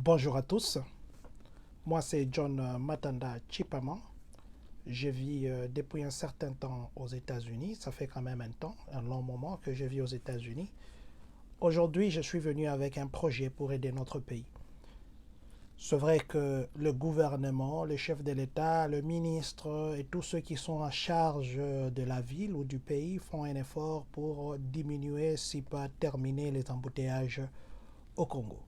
Bonjour à tous, moi c'est John Matanda Chipama. Je vis depuis un certain temps aux États-Unis. Ça fait quand même un temps, un long moment que je vis aux États-Unis. Aujourd'hui, je suis venu avec un projet pour aider notre pays. C'est vrai que le gouvernement, le chef de l'État, le ministre et tous ceux qui sont en charge de la ville ou du pays font un effort pour diminuer, si pas terminer, les embouteillages au Congo.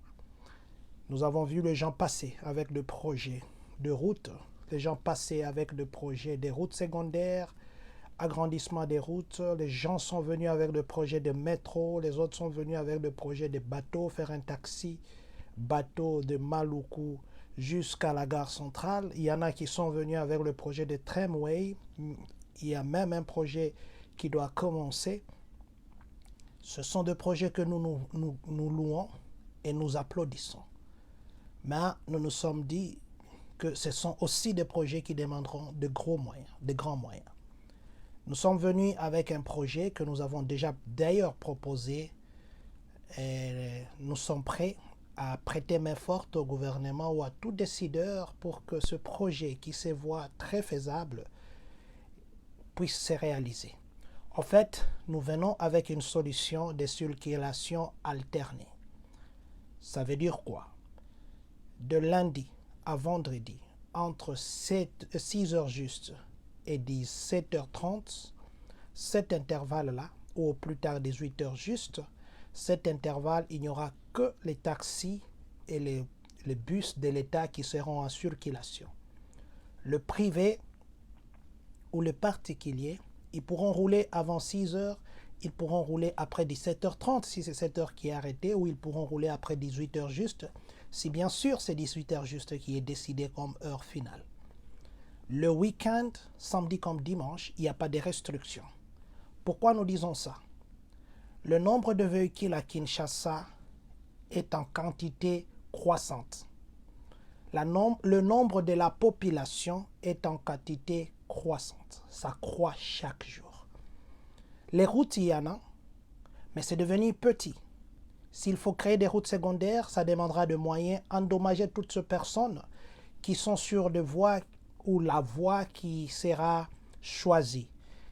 Nous avons vu les gens passer avec le projet de route, les gens passer avec le projet des routes secondaires, agrandissement des routes, les gens sont venus avec le projet de métro, les autres sont venus avec le projet de bateau, faire un taxi, bateau de Maluku jusqu'à la gare centrale. Il y en a qui sont venus avec le projet de tramway, il y a même un projet qui doit commencer. Ce sont des projets que nous louons et nous applaudissons. Mais nous nous sommes dit que ce sont aussi des projets qui demanderont de gros moyens, de grands moyens. Nous sommes venus avec un projet que nous avons déjà d'ailleurs proposé et nous sommes prêts à prêter main forte au gouvernement ou à tout décideur pour que ce projet qui se voit très faisable puisse se réaliser. En fait, nous venons avec une solution de circulation alternée. Ça veut dire quoi? De lundi à vendredi, entre 6 heures juste et 17h30, cet intervalle-là, ou au plus tard 18 heures juste, cet intervalle, il n'y aura que les taxis et les bus de l'État qui seront en circulation. Le privé ou le particulier, ils pourront rouler avant 6 heures, ils pourront rouler après 17h30 si c'est 7 heures qui est arrêté, ou ils pourront rouler après 18 heures juste, si bien sûr c'est 18 heures juste qui est décidé comme heure finale. Le week-end, samedi comme dimanche, il n'y a pas de restrictions. Pourquoi nous disons ça? Le nombre de véhicules à Kinshasa est en quantité croissante. Le nombre de la population est en quantité croissante. Ça croît chaque jour. Les routes, il y en a, mais c'est devenu petit. S'il faut créer des routes secondaires, ça demandera de moyens, endommager toutes ces personnes qui sont sur des voies ou la voie qui sera choisie.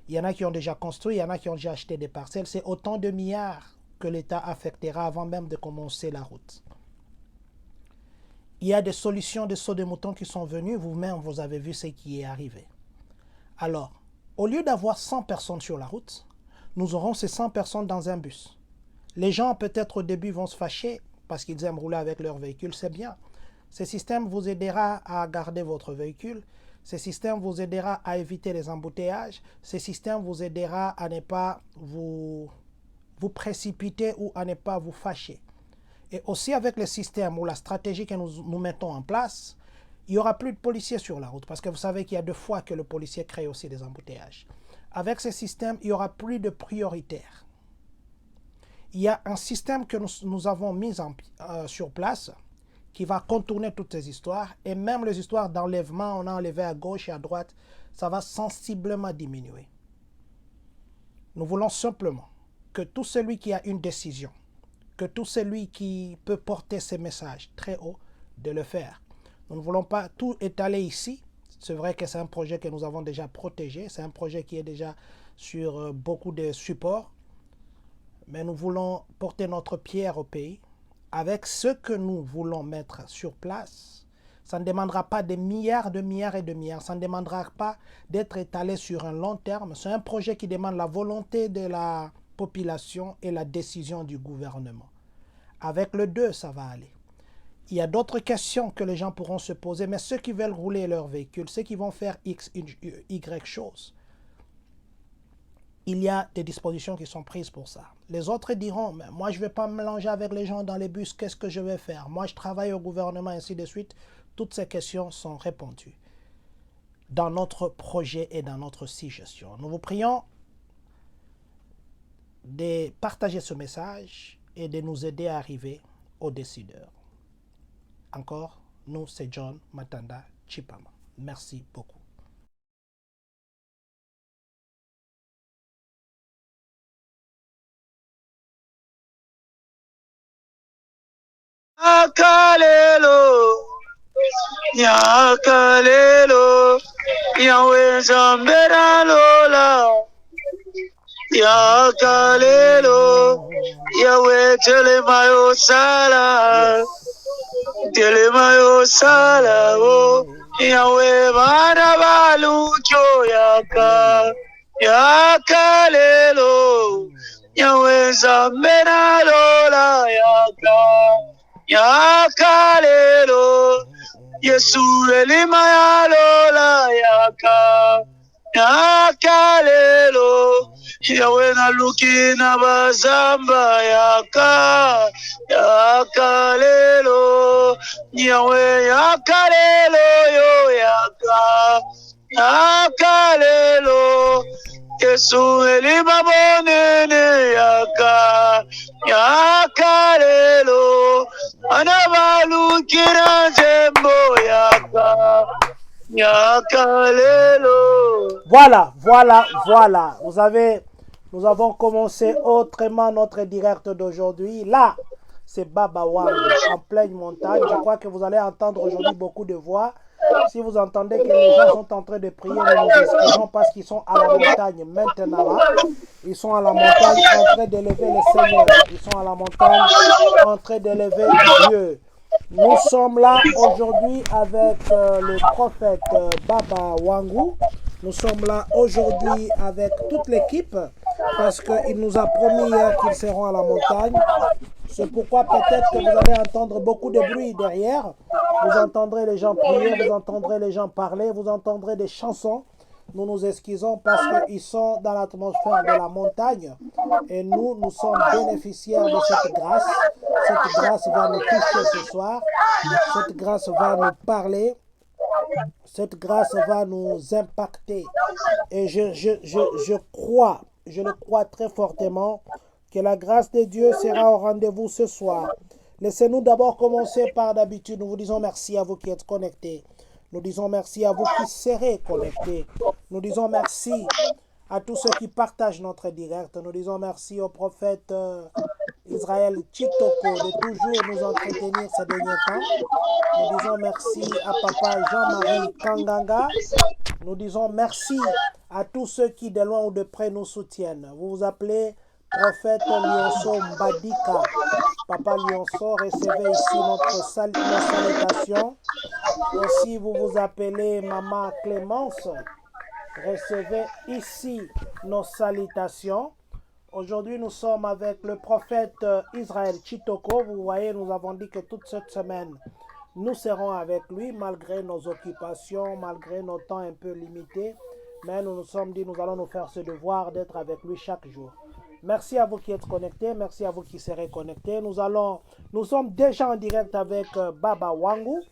Il y en a qui ont déjà construit, il y en a qui ont déjà acheté des parcelles. C'est autant de milliards que l'État affectera avant même de commencer la route. Il y a des solutions de sauts de moutons qui sont venues. Vous-même, vous avez vu ce qui est arrivé. Alors, au lieu d'avoir 100 personnes sur la route, nous aurons ces 100 personnes dans un bus. Les gens, peut-être au début, vont se fâcher parce qu'ils aiment rouler avec leur véhicule, c'est bien. Ce système vous aidera à garder votre véhicule. Ce système vous aidera à éviter les embouteillages. Ce système vous aidera à ne pas vous précipiter ou à ne pas vous fâcher. Et aussi avec le système ou la stratégie que nous mettons en place, il n'y aura plus de policiers sur la route parce que vous savez qu'il y a 2 fois que le policier crée aussi des embouteillages. Avec ce système, il n'y aura plus de prioritaires. Il y a un système que nous avons mis sur place qui va contourner toutes ces histoires. Et même les histoires d'enlèvement, on a enlevé à gauche et à droite, ça va sensiblement diminuer. Nous voulons simplement que tout celui qui a une décision, que tout celui qui peut porter ces messages très haut, de le faire. Nous ne voulons pas tout étaler ici. C'est vrai que c'est un projet que nous avons déjà protégé. C'est un projet qui est déjà sur beaucoup de supports. Mais nous voulons porter notre pierre au pays. Avec ce que nous voulons mettre sur place, ça ne demandera pas des milliards, de milliards et de milliards. Ça ne demandera pas d'être étalé sur un long terme. C'est un projet qui demande la volonté de la population et la décision du gouvernement. Avec le 2, ça va aller. Il y a d'autres questions que les gens pourront se poser, mais ceux qui veulent rouler leur véhicule, ceux qui vont faire X, Y chose, il y a des dispositions qui sont prises pour ça. Les autres diront, mais moi je ne vais pas me mélanger avec les gens dans les bus, qu'est-ce que je vais faire? Moi je travaille au gouvernement, ainsi de suite. Toutes ces questions sont répondues dans notre projet et dans notre suggestion. Nous vous prions de partager ce message et de nous aider à arriver aux décideurs. Encore, nous, c'est John Matanda Chipama. Merci beaucoup. Nyakalelo, Nyakalelo, Yahweh Zambera Lola, Nyakalelo, Yahweh Telemayo Sala, Telemayo Sala, oh, Yahweh Manabalucho Yaka, Yakalelo, Yahweh Zambera Lola Yaka, Yakalelo, Yesu Elimaya Lola Yaka, Yakalelo, Yahweh Nalukina Bazamba Yaka, Yakalelo, Yahweh Yakalelo Yo Yaka, Yakalelo, Yesu Elima Bonene Yaka, Yakalelo, Anabalukina Zembo Yaka, Yakalelo. Voilà. Nous avons commencé autrement notre direct d'aujourd'hui. Là, c'est Baba Wangu, en pleine montagne. Je crois que vous allez entendre aujourd'hui beaucoup de voix. Si vous entendez que les gens sont en train de prier, nous nous excusons parce qu'ils sont à la montagne maintenant là. Ils sont à la montagne en train d'élever le Seigneur. Ils sont à la montagne en train d'élever Dieu. Nous sommes là aujourd'hui avec le prophète Baba Wangu. Nous sommes là aujourd'hui avec toute l'équipe parce qu'il nous a promis hier qu'ils seront à la montagne. C'est pourquoi peut-être que vous allez entendre beaucoup de bruit derrière. Vous entendrez les gens prier, vous entendrez les gens parler, vous entendrez des chansons. Nous nous excusons parce qu'ils sont dans l'atmosphère de la montagne et nous sommes bénéficiaires de cette grâce. Cette grâce va nous toucher ce soir. Cette grâce va nous parler. Cette grâce va nous impacter. Et je crois, je le crois très fortement, que la grâce de Dieu sera au rendez-vous ce soir. Laissez-nous d'abord commencer par d'habitude. Nous vous disons merci à vous qui êtes connectés. Nous disons merci à vous qui serez connectés. Nous disons merci à tous ceux qui partagent notre direct. Nous disons merci au prophète Israël Chitoko de toujours nous entretenir ces derniers temps. Nous disons merci à papa Jean-Marie Kanganga. Nous disons merci à tous ceux qui de loin ou de près nous soutiennent. Vous vous appelez prophète Lyonso Mbadika. Papa Lyonso, recevez ici nos salutations. Aussi, vous vous appelez Maman Clémence. Recevez ici nos salutations. Aujourd'hui, nous sommes avec le prophète Israël Chitoko. Vous voyez, nous avons dit que toute cette semaine, nous serons avec lui malgré nos occupations, malgré nos temps un peu limités. Mais nous nous sommes dit, nous allons nous faire ce devoir d'être avec lui chaque jour. Merci à vous qui êtes connectés, merci à vous qui serez connectés. Nous sommes déjà en direct avec Baba Wangu.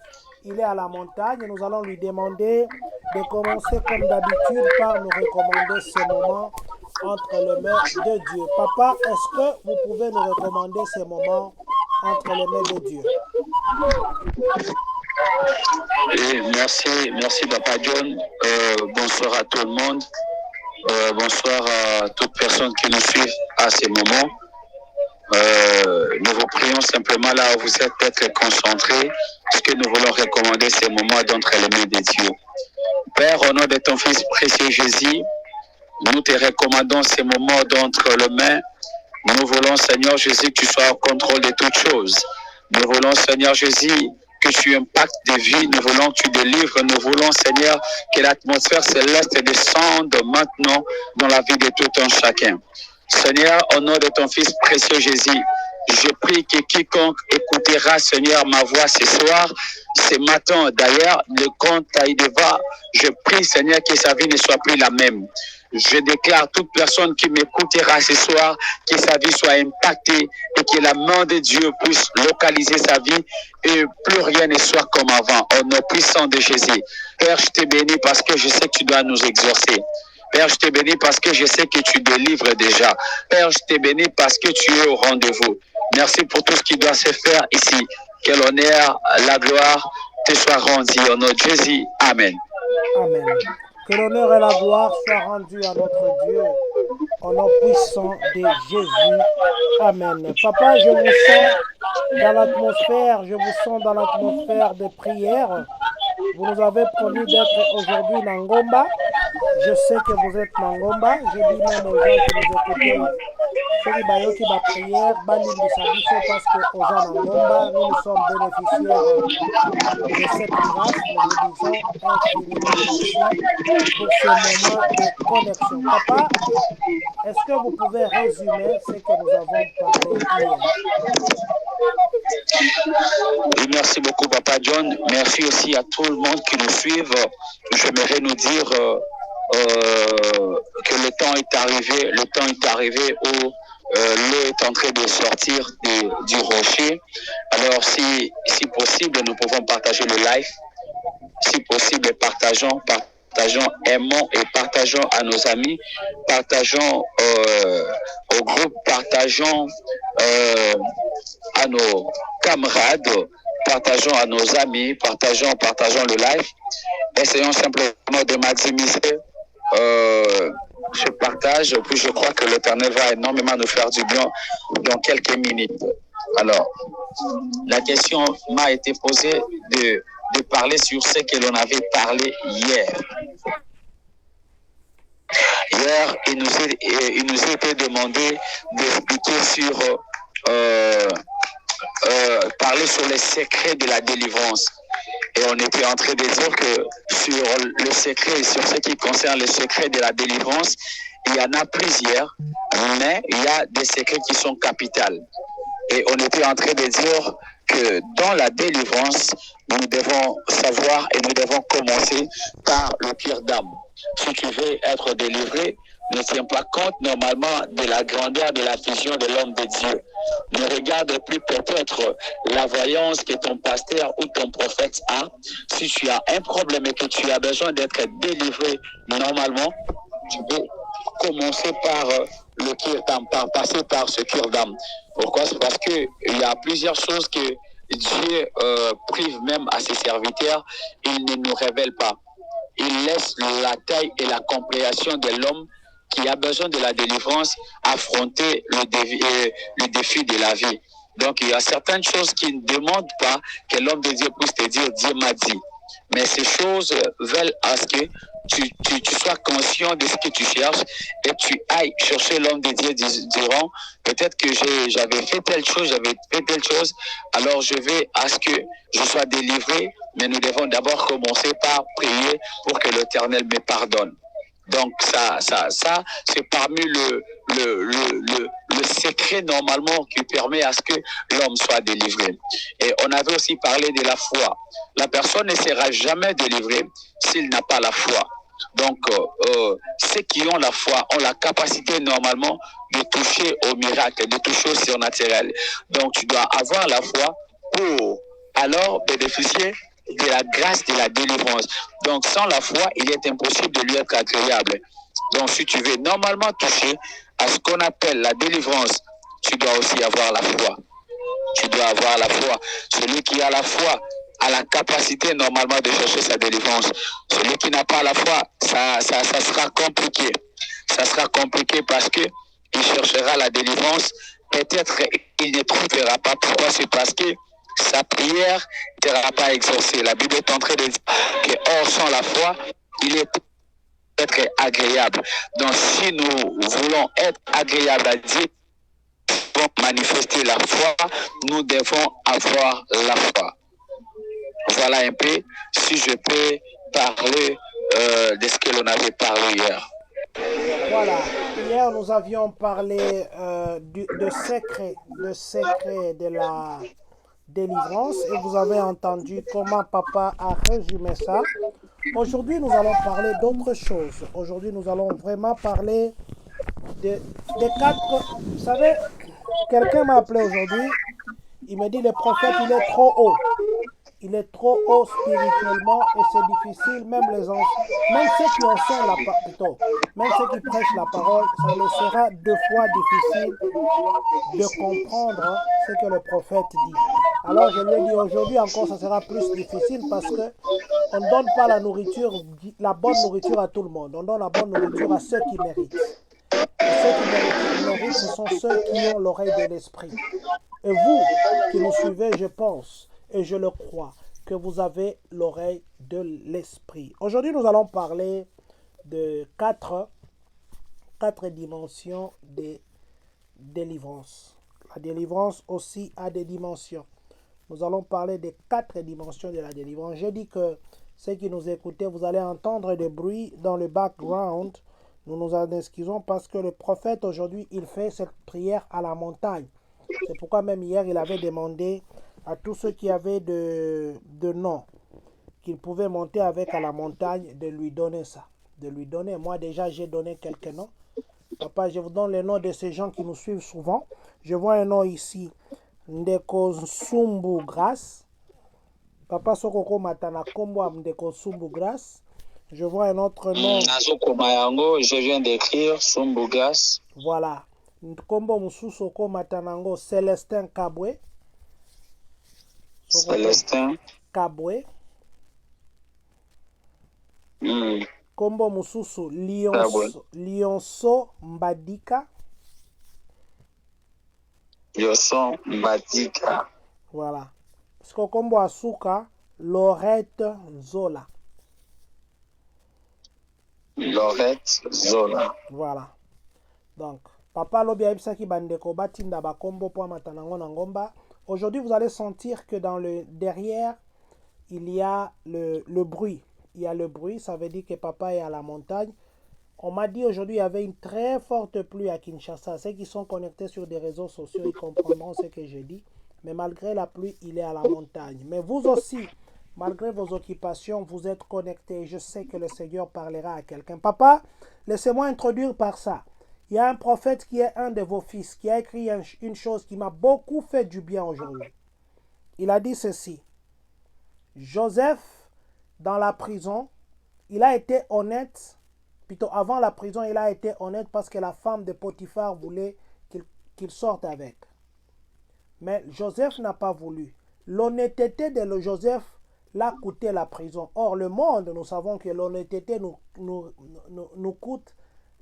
Il est à la montagne. Nous allons lui demander de commencer comme d'habitude par nous recommander ce moment entre les mains de Dieu. Papa, est-ce que vous pouvez nous recommander ces moments entre les mains de Dieu? Et merci Papa John. Bonsoir à tout le monde. Bonsoir à toute personne qui nous suit à ces moments. Nous vous prions simplement là où vous êtes d'être concentrés, parce que nous voulons recommander ces moments d'entre les mains de Dieu. Père, au nom de ton Fils précieux Jésus, nous te recommandons ces moments d'entre les mains. Nous voulons, Seigneur Jésus, que tu sois au contrôle de toutes choses. Nous voulons, Seigneur Jésus, que tu impactes des vies. Nous voulons que tu délivres. Nous voulons, Seigneur, que l'atmosphère céleste descende maintenant dans la vie de tout un chacun. Seigneur, au nom de ton Fils précieux Jésus, je prie que quiconque écoutera, Seigneur, ma voix ce soir, ce matin, d'ailleurs, le compte Taïdeva, je prie, Seigneur, que sa vie ne soit plus la même. Je déclare toute personne qui m'écoutera ce soir, que sa vie soit impactée et que la main de Dieu puisse localiser sa vie et plus rien ne soit comme avant. Au nom puissant de Jésus. Père, je te bénis parce que je sais que tu dois nous exaucer. Père, je te bénis parce que je sais que tu délivres déjà. Père, je te bénis parce que tu es au rendez-vous. Merci pour tout ce qui doit se faire ici. Que l'honneur, la gloire te soit rendue. Au nom de Jésus. Amen. Amen. Que l'honneur et la gloire soient rendus à notre Dieu. Au nom puissant de Jésus. Amen. Papa, je vous sens dans l'atmosphère, je vous sens dans l'atmosphère de prière. Vous nous avez promis d'être aujourd'hui Nangomba. Je sais que vous êtes Nangomba. Je dis même aux gens qui nous écoutaient, ceux qui bayoki ba prière, balimbisa biso parce que aux Nangomba, nous sommes bénéficiaires de cette grâce. Nous vous disons infiniment merci pour ce moment de connexion. Papa, est-ce que vous pouvez résumer ce que nous avons parlé hier? Oui, merci beaucoup, Papa John. Merci aussi à tout le monde qui nous suit. J'aimerais nous dire que le temps est arrivé. Le temps est arrivé où l'eau est en train de sortir du rocher. Alors, si possible, nous pouvons partager le live. Si possible, partageons, aimons et partageons à nos amis, partageons au groupe, partageons à nos camarades, partageons à nos amis, partageons le live. Essayons simplement de maximiser ce partage, puis je crois que l'Éternel va énormément nous faire du bien dans quelques minutes. Alors, la question m'a été posée de parler sur ce que l'on avait parlé hier. Hier, il nous a été demandé d'expliquer sur parler sur les secrets de la délivrance. Et on était en train de dire que sur le secret, sur ce qui concerne le secret de la délivrance, il y en a plusieurs, mais il y a des secrets qui sont capitaux. Et on était en train de dire que dans la délivrance, nous devons savoir et nous devons commencer par le cœur d'âme. Si tu veux être délivré, ne tiens pas compte normalement de la grandeur de la vision de l'homme de Dieu. Ne regarde plus peut-être la voyance que ton pasteur ou ton prophète a. Si tu as un problème et que tu as besoin d'être délivré normalement, tu peux commencer par le cœur d'âme, par passer par ce cœur d'âme. Pourquoi? C'est parce qu'il y a plusieurs choses que Dieu prive même à ses serviteurs. Il ne nous révèle pas. Il laisse la taille et la compréhension de l'homme qui a besoin de la délivrance affronter le défi de la vie. Donc, il y a certaines choses qui ne demandent pas que l'homme de Dieu puisse te dire, Dieu m'a dit. Mais ces choses veulent à ce que tu sois conscient de ce que tu cherches et tu ailles chercher l'homme de Dieu diront, peut-être que j'avais fait telle chose, alors je vais à ce que je sois délivré, mais nous devons d'abord commencer par prier pour que l'Éternel me pardonne. Donc ça c'est parmi le secret normalement qui permet à ce que l'homme soit délivré. Et on avait aussi parlé de la foi. La personne ne sera jamais délivrée s'il n'a pas la foi. Donc, ceux qui ont la foi ont la capacité normalement de toucher au miracle, de toucher au surnaturel. Donc, tu dois avoir la foi pour alors bénéficier de la grâce de la délivrance. Donc, sans la foi, il est impossible de lui être agréable. Donc, si tu veux normalement toucher à ce qu'on appelle la délivrance, tu dois aussi avoir la foi. Tu dois avoir la foi. Celui qui a la foi a la capacité normalement de chercher sa délivrance. Celui qui n'a pas la foi, ça sera compliqué. Ça sera compliqué parce que il cherchera la délivrance. Peut-être il ne trouvera pas. Pourquoi? C'est parce que sa prière ne sera pas exaucée. La Bible est en train de dire que hors sans la foi, il est être agréable. Donc si nous voulons être agréables à Dieu, pour manifester la foi, nous devons avoir la foi. Voilà un peu, si je peux parler de ce que l'on avait parlé hier. Voilà, hier nous avions parlé de secret de la délivrance et vous avez entendu comment papa a résumé ça. Aujourd'hui, nous allons parler d'autre chose. Aujourd'hui, nous allons vraiment parler des quatre... Vous savez, quelqu'un m'a appelé aujourd'hui, il me dit le prophète, il est trop haut. Il est trop haut spirituellement et c'est difficile, même les anciens, même ceux qui enseignent la parole, même ceux qui prêchent la parole, ça leur sera deux fois difficile de comprendre ce que le prophète dit. Alors je lui ai dit aujourd'hui encore, ça sera plus difficile parce que on ne donne pas la nourriture, la bonne nourriture à tout le monde. On donne la bonne nourriture à ceux qui méritent. Et ceux qui ne mérite, ce sont ceux qui ont l'oreille de l'esprit. Et vous qui nous suivez, je pense, et je le crois, que vous avez l'oreille de l'esprit. Aujourd'hui, nous allons parler de quatre dimensions de délivrance. La délivrance aussi a des dimensions. Nous allons parler des 4 dimensions de la délivrance. J'ai dit que ceux qui nous écoutez, vous allez entendre des bruits dans le background. Nous nous en excusons parce que le prophète aujourd'hui, il fait cette prière à la montagne. C'est pourquoi même hier, il avait demandé à tous ceux qui avaient de noms qu'ils pouvaient monter avec à la montagne de lui donner ça. De lui donner. Moi déjà, j'ai donné quelques noms. Papa, je vous donne les noms de ces gens qui nous suivent souvent. Je vois un nom ici. Ndeko Sumbu Grace. Papa Sokoko Matana Kombo Ndeko Sumbu Grace. Je vois un autre nom. Nazoko Mayango, je viens d'écrire Sumbu Grace. Voilà. Kombo Mususoko Matanango Célestin Kabwe. Célestin Kabwe. Kombo Mususu Lionso Mbadika. Lionso Mbadika. Voilà. Parce que Kombo Asuka Lorette Zola. Lorette Zola. Voilà. Donc, Papa Lobi Aibsaki Bandeko Batinda Bakombo Po Matanango Nangomba. Aujourd'hui, vous allez sentir que dans le derrière, il y a le bruit. Il y a le bruit, ça veut dire que papa est à la montagne. On m'a dit aujourd'hui, il y avait une très forte pluie à Kinshasa. Ceux qui sont connectés sur des réseaux sociaux, ils comprendront ce que je dis. Mais malgré la pluie, il est à la montagne. Mais vous aussi, malgré vos occupations, vous êtes connectés. Je sais que le Seigneur parlera à quelqu'un. Papa, laissez-moi introduire par ça. Il y a un prophète qui est un de vos fils, qui a écrit une chose qui m'a beaucoup fait du bien aujourd'hui. Il a dit ceci. Joseph, dans la prison, il a été honnête. Plutôt avant la prison, il a été honnête parce que la femme de Potiphar voulait qu'il sorte avec. Mais Joseph n'a pas voulu. L'honnêteté de Joseph l'a coûté la prison. Or, le monde, nous savons que l'honnêteté nous coûte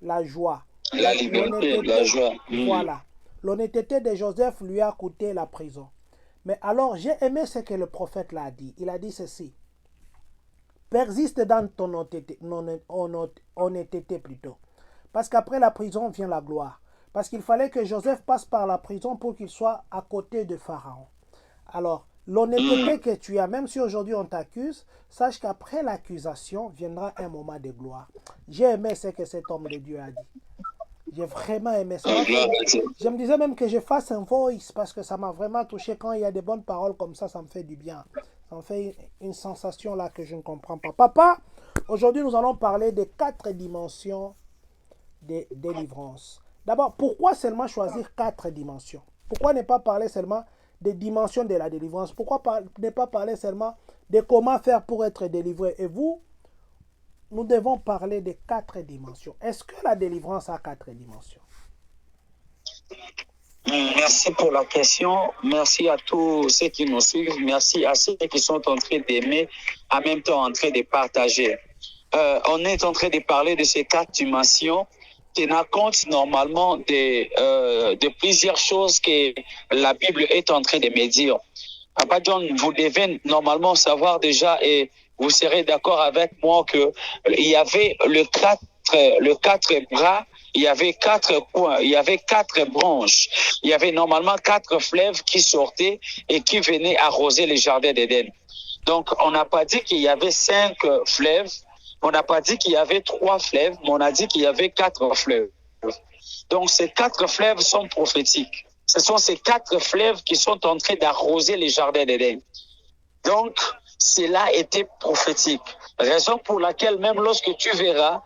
la joie. La liberté, la joie. Voilà. L'honnêteté de Joseph lui a coûté la prison. Mais alors, j'ai aimé ce que le prophète l'a dit. Il a dit ceci. Persiste dans ton honnêteté plutôt. Parce qu'après la prison vient la gloire. Parce qu'il fallait que Joseph passe par la prison pour qu'il soit à côté de Pharaon. Alors, l'honnêteté que tu as, même si aujourd'hui on t'accuse, sache qu'après l'accusation viendra un moment de gloire. J'ai aimé ce que cet homme de Dieu a dit. J'ai vraiment aimé ça. Je me disais même que je fasse un voice parce que ça m'a vraiment touché. Quand il y a des bonnes paroles comme ça me fait du bien. Ça me fait une sensation là que je ne comprends pas. Papa, aujourd'hui nous allons parler des 4 dimensions de délivrance. D'abord, pourquoi seulement choisir 4 dimensions? Pourquoi ne pas parler seulement des dimensions de la délivrance? Pourquoi ne pas parler seulement de comment faire pour être délivré? Et vous, nous devons parler des 4 dimensions. Est-ce que la délivrance a 4 dimensions? Merci pour la question. Merci à tous ceux qui nous suivent. Merci à ceux qui sont en train d'aimer, en même temps en train de partager. On est en train de parler de ces 4 dimensions qui tenant compte normalement de plusieurs choses que la Bible est en train de me dire. Papa John, vous devez normalement savoir déjà et vous serez d'accord avec moi que il y avait le 4 bras, il y avait 4 points, il y avait 4 branches. Il y avait normalement 4 fleuves qui sortaient et qui venaient arroser les jardins d'Éden. Donc, on n'a pas dit qu'il y avait 5 fleuves, on n'a pas dit qu'il y avait 3 fleuves, mais on a dit qu'il y avait 4 fleuves. Donc, ces 4 fleuves sont prophétiques. Ce sont ces 4 fleuves qui sont en train d'arroser les jardins d'Éden. Donc, cela était prophétique. Raison pour laquelle même lorsque tu verras,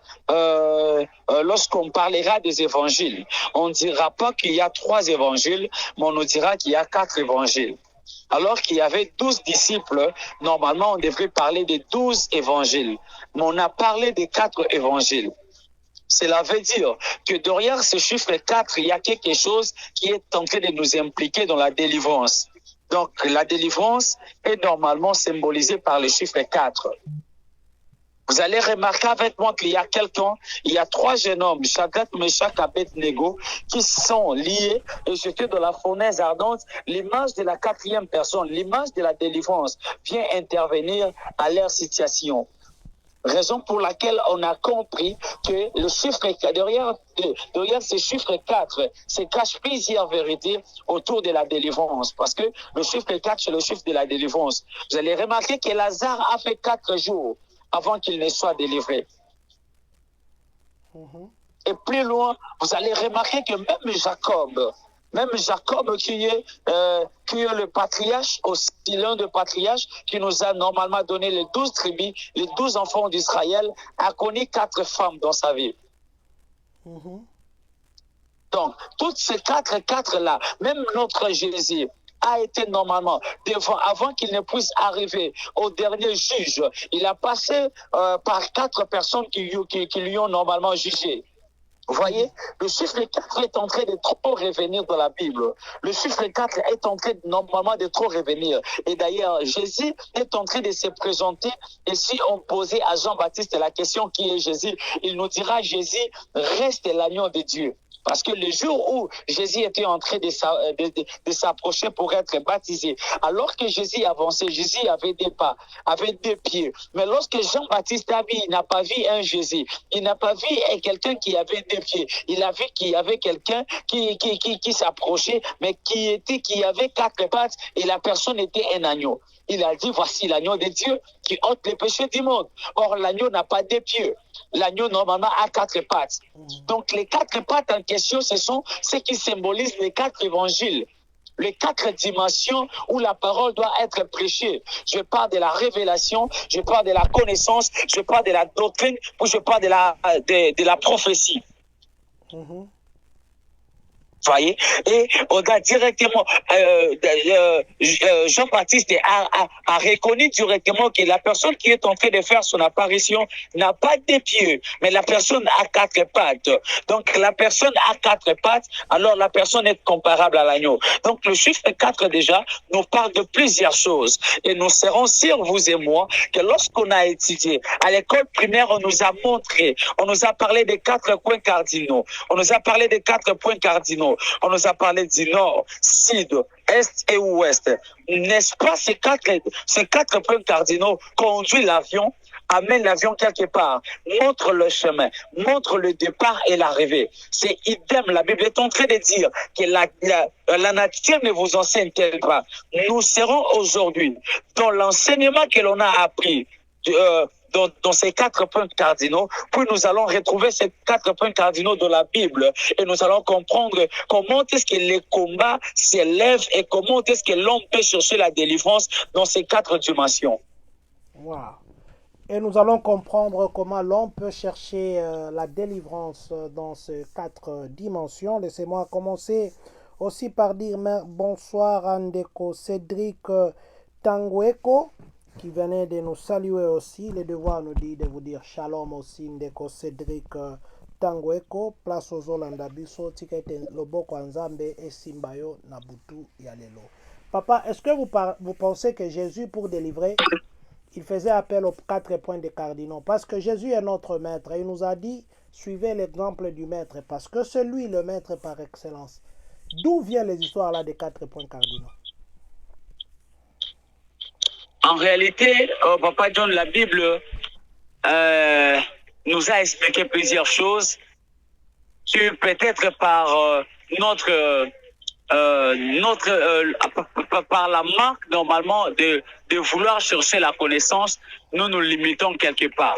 lorsqu'on parlera des évangiles, on ne dira pas qu'il y a 3 évangiles, mais on nous dira qu'il y a 4 évangiles. Alors qu'il y avait 12 disciples, normalement on devrait parler de 12 évangiles. Mais on a parlé des 4 évangiles. Cela veut dire que derrière ce chiffre 4, il y a quelque chose qui est en train de nous impliquer dans la délivrance. Donc, la délivrance est normalement symbolisée par le chiffre 4. Vous allez remarquer avec moi qu'il y a il y a 3 jeunes hommes, Shadrach, Meshach, Abednego, qui sont liés et jetés dans la fournaise ardente. L'image de la 4e personne, l'image de la délivrance vient intervenir à leur situation. Raison pour laquelle on a compris que le chiffre, derrière ce chiffre 4 se cache plusieurs vérités autour de la délivrance. Parce que le chiffre 4, c'est le chiffre de la délivrance. Vous allez remarquer que Lazare a fait 4 jours avant qu'il ne soit délivré. Et plus loin, vous allez remarquer que même Jacob qui est le patriarche, aussi l'un des patriarches qui nous a normalement donné les 12 tribus, les 12 enfants d'Israël, a connu 4 femmes dans sa vie. Donc, toutes ces 4 là, même notre Jésus, a été normalement, avant qu'il ne puisse arriver au dernier juge, il a passé par 4 personnes qui lui ont normalement jugé. Vous voyez, le chiffre 4 est en train de trop revenir dans la Bible. Le chiffre 4 est en train normalement de trop revenir. Et d'ailleurs, Jésus est en train de se présenter. Et si on posait à Jean-Baptiste la question qui est Jésus, il nous dira Jésus reste l'agneau de Dieu. Parce que le jour où Jésus était en train de s'approcher pour être baptisé, alors que Jésus avançait, Jésus avait des pas, avait 2 pieds. Mais lorsque Jean-Baptiste a vu, il n'a pas vu un Jésus. Il n'a pas vu quelqu'un qui avait 2 pieds. Il a vu qu'il y avait quelqu'un qui s'approchait, mais qui avait 4 pattes et la personne était un agneau. Il a dit, voici l'agneau de Dieu qui ôte les péchés du monde. Or, l'agneau n'a pas 2 pieds. L'agneau, normalement, a 4 pattes. Donc, les 4 pattes en question, ce sont ce qui symbolisent les 4 évangiles. Les 4 dimensions où la parole doit être prêchée. Je parle de la révélation, je parle de la connaissance, je parle de la doctrine, ou je parle de la prophétie. Voyez, et on a directement, Jean-Baptiste a reconnu directement que la personne qui est en train de faire son apparition n'a pas de pieds, mais la personne a 4 pattes. Donc la personne a 4 pattes, alors la personne est comparable à l'agneau. Donc le chiffre 4 déjà nous parle de plusieurs choses. Et nous serons sûrs, vous et moi, que lorsqu'on a étudié à l'école primaire, on nous a montré, on nous a parlé des 4 points cardinaux. On nous a parlé des 4 points cardinaux. On nous a parlé du nord, sud, est et ouest. N'est-ce pas ces 4 points cardinaux conduisent l'avion, amènent l'avion quelque part, montrent le chemin, montrent le départ et l'arrivée. C'est idem. La Bible est en train de dire que la nature ne vous enseigne-t-elle pas. Nous serons aujourd'hui dans l'enseignement que l'on a appris dans ces 4 points cardinaux, puis nous allons retrouver ces 4 points cardinaux de la Bible et nous allons comprendre comment est-ce que les combats s'élèvent et comment est-ce que l'homme peut chercher la délivrance dans ces 4 dimensions. Wow. Et nous allons comprendre comment l'homme peut chercher la délivrance dans ces 4 dimensions. Laissez-moi commencer aussi par dire bonsoir à Ndeko Cédric Tangueko, qui venait de nous saluer aussi. Le devoir nous dit de vous dire shalom aussi, Ndeko Cédric Tangueko, place aux Olanda Biso, Tikete Loboko Nzambe et Simbayo Nabutu Yalelo. Papa, est-ce que vous pensez que Jésus, pour délivrer, il faisait appel aux 4 points des cardinaux? Parce que Jésus est notre maître et il nous a dit, suivez l'exemple du maître, parce que c'est lui le maître par excellence. D'où viennent les histoires là des 4 points cardinaux? En réalité, Papa John, la Bible nous a expliqué plusieurs choses. Peut-être par par la marque normalement de vouloir chercher la connaissance, nous nous limitons quelque part.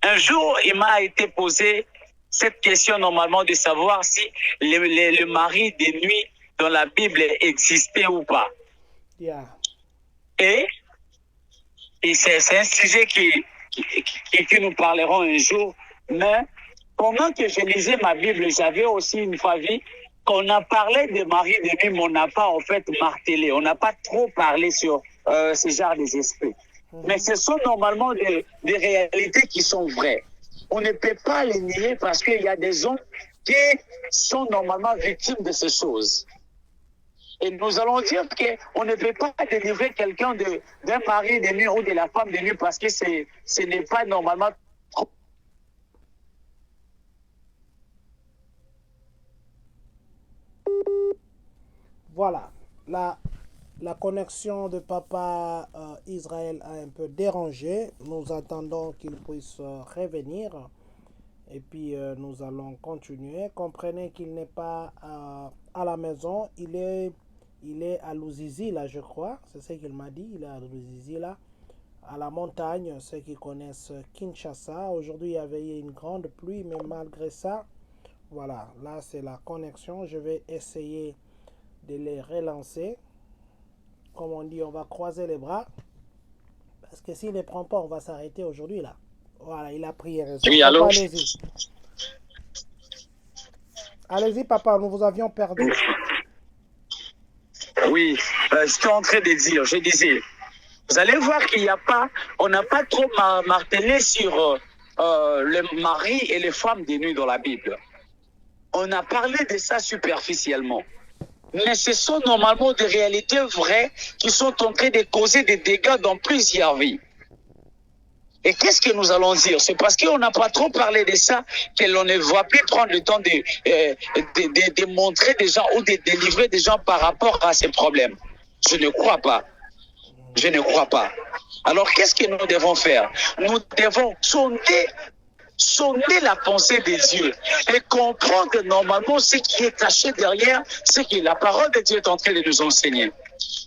Un jour, il m'a été posé cette question normalement de savoir si le mari de nuit dans la Bible existait ou pas. Yeah. Et c'est un sujet que nous parlerons un jour. Mais pendant que je lisais ma Bible, j'avais aussi une fois vu qu'on a parlé de mari de nuit, mais on n'a pas en fait martelé. On n'a pas trop parlé sur ce genre des esprits. Mais ce sont normalement des réalités qui sont vraies. On ne peut pas les nier parce qu'il y a des hommes qui sont normalement victimes de ces choses. Et nous allons dire qu'on ne peut pas délivrer quelqu'un d'un mari de nuit ou de la femme de nuit parce que ce n'est pas normalement. Voilà, la connexion de papa Israël a un peu dérangé. Nous attendons qu'il puisse revenir. Et puis nous allons continuer. Comprenez qu'il n'est pas à la maison. Il est à Louzizi, là, je crois. C'est ce qu'il m'a dit. Il est à Louzizi, là, à la montagne. Ceux qui connaissent Kinshasa. Aujourd'hui, il y avait une grande pluie, mais malgré ça, voilà, là, c'est la connexion. Je vais essayer de les relancer. Comme on dit, on va croiser les bras. Parce que s'il ne prend pas, on va s'arrêter aujourd'hui, là. Voilà, il a pris raison. Oui, Papa, allô? allez-y. Allez-y, papa, nous vous avions perdu. Oui, j'étais en train de dire, je disais, vous allez voir qu'il n'y a pas, on n'a pas trop martelé sur les maris et les femmes des nuits dans la Bible. On a parlé de ça superficiellement. Mais ce sont normalement des réalités vraies qui sont en train de causer des dégâts dans plusieurs vies. Et qu'est-ce que nous allons dire? C'est parce qu'on n'a pas trop parlé de ça que l'on ne va plus prendre le temps de montrer des gens ou de délivrer des gens par rapport à ces problèmes. Je ne crois pas. Je ne crois pas. Alors, qu'est-ce que nous devons faire? Nous devons sonder la pensée des dieux et comprendre normalement ce qui est caché derrière ce que la parole de Dieu est en train de nous enseigner.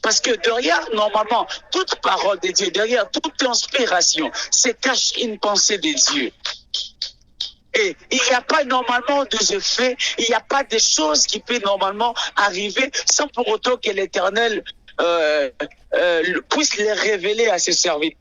Parce que derrière, normalement, toute parole de Dieu, derrière toute inspiration, se cache une pensée de Dieu. Et il n'y a pas normalement des effets, il n'y a pas de choses qui peuvent normalement arriver sans pour autant que l'Éternel puisse les révéler à ses serviteurs.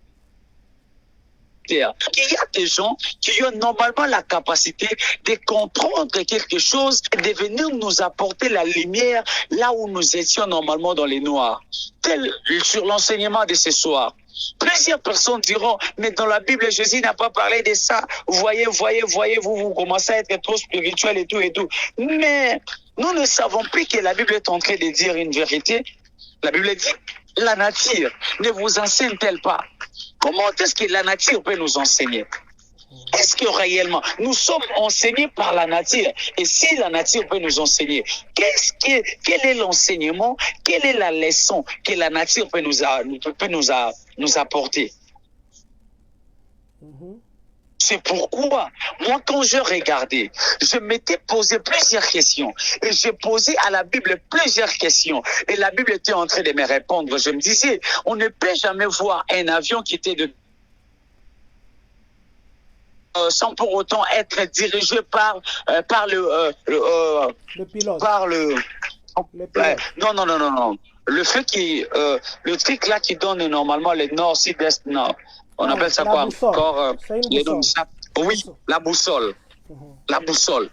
Il y a des gens qui ont normalement la capacité de comprendre quelque chose et de venir nous apporter la lumière là où nous étions normalement dans les noirs. Tel sur l'enseignement de ce soir. Plusieurs personnes diront, mais dans la Bible, Jésus n'a pas parlé de ça. Voyez, vous commencez à être trop spirituel et tout et tout. Mais nous ne savons plus que la Bible est en train de dire une vérité. La Bible dit, la nature ne vous enseigne-t-elle pas? Comment est-ce que la nature peut nous enseigner? Est-ce que réellement nous sommes enseignés par la nature? Et si la nature peut nous enseigner, quel est l'enseignement, quelle est la leçon que la nature peut nous apporter? C'est pourquoi, moi, quand je regardais, je m'étais posé plusieurs questions. Et j'ai posé à la Bible plusieurs questions. Et la Bible était en train de me répondre. Je me disais, on ne peut jamais voir un avion qui était sans pour autant être dirigé par le pilote. Par le pilote. Non. Le fait le truc là qui donne normalement le nord, sud-est, nord. On appelle ça quoi encore Oui, la boussole. La boussole.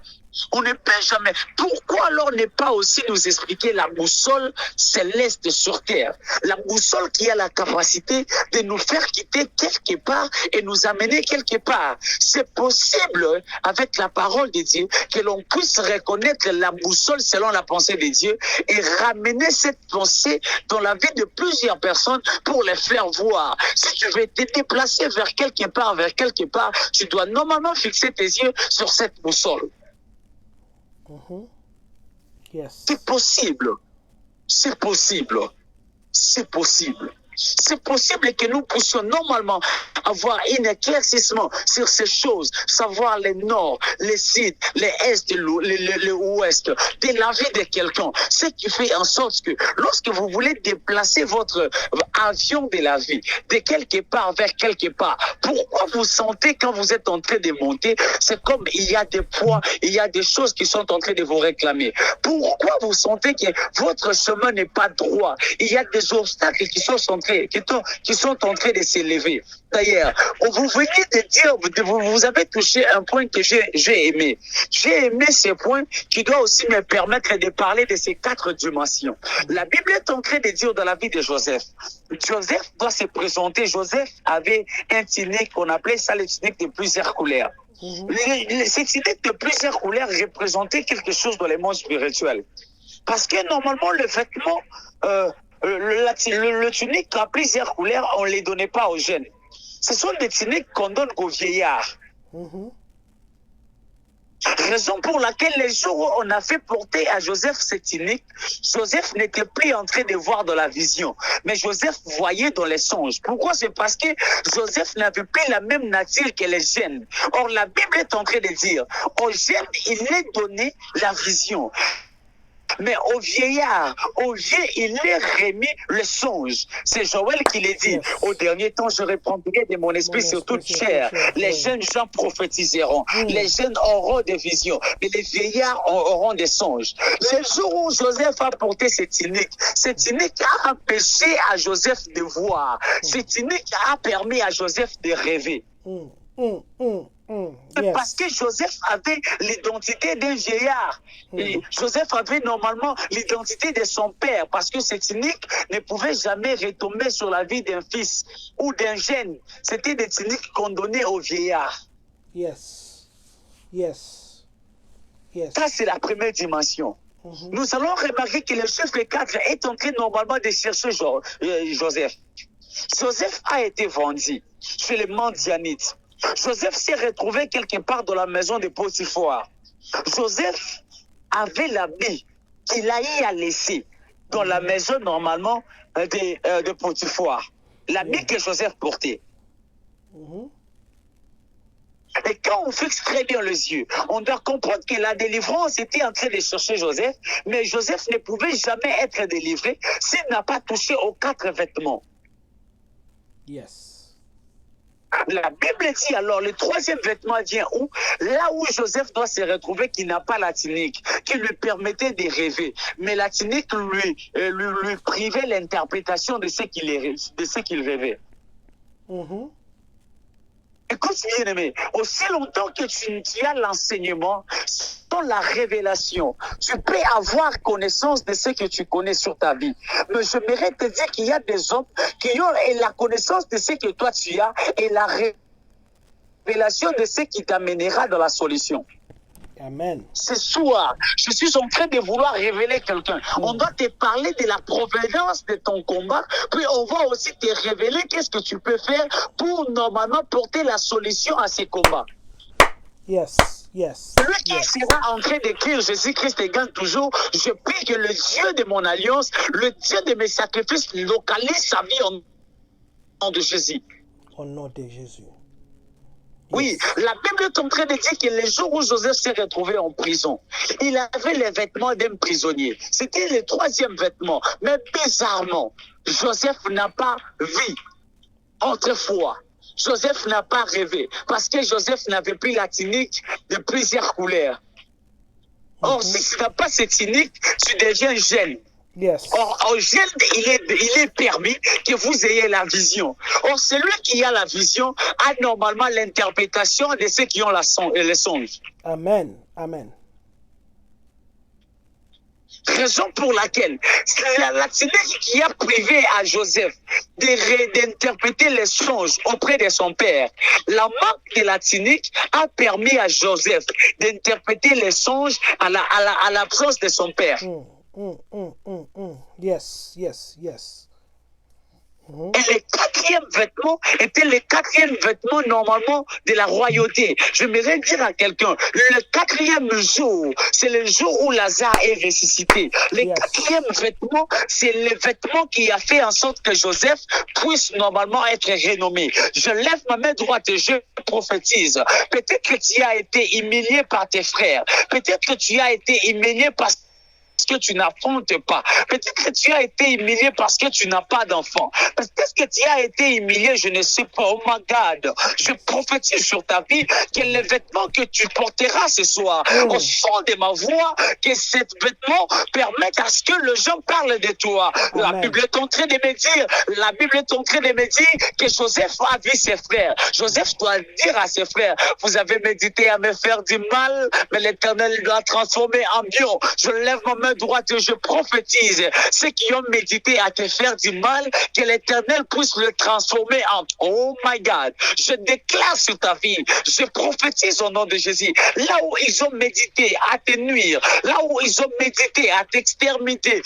On ne peut jamais. Pourquoi alors ne pas aussi nous expliquer la boussole céleste sur terre? La boussole qui a la capacité de nous faire quitter quelque part et nous amener quelque part. C'est possible avec la parole de Dieu que l'on puisse reconnaître la boussole selon la pensée de Dieu et ramener cette pensée dans la vie de plusieurs personnes pour les faire voir. Si tu veux te déplacer vers quelque part, tu dois normalement fixer tes yeux sur cette boussole. Yes. C'est possible. C'est possible. C'est possible. C'est possible que nous puissions normalement avoir un éclaircissement sur ces choses, savoir les nord, les sud, les est, les ouest, de la vie de quelqu'un. Ce qui fait en sorte que lorsque vous voulez déplacer votre avion de la vie de quelque part vers quelque part, pourquoi vous sentez quand vous êtes en train de monter, c'est comme il y a des poids, il y a des choses qui sont en train de vous réclamer. Pourquoi vous sentez que votre chemin n'est pas droit? Il y a des obstacles qui sont en train de s'élever. D'ailleurs, vous venez de dire, vous avez touché un point que j'ai aimé. J'ai aimé ce point qui doit aussi me permettre de parler de ces 4 dimensions. La Bible est en train de dire dans la vie de Joseph. Joseph doit se présenter. Joseph avait un tunique, on appelait ça le tunique de plusieurs couleurs. Ces tuniques de plusieurs couleurs représentaient quelque chose dans le monde spirituel. Parce que normalement, le vêtement, le tunique à plusieurs couleurs, on ne les donnait pas aux jeunes. Ce sont des tuniques qu'on donne aux vieillards. Raison pour laquelle les jours où on a fait porter à Joseph cette tunique, Joseph n'était plus en train de voir dans la vision, mais Joseph voyait dans les songes. Pourquoi? C'est parce que Joseph n'avait plus la même nature que les jeunes. Or, la Bible est en train de dire, aux jeunes, il est donné la vision. Mais au vieillard, au vieux, il est remis le songe. C'est Joël qui l'a dit. Au dernier temps, je répandrai de mon esprit sur toute chair. Les jeunes gens prophétiseront. Les jeunes auront des visions. Mais les vieillards auront des songes. Le jour où Joseph a porté cette tunique a empêché à Joseph de voir. Cette tunique a permis à Joseph de rêver. Yes. Parce que Joseph avait l'identité d'un vieillard. Et Joseph avait normalement l'identité de son père, parce que cette tunique ne pouvait jamais retomber sur la vie d'un fils ou d'un jeune. C'était des tuniques qu'on donnait aux vieillards. Yes. Yes. Yes. Ça, c'est la première dimension. Nous allons remarquer que le chiffre 4 est en train normalement de chercher Joseph. Joseph a été vendu chez les Mandianites. Joseph s'est retrouvé quelque part dans la maison de Potiphar. Joseph avait l'habit qu'il a laissé dans la maison normalement de Potiphar. L'habit que Joseph portait. Et quand on fixe très bien les yeux, on doit comprendre que la délivrance était en train de chercher Joseph, mais Joseph ne pouvait jamais être délivré s'il n'a pas touché aux 4 vêtements. Yes. La Bible dit alors, le 3e vêtement vient où? Là où Joseph doit se retrouver, qui n'a pas la tunique, qui lui permettait de rêver. Mais la tunique lui privait l'interprétation de ce qu'il rêvait. Écoute, bien-aimé, aussi longtemps que tu as l'enseignement, dans la révélation, tu peux avoir connaissance de ce que tu connais sur ta vie. Mais j'aimerais te dire qu'il y a des hommes qui ont la connaissance de ce que toi tu as et la révélation de ce qui t'amènera dans la solution. Amen. Ce soir, je suis en train de vouloir révéler quelqu'un. On doit te parler de la provenance de ton combat, puis on va aussi te révéler qu'est-ce que tu peux faire pour normalement porter la solution à ces combats. Yes, yes. Celui qui sera en train d'écrire Jésus-Christ gagne toujours, je prie que le Dieu de mon alliance, le Dieu de mes sacrifices, localise sa vie au nom de Jésus. Au nom de Jésus. Oui, la Bible est en train de dire que les jours où Joseph s'est retrouvé en prison, il avait les vêtements d'un prisonnier. C'était le 3e vêtement. Mais bizarrement, Joseph n'a pas vu autrefois. Joseph n'a pas rêvé parce que Joseph n'avait plus la tunique de plusieurs couleurs. Or, si tu n'as pas cette tunique, tu deviens jeune. Yes. Or, au jeune, il est permis que vous ayez la vision. Or, celui qui a la vision a normalement l'interprétation de ceux qui ont les songes. Amen. Amen. Raison pour laquelle la tunique qui a privé à Joseph d'interpréter les songes auprès de son père, la marque de la tunique a permis à Joseph d'interpréter les songes à l'absence de son père. Yes, yes, yes. Et le 4e vêtement était le 4e vêtement normalement de la royauté. J'aimerais dire à quelqu'un, le 4e jour, c'est le jour où Lazare est ressuscité. Le 4e vêtement, c'est le vêtement qui a fait en sorte que Joseph puisse normalement être renommé. Je lève ma main droite et je prophétise. Peut-être que tu as été humilié par tes frères. Peut-être que tu as été humilié parce que tu n'affrontes pas. Peut-être que tu as été humilié parce que tu n'as pas d'enfant. Peut-être que tu as été humilié, je ne sais pas. Oh my God. Je prophétise sur ta vie que les vêtements que tu porteras ce soir, au son de ma voix, que ces vêtements permettent à ce que les gens parlent de toi. La Bible est en train de me dire que Joseph a vu ses frères. Joseph doit dire à ses frères, vous avez médité à me faire du mal, mais l'Éternel doit transformer en bien. Je lève ma main droite, je prophétise ceux qui ont médité à te faire du mal, que l'Éternel puisse le transformer en oh my God. Je déclare sur ta vie, je prophétise au nom de Jésus. Là où ils ont médité à te nuire, là où ils ont médité à t'exterminer,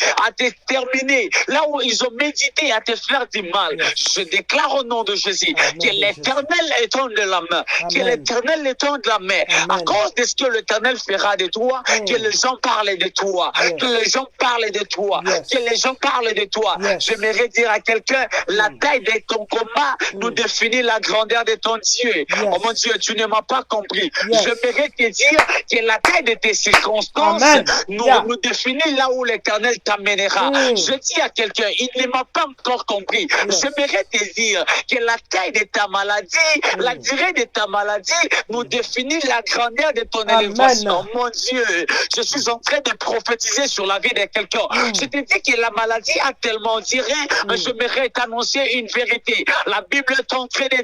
là où ils ont médité à te faire du mal, je déclare au nom de Jésus que l'Éternel étende la main, que l'Éternel étende la main. À cause de ce que l'Éternel fera de toi, que les gens parlent de toi, que les gens parlent de toi, que les gens parlent de toi. J'aimerais dire à quelqu'un, la taille de ton combat nous définit la grandeur de ton Dieu. Oh mon Dieu, tu ne m'as pas compris. J'aimerais te dire que la taille de tes circonstances nous définit là où l'Éternel t'amènera. Je dis à quelqu'un, il ne m'a pas encore compris. J'aimerais te dire que la taille de ta maladie, la durée de ta maladie nous définit la grandeur de ton élévation. Mon Dieu, je suis en train de prophétiser sur la vie de quelqu'un. Je te dis que la maladie a tellement duré, j'aimerais t'annoncer une vérité. La Bible est en train de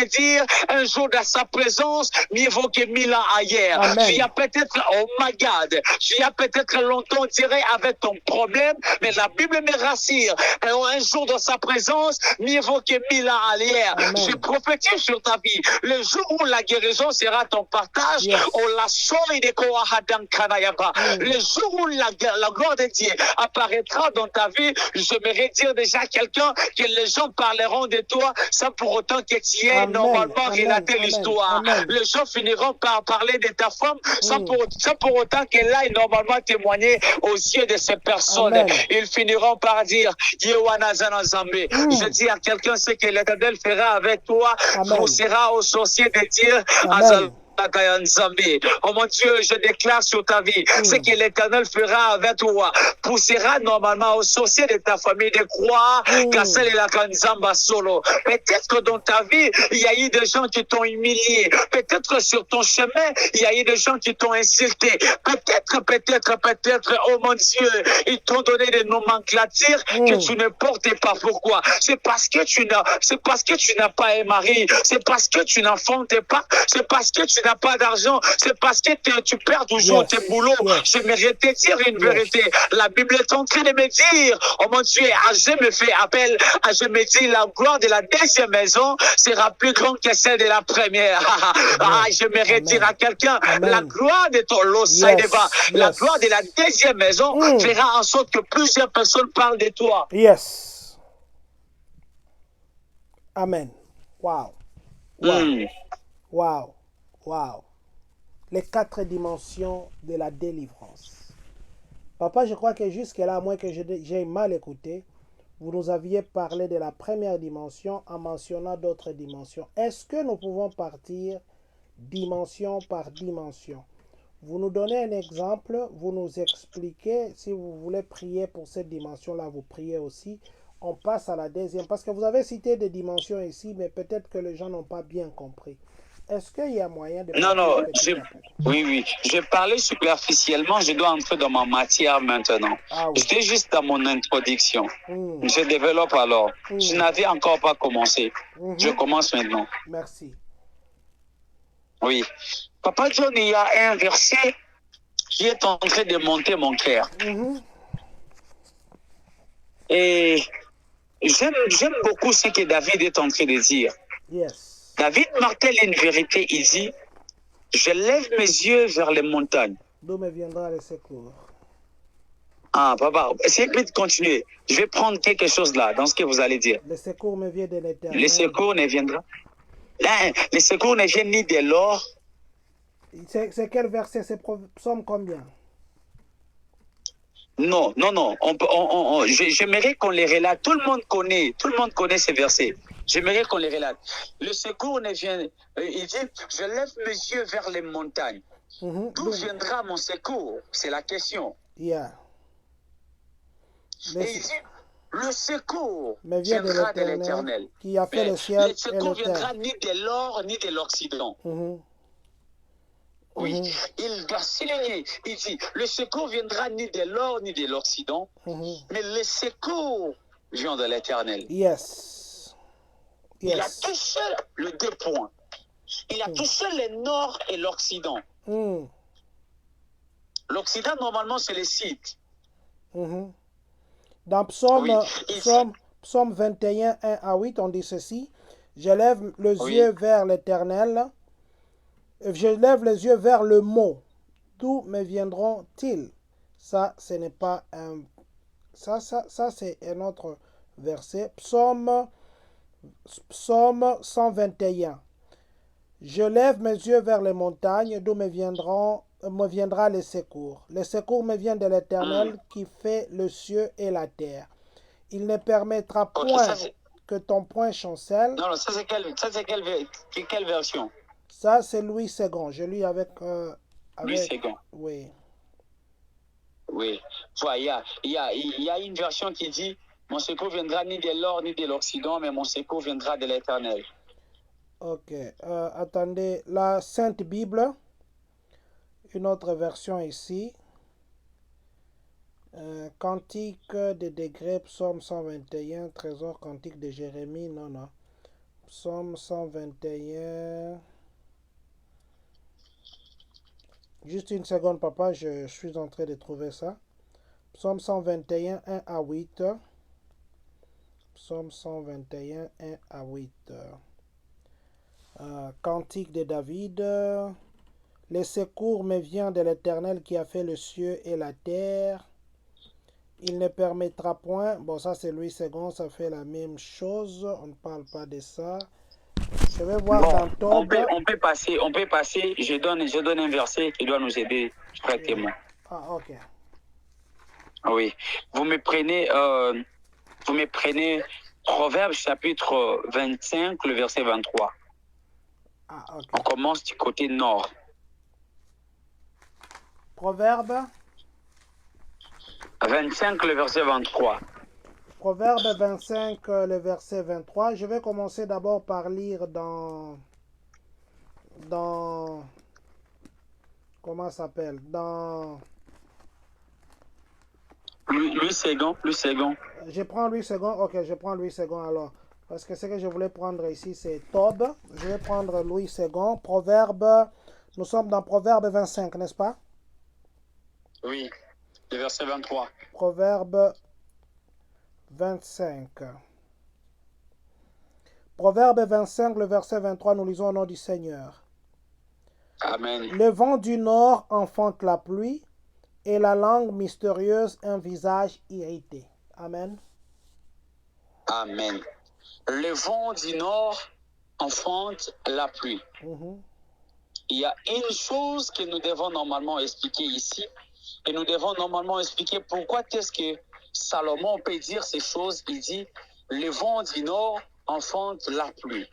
dire, un jour dans sa présence, mieux vaut que 1000 ans ailleurs. Tu as peut-être, oh my God, tu as peut-être longtemps tiré avec ton problème, mais la Bible me rassure. Un jour dans sa présence, mieux vaut que 1000 ans ailleurs. Je prophétise sur ta vie. Le jour où la guérison sera ton partage, le jour où la gloire de Dieu apparaîtra dans ta vie, j'aimerais dire déjà à quelqu'un que les gens parleront de toi sans pour autant que tu aies normalement relaté l'histoire. Les gens finiront par parler de ta femme sans pour autant qu'elle aille normalement témoigner aux yeux de ces personnes. Ils finiront par dire je dis à quelqu'un ce que l'Éternel fera avec toi, poussera aux sorciers de dire oh mon Dieu, je déclare sur ta vie ce que l'Éternel fera avec toi, poussera normalement aux sorciers de ta famille de croire qu'à celle de la Kanzamba solo. Peut-être que dans ta vie, il y a eu des gens qui t'ont humilié. Peut-être sur ton chemin, il y a eu des gens qui t'ont insulté. Peut-être, oh mon Dieu, ils t'ont donné des nomenclatures que tu ne portais pas. Pourquoi? C'est parce que tu n'as pas un mari. C'est parce que tu n'enfantes pas. C'est parce que tu n'as pas d'argent. C'est parce que tu perds toujours tes boulots. J'aimerais te dire une vérité. La Bible est en train de me dire, oh mon Dieu, je me fais appel, je me dis, la gloire de la deuxième maison sera plus grande que celle de la première. J'aimerais dire à quelqu'un, la gloire de ton lot, la gloire de la deuxième maison fera en sorte que plusieurs personnes parlent de toi. Yes. Amen. Wow. Wow. Wow. Les 4 dimensions de la délivrance. Papa, je crois que jusque-là, à moins que j'ai mal écouté, vous nous aviez parlé de la première dimension en mentionnant d'autres dimensions. Est-ce que nous pouvons partir dimension par dimension? Vous nous donnez un exemple, vous nous expliquez, si vous voulez prier pour cette dimension-là, vous priez aussi. On passe à la deuxième, parce que vous avez cité des dimensions ici, mais peut-être que les gens n'ont pas bien compris. Est-ce qu'il y a moyen de... Non, oui. Je parlais superficiellement, je dois entrer dans ma matière maintenant. J'étais juste dans mon introduction. Je développe alors. Je n'avais encore pas commencé. Je commence maintenant. Merci. Oui. Papa John, il y a un verset qui est en train de monter mon cœur. Et j'aime beaucoup ce que David est en train de dire. David martèle une vérité, il dit, je lève mes yeux vers les montagnes. D'où me viendra le secours? Papa, essayez de continuer. Je vais prendre quelque chose là, dans ce que vous allez dire. Le secours me vient de l'Éternel. Le secours ne viendra. Là, le secours ne vient ni de l'or. C'est quel verset? C'est Psaume combien? Non. J'aimerais qu'on les relate. Tout le monde connaît ces versets. J'aimerais qu'on les relate. Le secours ne vient. Il dit, je lève mes yeux vers les montagnes. D'où viendra mon secours? C'est la question. Et il dit, le secours viendra de l'Éternel. Qui a fait le ciel. Le secours viendra ni de l'or ni de l'Occident. Oui, il doit souligner. Il dit, le secours viendra ni de l'or ni de l'Occident, mais le secours vient de l'Éternel. Il a touché les 2 points. Il a touché le nord et l'Occident. L'Occident, normalement, c'est les sites. Mhm. Dans Psaume, Oui. Ici, Psaume 21, 1 à 8, on dit ceci. Je lève les oui. yeux vers l'Éternel. Je lève les yeux vers le mot. D'où me viendront-ils? Ça, ce n'est pas un... Ça c'est un autre verset. Psaume 121. Je lève mes yeux vers les montagnes, d'où me viendra le secours. Le secours me vient de Hmm. l'Éternel qui fait le ciel et la terre. Il ne permettra Ok, ça point c'est... que ton poing chancelle. Non, non, ça c'est quelle version? Ça, c'est Louis II. Je lis Louis avec, II. oui. Oui. Tu vois, il y a une version qui dit, mon secours viendra ni de l'or ni de l'Occident, mais mon secours viendra de l'Éternel. Ok. Attendez, la Sainte Bible, une autre version ici. Cantique des degrés, psaume 121, trésor cantique de Jérémie, non, non. Psaume 121. Juste une seconde, papa, je suis en train de trouver ça. Psaume 121, 1 à 8. Psaume 121, 1 à 8. Cantique de David. Le secours me vient de l'Éternel qui a fait le ciel et la terre. Il ne permettra point. Bon, ça c'est Louis II, ça fait la même chose. On ne parle pas de ça. Je vais voir Bon, dans Tob. on peut passer. Je donne un verset qui doit nous aider directement. Ah, ok. Oui. Vous me prenez Proverbe chapitre 25, le verset 23. Ah, ok. On commence du côté nord. Proverbe. 25, le verset 23. Proverbe 25, le verset 23. Je vais commencer d'abord par lire comment ça s'appelle? Lui second. Je prends Louis II. Ok, je prends Louis II alors. Parce que ce que je voulais prendre ici, c'est Tob. Je vais prendre Louis II. Proverbe. Nous sommes dans Proverbe 25, n'est-ce pas? Oui, le verset 23. Proverbe 25. Proverbe 25, le verset 23, nous lisons au nom du Seigneur. Amen. Le vent du nord enfante la pluie, et la langue mystérieuse un visage irrité. Amen. Amen. Le vent du nord enfante la pluie. Mhm. Il y a une chose que nous devons normalement expliquer ici, et nous devons normalement expliquer pourquoi est-ce que Salomon peut dire ces choses. Il dit, le vent du nord enfante la pluie.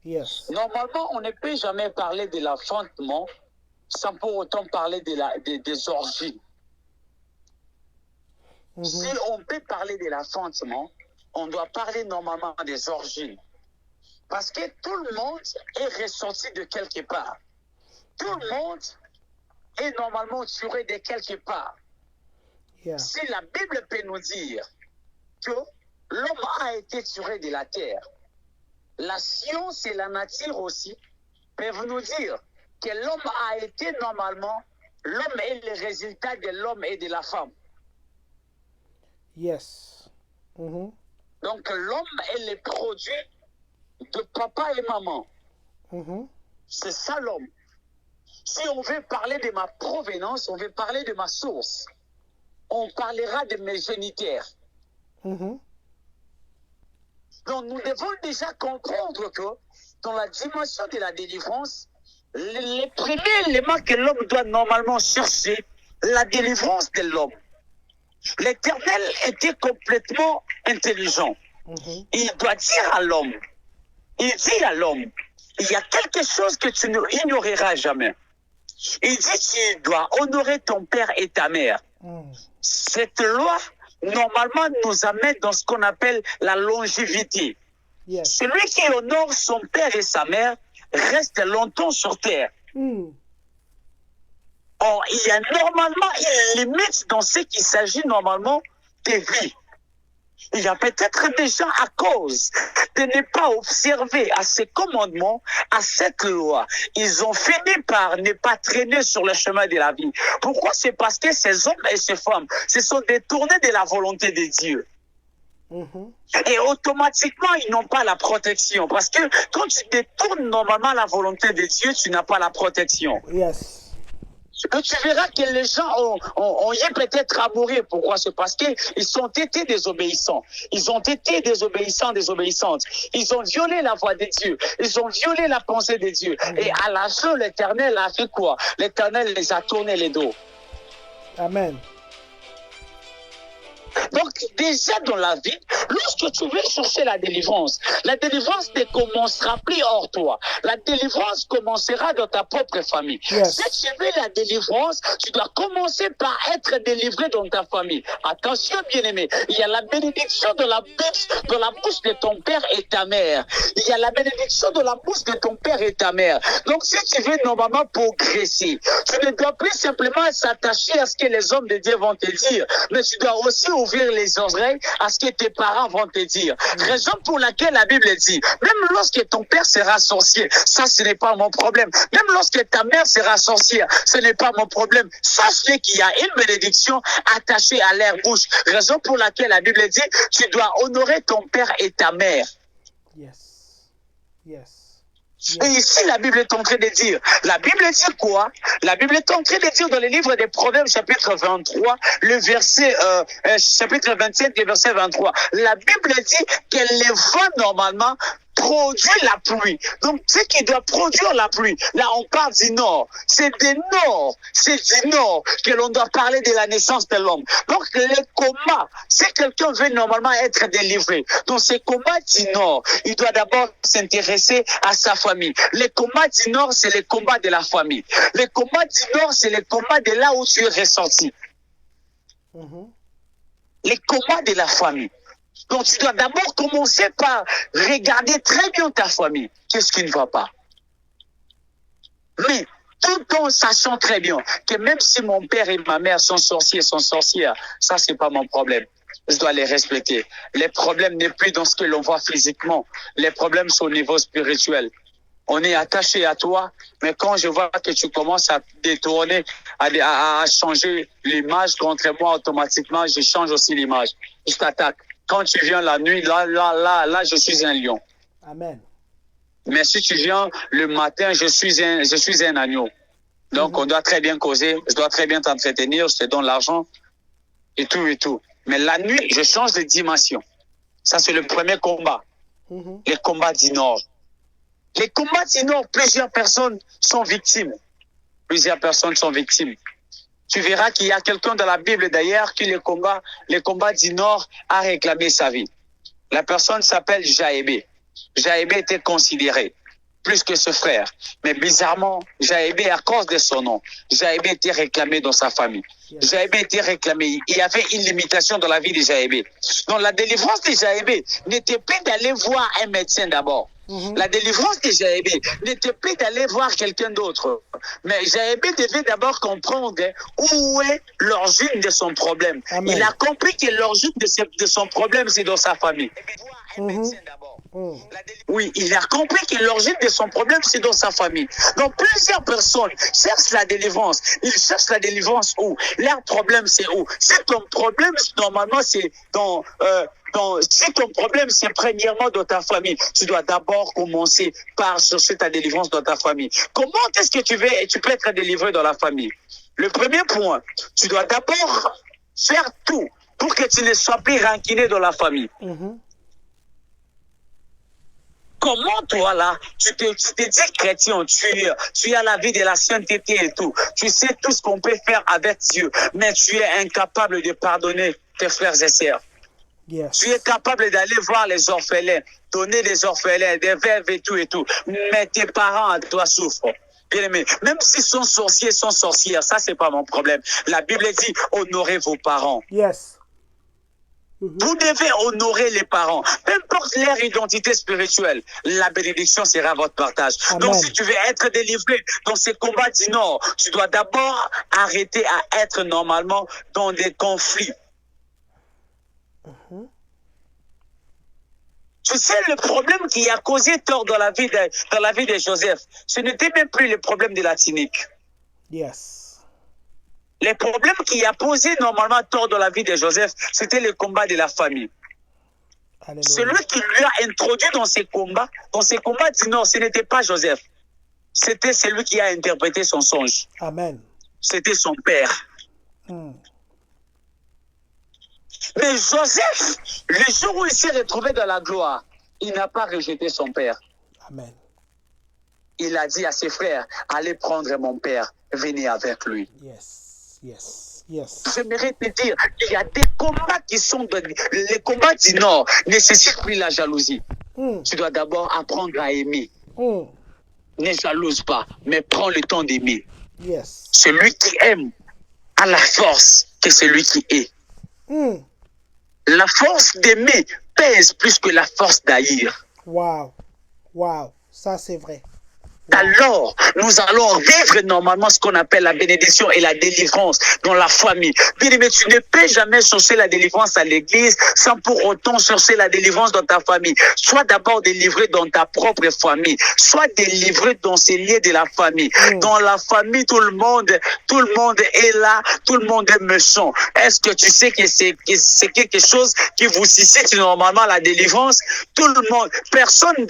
Yes. Normalement, on ne peut jamais parler de l'enfantement sans pour autant parler des origines. Mhm. Si on peut parler de l'enfantement, on doit parler normalement des origines. Parce que tout le monde est ressorti de quelque part. Tout le monde est normalement tiré de quelque part. Yeah. Si la Bible peut nous dire que l'homme a été tiré de la terre, la science et la nature aussi peuvent nous dire que l'homme a été normalement, l'homme est le résultat de l'homme et de la femme. Yes. Mhm. Donc l'homme est le produit de papa et maman. Mhm. C'est ça l'homme. Si on veut parler de ma provenance, on veut parler de ma source, on parlera de mes génitaires. Mhm. Donc nous devons déjà comprendre que dans la dimension de la délivrance, les premiers éléments que l'homme doit normalement chercher, la délivrance de l'homme. L'Éternel était complètement intelligent. Mhm. Il doit dire à l'homme, il dit à l'homme, il y a quelque chose que tu n'ignoreras jamais. Il dit tu dois honorer ton père et ta mère. Mhm. Cette loi, normalement, nous amène dans ce qu'on appelle la longévité. Yes. Celui qui honore son père et sa mère reste longtemps sur terre. Mhm. Or, il y a normalement une limite dans ce qui s'agit normalement des vies. Il y a peut-être des gens à cause de ne pas observer à ces commandements, à cette loi. Ils ont fini par ne pas traîner sur le chemin de la vie. Pourquoi? C'est parce que ces hommes et ces femmes se sont détournés de la volonté de Dieu. Et automatiquement, ils n'ont pas la protection. Parce que quand tu détournes normalement la volonté de Dieu, tu n'as pas la protection. Yes. Et tu verras que les gens ont y peut-être à mourir. Pourquoi? C'est parce qu'ils ont été désobéissants. Ils ont été désobéissants, désobéissantes. Ils ont violé la voix de Dieu. Ils ont violé la pensée de Dieu. Et à la fin, l'Éternel a fait quoi? L'Éternel les a tourné les dos. Amen. Donc, déjà dans la vie, lorsque tu veux chercher la délivrance ne commencera plus hors toi. La délivrance commencera dans ta propre famille. Yes. Si tu veux la délivrance, tu dois commencer par être délivré dans ta famille. Attention, bien-aimé, il y a la bénédiction de la bouche de ton père et ta mère. Il y a la bénédiction de la bouche de ton père et ta mère. Donc, si tu veux normalement progresser, tu ne dois plus simplement s'attacher à ce que les hommes de Dieu vont te dire, mais tu dois aussi ouvrir les oreilles à ce que tes parents vont te dire. Raison pour laquelle la Bible dit, même lorsque ton père sera sorcier, ça ce n'est pas mon problème. Même lorsque ta mère sera sorcière, ce n'est pas mon problème. Sache qu'il y a une bénédiction attachée à leur bouche. Raison pour laquelle la Bible dit, tu dois honorer ton père et ta mère. Yes. Yes. Et ici, la Bible est en train de dire. La Bible dit quoi? La Bible est en train de dire dans le livre des Proverbes, chapitre 23, le verset, chapitre 27, le verset 23. La Bible dit que les vents, normalement, produit la pluie. Donc, ce qui doit produire la pluie, là, on parle du nord. C'est du nord que l'on doit parler de la naissance de l'homme. Donc, les combats, si quelqu'un veut normalement être délivré, dans ces combats du nord, il doit d'abord s'intéresser à sa famille. Les combats du nord, c'est les combats de la famille. Les combats du nord, c'est les combats de là où tu es ressorti. Les combats de la famille. Donc, tu dois d'abord commencer par regarder très bien ta famille. Qu'est-ce qui ne va pas? Mais tout en sachant très bien que même si mon père et ma mère sont sorciers, sont sorcières, ça, c'est pas mon problème. Je dois les respecter. Les problèmes n'est plus dans ce que l'on voit physiquement. Les problèmes sont au niveau spirituel. On est attaché à toi, mais quand je vois que tu commences à détourner, à changer l'image contre moi, automatiquement, je change aussi l'image. Je t'attaque. Quand tu viens la nuit, là, je suis un lion. Amen. Mais si tu viens le matin, je suis un agneau. Donc, on doit très bien causer, je dois très bien t'entretenir, je te donne l'argent, et tout, et tout. Mais la nuit, je change de dimension. Ça, c'est le premier combat. Les combats du Nord. Les combats du Nord, plusieurs personnes sont victimes. Plusieurs personnes sont victimes. Tu verras qu'il y a quelqu'un dans la Bible d'ailleurs qui les combats du Nord a réclamé sa vie. La personne s'appelle Jaébé. Jaébé était considéré plus que ce frère. Mais bizarrement, Jaébé, à cause de son nom, Jaébé était réclamé dans sa famille. Jaébé était réclamé. Il y avait une limitation dans la vie de Jaébé. Donc la délivrance de Jaébé n'était plus d'aller voir un médecin d'abord. La délivrance de Jaébé n'était plus d'aller voir quelqu'un d'autre. Mais Jaébé devait d'abord comprendre où est l'origine de son problème. Amen. Il a compris que l'origine de son problème, c'est dans sa famille. Oui, il a compris que l'origine de son problème, c'est dans sa famille. Donc, plusieurs personnes cherchent la délivrance. Ils cherchent la délivrance où? Leur problème, c'est où? Si ton problème, normalement, c'est si ton problème, c'est premièrement dans ta famille, tu dois d'abord commencer par chercher ta délivrance dans ta famille. Comment est-ce que tu peux être délivré dans la famille? Le premier point, tu dois d'abord faire tout pour que tu ne sois plus ranquiné dans la famille. Comment toi là, tu te dis chrétien, tu as la vie de la sainteté et tout. Tu sais tout ce qu'on peut faire avec Dieu, mais tu es incapable de pardonner tes frères et sœurs. Yes. Tu es capable d'aller voir les orphelins, donner des orphelins, des veuves et tout. Mais tes parents à toi souffrent. Bien aimé, même s'ils sont sorciers, sont sorcières, ça c'est pas mon problème. La Bible dit honorez vos parents. Yes. Vous devez honorer les parents, peu importe leur identité spirituelle. La bénédiction sera votre partage. Amen. Donc, si tu veux être délivré dans ces combats du Nord, tu dois d'abord arrêter à être normalement dans des conflits. Tu sais, le problème qui a causé tort dans la vie de Joseph, ce n'était même plus le problème de la tunique. Yes. Les problèmes qui a posé normalement tort dans la vie de Joseph, c'était le combat de la famille. Alléluia. Celui qui lui a introduit dans ces combats dit non, ce n'était pas Joseph. C'était celui qui a interprété son songe. Amen. C'était son père. Mais Joseph, le jour où il s'est retrouvé dans la gloire, il n'a pas rejeté son père. Amen. Il a dit à ses frères, allez prendre mon père, venez avec lui. Yes. Yes. Yes. J'aimerais te dire, il y a des combats qui sont... Les combats du Nord nécessitent plus la jalousie. Tu dois d'abord apprendre à aimer. Ne jalouse pas, mais prends le temps d'aimer. Yes. Celui qui aime a la force que celui qui est. La force d'aimer pèse plus que la force d'haïr. Wow. Wow. Ça, c'est vrai. Alors, nous allons vivre normalement ce qu'on appelle la bénédiction et la délivrance dans la famille. Bien-aimé, tu ne peux jamais chercher la délivrance à l'église sans pour autant chercher la délivrance dans ta famille. Sois d'abord délivré dans ta propre famille. Sois délivré dans ces liens de la famille. Dans la famille, tout le monde est là, tout le monde est méchant. Est-ce que tu sais que c'est quelque chose qui vous suscite normalement la délivrance? Tout le monde, personne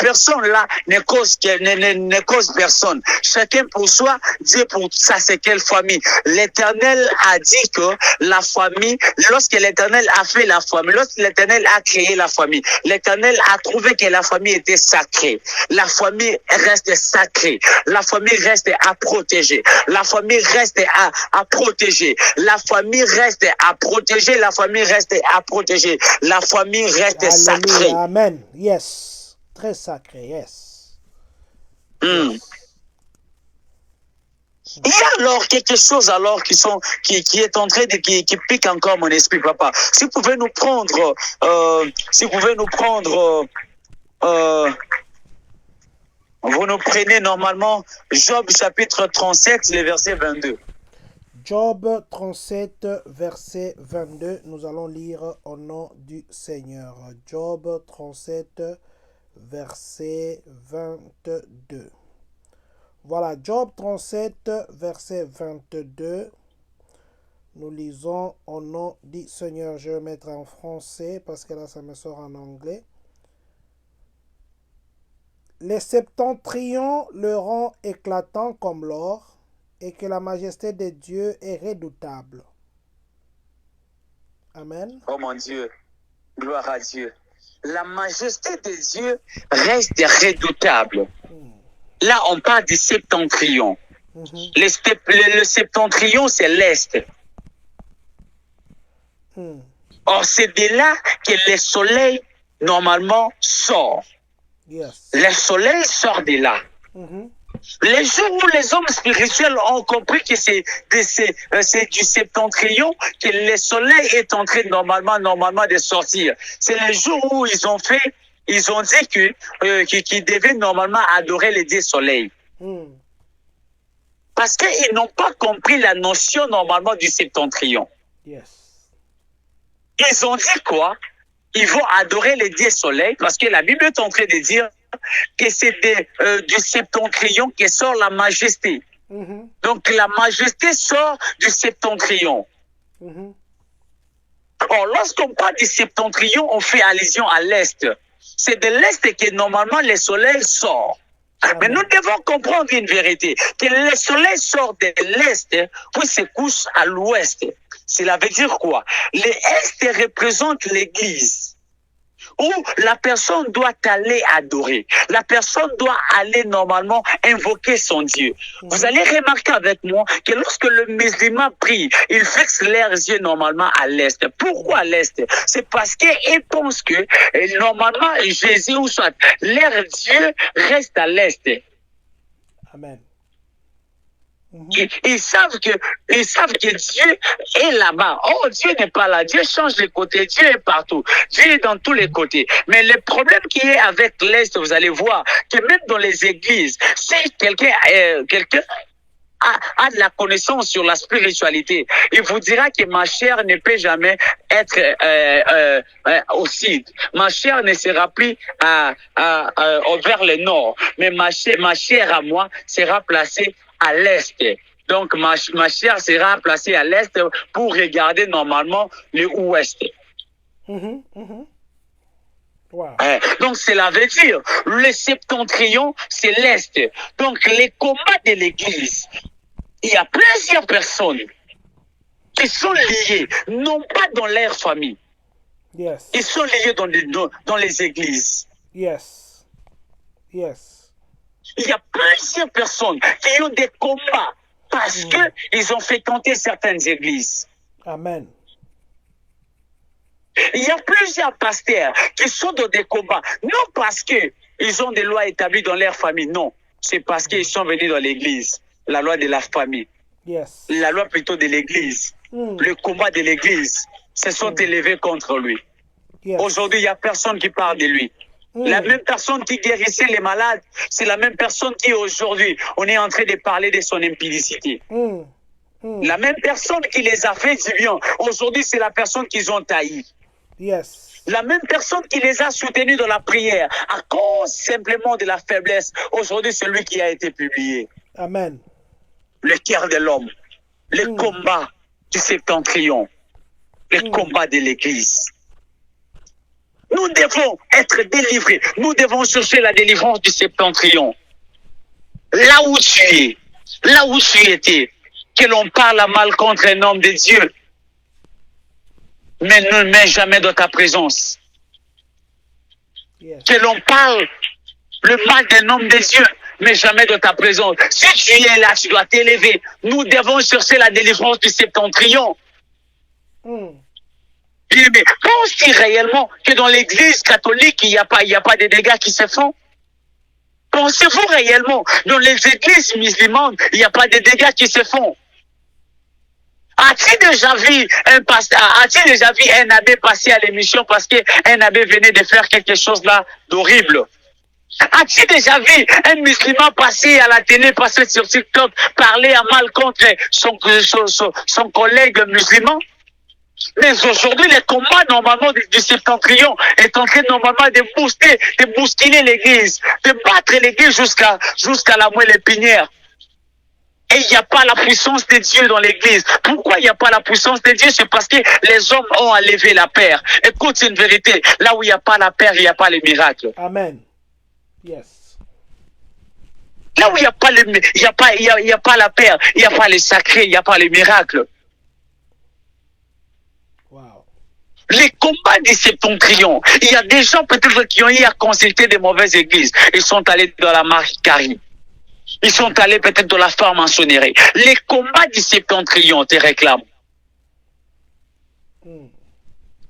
là ne cause personne. Chacun pour soi, Dieu pour ça, c'est quelle famille? L'Éternel a dit que la famille, lorsque l'Éternel a fait la famille, lorsque l'Éternel a créé la famille, l'Éternel a trouvé que la famille était sacrée. La famille reste sacrée. La famille reste à protéger. La famille reste à protéger. La famille reste à protéger. La famille reste à protéger. La famille reste sacrée. Amen. Yes. Très sacré. Yes. Il y a alors quelque chose alors qui est en train de qui pique encore mon esprit, papa. Si vous pouvez nous prendre, vous nous prenez normalement Job chapitre 37, le verset 22. Job 37, verset 22. Nous allons lire au nom du Seigneur. Job 37, verset 22. Voilà, Job 37, verset 22. Nous lisons au nom du Seigneur. Je vais mettre en français parce que là, ça me sort en anglais. Les septentrions le rend éclatant comme l'or et que la majesté de Dieu est redoutable. Amen. Oh mon Dieu, gloire à Dieu. La majesté de Dieu reste redoutable. Là, on parle du septentrion. Le septentrion, c'est l'Est. Or, c'est de là que le soleil, normalement, sort. Yes. Le soleil sort de là. Les jours où les hommes spirituels ont compris que c'est du septentrion que le soleil est en train normalement de sortir. C'est les jours où ils ont dit qu'ils devaient normalement adorer le Dieu soleil. Parce qu'ils n'ont pas compris la notion normalement du septentrion. Yes. Ils ont dit quoi? Ils vont adorer le Dieu soleil parce que la Bible est en train de dire que c'est du septentrion que sort la majesté. Donc la majesté sort du septentrion. Or, lorsqu'on parle du septentrion, on fait allusion à l'Est. C'est de l'Est que normalement le soleil sort. Mais nous devons comprendre une vérité, que le soleil sort de l'Est, puis se couche à l'Ouest. Cela veut dire quoi? L'Est représente l'Église, où la personne doit aller adorer. La personne doit aller normalement invoquer son Dieu. Vous allez remarquer avec moi que lorsque le musulman prie, il fixe leurs yeux normalement à l'Est. Pourquoi à l'Est? C'est parce qu'ils pensent que normalement Jésus ou soit leur Dieu reste à l'Est. Amen. Ils savent que Dieu est là-bas. Oh, Dieu n'est pas là. Dieu change les côtés. Dieu est partout. Dieu est dans tous les côtés. Mais le problème qui est avec l'Est, vous allez voir que même dans les églises, si quelqu'un a de la connaissance sur la spiritualité, il vous dira que ma chair ne peut jamais être au sud. Ma chair ne sera plus vers le nord, mais ma chair à moi sera placée à l'est. Donc ma chair sera placée à l'est pour regarder normalement le ouest. Wow. Donc cela veut dire, le septentrion, c'est l'Est. Donc les combats de l'Église, il y a plusieurs personnes qui sont liées, non pas dans leur famille. Yes. Ils sont liés dans les églises. Yes. Yes. Il y a plusieurs personnes qui ont des combats parce qu'ils ont fréquenté certaines églises. Amen. Il y a plusieurs pasteurs qui sont dans des combats, non parce qu'ils ont des lois établies dans leur famille, non. C'est parce qu'ils sont venus dans l'église, la loi de la famille, Yes. la loi plutôt de l'église, le combat de l'église, se sont élevés contre lui. Yes. Aujourd'hui, il n'y a personne qui parle de lui. La même personne qui guérissait les malades, c'est la même personne qui aujourd'hui, on est en train de parler de son impudicité. La même personne qui les a fait du bien, aujourd'hui, c'est la personne qu'ils ont taillie. Yes. La même personne qui les a soutenus dans la prière, à cause simplement de la faiblesse, aujourd'hui, c'est lui qui a été publié. Amen. Le cœur de l'homme, le combat du septentrion, le combat de l'Église. Nous devons être délivrés. Nous devons chercher la délivrance du septentrion. Là où tu es, là où tu étais, que l'on parle à mal contre un homme de Dieu, mais ne mets jamais dans ta présence. Yes. Que l'on parle le mal d'un homme de Dieu, mais jamais dans ta présence. Si tu es là, tu dois t'élever. Nous devons chercher la délivrance du septentrion. Bien, mais pense-t-il réellement que dans l'église catholique, il n'y a pas de dégâts qui se font? Pensez-vous réellement dans les églises musulmanes, il n'y a pas de dégâts qui se font? As-tu déjà vu un abbé passer à l'émission parce qu'un abbé venait de faire quelque chose là d'horrible? As-tu déjà vu un musulman passer à la télé, passer sur TikTok, parler à mal contre son collègue musulman? Mais aujourd'hui, le combat normalement du septentrion est en train normalement de bousculer l'église, de battre l'église jusqu'à la moelle épinière. Et il n'y a pas la puissance de Dieu dans l'église. Pourquoi il n'y a pas la puissance de Dieu? C'est parce que les hommes ont enlevé la paix. Écoute, c'est une vérité. Là où il n'y a pas la paix, il n'y a pas les miracles. Amen. Yes. Là où il n'y a pas la paix, il n'y a pas les sacrés, il n'y a pas les miracles. Wow. Les combats du septentrion, il y a des gens peut-être qui ont eu à consulter des mauvaises églises. Ils sont allés dans la Marie-Carie. Ils sont allés peut-être dans la franc-maçonnerie. Les combats du septentrion te réclament.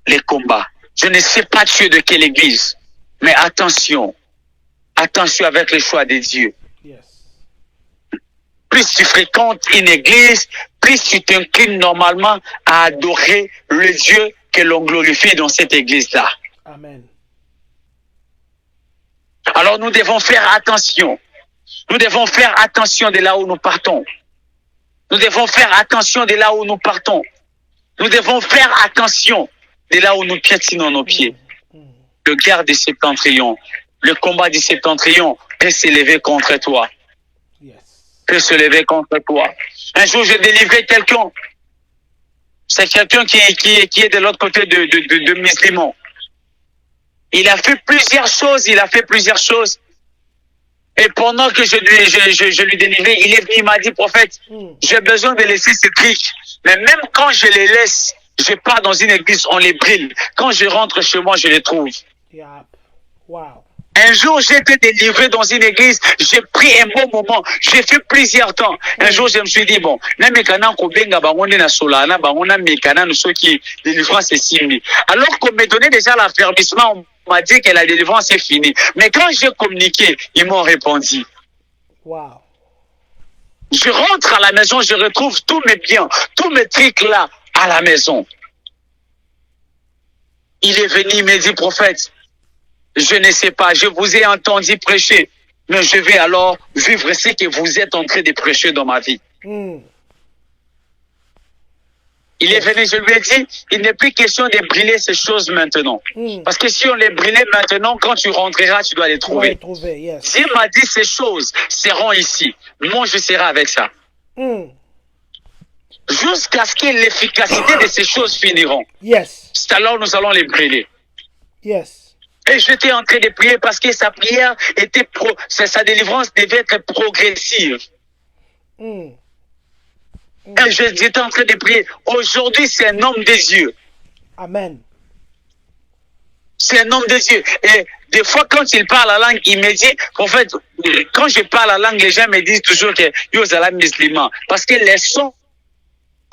Les combats. Je ne sais pas tu es de quelle église, mais attention. Attention avec le choix de Dieu. Yes. Plus tu fréquentes une église, plus tu t'inclines normalement à adorer le Dieu que l'on glorifie dans cette église-là. Amen. Alors nous devons faire attention. Nous devons faire attention de là où nous partons. Nous devons faire attention de là où nous partons. Nous devons faire attention de là où nous piétinons nos pieds. Le guerre du septentrion, le combat du septentrion peut s'élever contre toi. Yes. Peut se lever contre toi. Un jour, j'ai délivré quelqu'un. C'est quelqu'un qui est de l'autre côté de musulmans. Il a fait plusieurs choses. Et pendant que je lui délivrais, il est venu, il m'a dit, prophète, j'ai besoin de laisser ces trucs. Mais même quand je les laisse, je pars dans une église, on les brûle. Quand je rentre chez moi, je les trouve. Yep. Wow. Un jour, j'ai été délivré dans une église, j'ai pris un bon moment, j'ai fait plusieurs temps. Un jour, je me suis dit, bon, alors qu'on me donnait déjà l'affermissement, on m'a dit que la délivrance est finie. Mais quand j'ai communiqué, ils m'ont répondu. Wow. Je rentre à la maison, je retrouve tous mes biens, tous mes trucs là à la maison. Il est venu, il m'a dit, prophète, je ne sais pas, je vous ai entendu prêcher, mais je vais alors vivre ce que vous êtes en train de prêcher dans ma vie. Mm. Il est venu, je lui ai dit, il n'est plus question de brûler ces choses maintenant. Mm. Parce que si on les brûlait maintenant, quand tu rentreras, tu dois les Tu dois les trouver. trouver, yes. Dieu m'a dit ces choses seront ici. Moi, je serai avec ça. Mm. Jusqu'à ce que l'efficacité de ces choses finiront. Yes. C'est alors nous allons les brûler. Yes. Et j'étais en train de prier parce que sa prière était sa délivrance devait être progressive. Mm. Et j'étais en train de prier. Aujourd'hui, c'est un homme des yeux. Amen. C'est un homme de Dieu. Et des fois, quand il parle la langue, il me dit, en fait, quand je parle la langue, les gens me disent toujours que yo, c'est la musulman. Parce que les sons,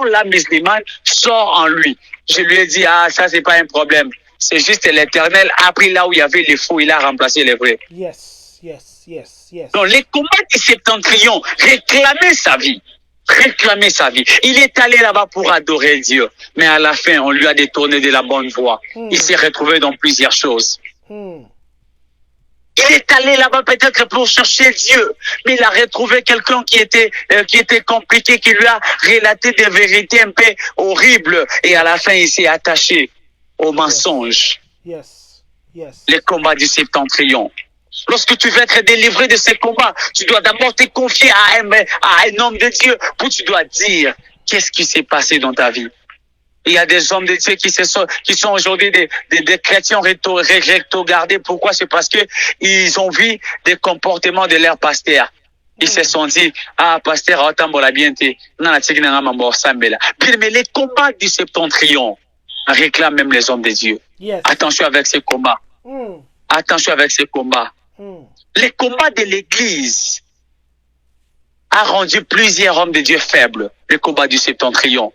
la musulmane sort en lui. Je lui ai dit, ah, ça, c'est pas un problème. C'est juste l'Éternel a pris là où il y avait les faux, il a remplacé les vrais. Yes. Yes. Yes. Yes. Donc, les combats du Septentrion réclamaient sa vie. Réclamer sa vie. Il est allé là-bas pour adorer Dieu. Mais à la fin, on lui a détourné de la bonne voie. Il s'est retrouvé dans plusieurs choses. Mm. Il est allé là-bas peut-être pour chercher Dieu, mais il a retrouvé quelqu'un qui était compliqué, qui lui a relaté des vérités un peu horribles. Et à la fin, il s'est attaché au mensonge. Yes. Yes. Les combats du Septentrion. Lorsque tu veux être délivré de ces combats, tu dois d'abord te confier à un homme de Dieu, pour tu dois dire qu'est-ce qui s'est passé dans ta vie. Il y a des hommes de Dieu qui sont aujourd'hui des chrétiens rétrogradés. Pourquoi? C'est parce que ils ont vu des comportements de leur pasteur. Ils se sont dit, ah, pasteur, autant bien été. Mais les combats du Septentrion réclament même les hommes de Dieu. Yes. Attention avec ces combats. Mm. Attention avec ces combats. Mm. Les combats de l'Église a rendu plusieurs hommes de Dieu faibles. Le combat du Septentrion.